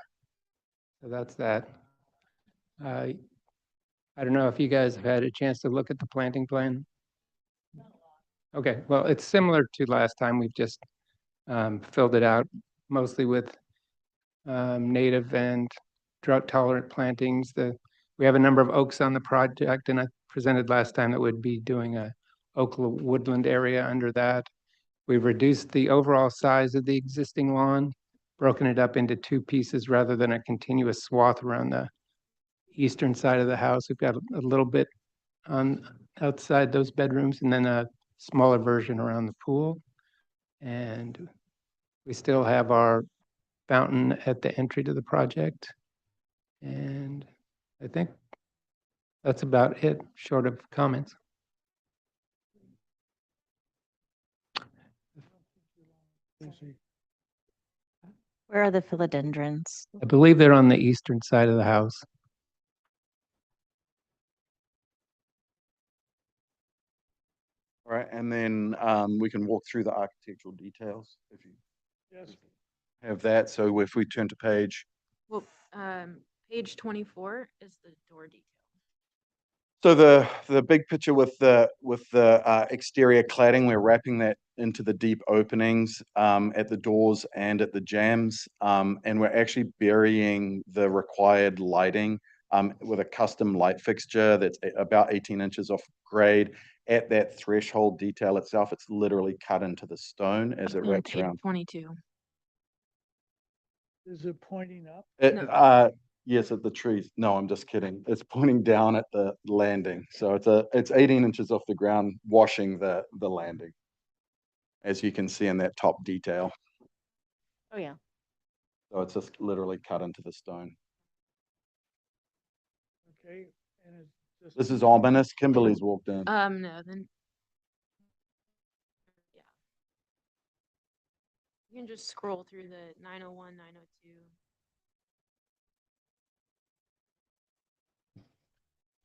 So that's that. I don't know if you guys have had a chance to look at the planting plan. Okay, well, it's similar to last time. We've just filled it out mostly with native and drought tolerant plantings. We have a number of oaks on the project, and I presented last time that we'd be doing a oak woodland area under that. We've reduced the overall size of the existing lawn, broken it up into two pieces rather than a continuous swath around the eastern side of the house. We've got a little bit on outside those bedrooms and then a smaller version around the pool. And we still have our fountain at the entry to the project. And I think that's about it, short of comments. Where are the philodendrons? I believe they're on the eastern side of the house. All right, and then we can walk through the architectural details if you have that. So if we turn to page. Well, page 24 is the door detail. So the big picture with the exterior cladding, we're wrapping that into the deep openings at the doors and at the jambs, and we're actually burying the required lighting with a custom light fixture that's about 18 inches off grade. At that threshold detail itself, it's literally cut into the stone as it wraps Tape around. 22. Is it pointing up? Yes, at the trees. No, I'm just kidding. It's pointing down at the landing. So it's 18 inches off the ground, washing the landing, as you can see in that top detail. Oh, yeah. So it's just literally cut into the stone. Okay. And it's just This is ominous. Kimberly's walked in. No, then. Yeah. You can just scroll through the 901, 902.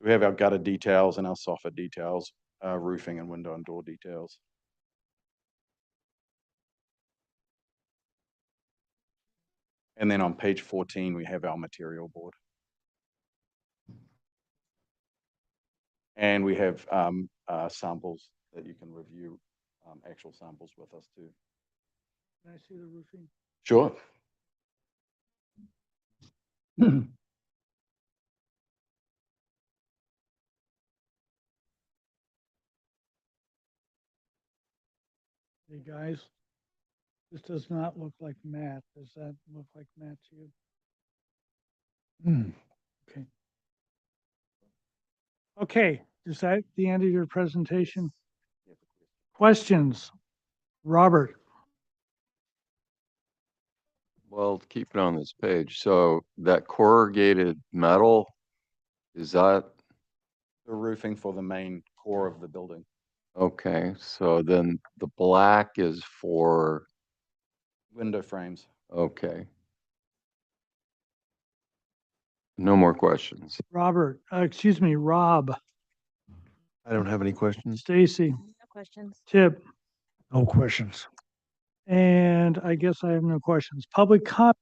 We have our gutter details and our soffit details, roofing and window and door details. And then on page 14, we have our material board. And we have samples that you can review, actual samples with us too. Can I see the roofing? Sure. Hey, guys, this does not look like matte. Does that look like matte to you? Okay. Okay, is that the end of your presentation? Questions? Robert? Well, to keep it on this page, so that corrugated metal, is that The roofing for the main core of the building. okay? So then the black is for, Window frames. okay. No more questions. Robert, excuse me, Rob, I don't have any questions. Stacy, No questions. Tip, No questions. and I guess I have no questions. Public comment.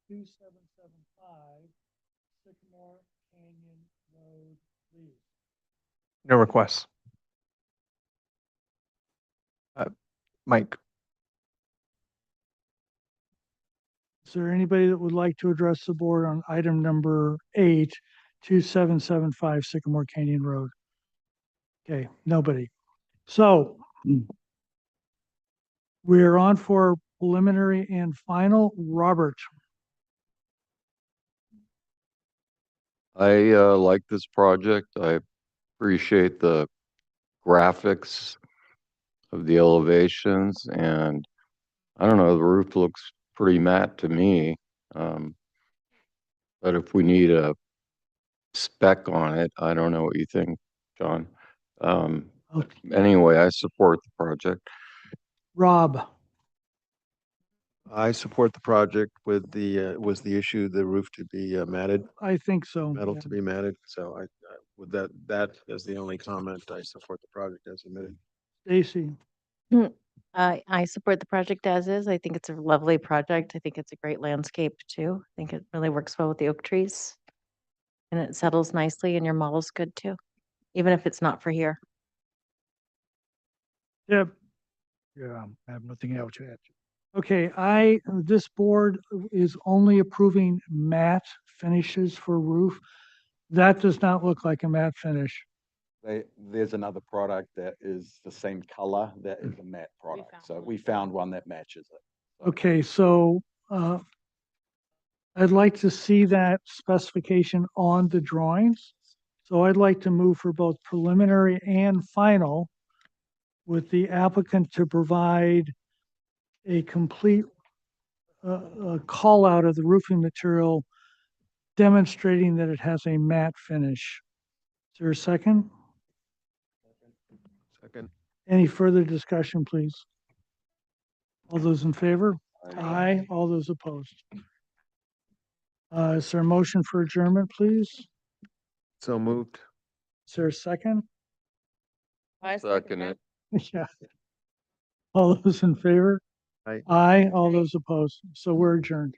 Two seven seven five Sycamore Canyon Road, please. No requests. Mike. Is there anybody that would like to address the board on item number 8, 2775 Sycamore Canyon Road? Okay, nobody. So we're on for preliminary and final. Robert, I like this project. I appreciate the graphics of the elevations, and I don't know, the roof looks pretty matte to me. But if we need a spec on it, I don't know what you think, John. Anyway, I support the project. Rob, I support the project with was the issue, the roof to be matted, I think so. metal yeah. to be matted. So with that as the only comment, I support the project as submitted. Stacy, I support the project as is. I think it's a lovely project. I think it's a great landscape too. I think it really works well with the oak trees. And it settles nicely and your model's good too, even if it's not for here. Deb, Yeah, I have nothing else to add. okay, this board is only approving matte finishes for roof. That does not look like a matte finish. There's another product that is the same color that is a matte product. So we found one that matches it. Okay, so, I'd like to see that specification on the drawings. So I'd like to move for both preliminary and final with the applicant to provide a complete call out of the roofing material demonstrating that it has a matte finish. Is there a second? Second. Any further discussion, please? All those in favor? Aye. All those opposed? Is there a motion for adjournment, please? So moved. Is there a second? Second it. Yeah. All those in favor? Aye. Aye. All those opposed? So we're adjourned.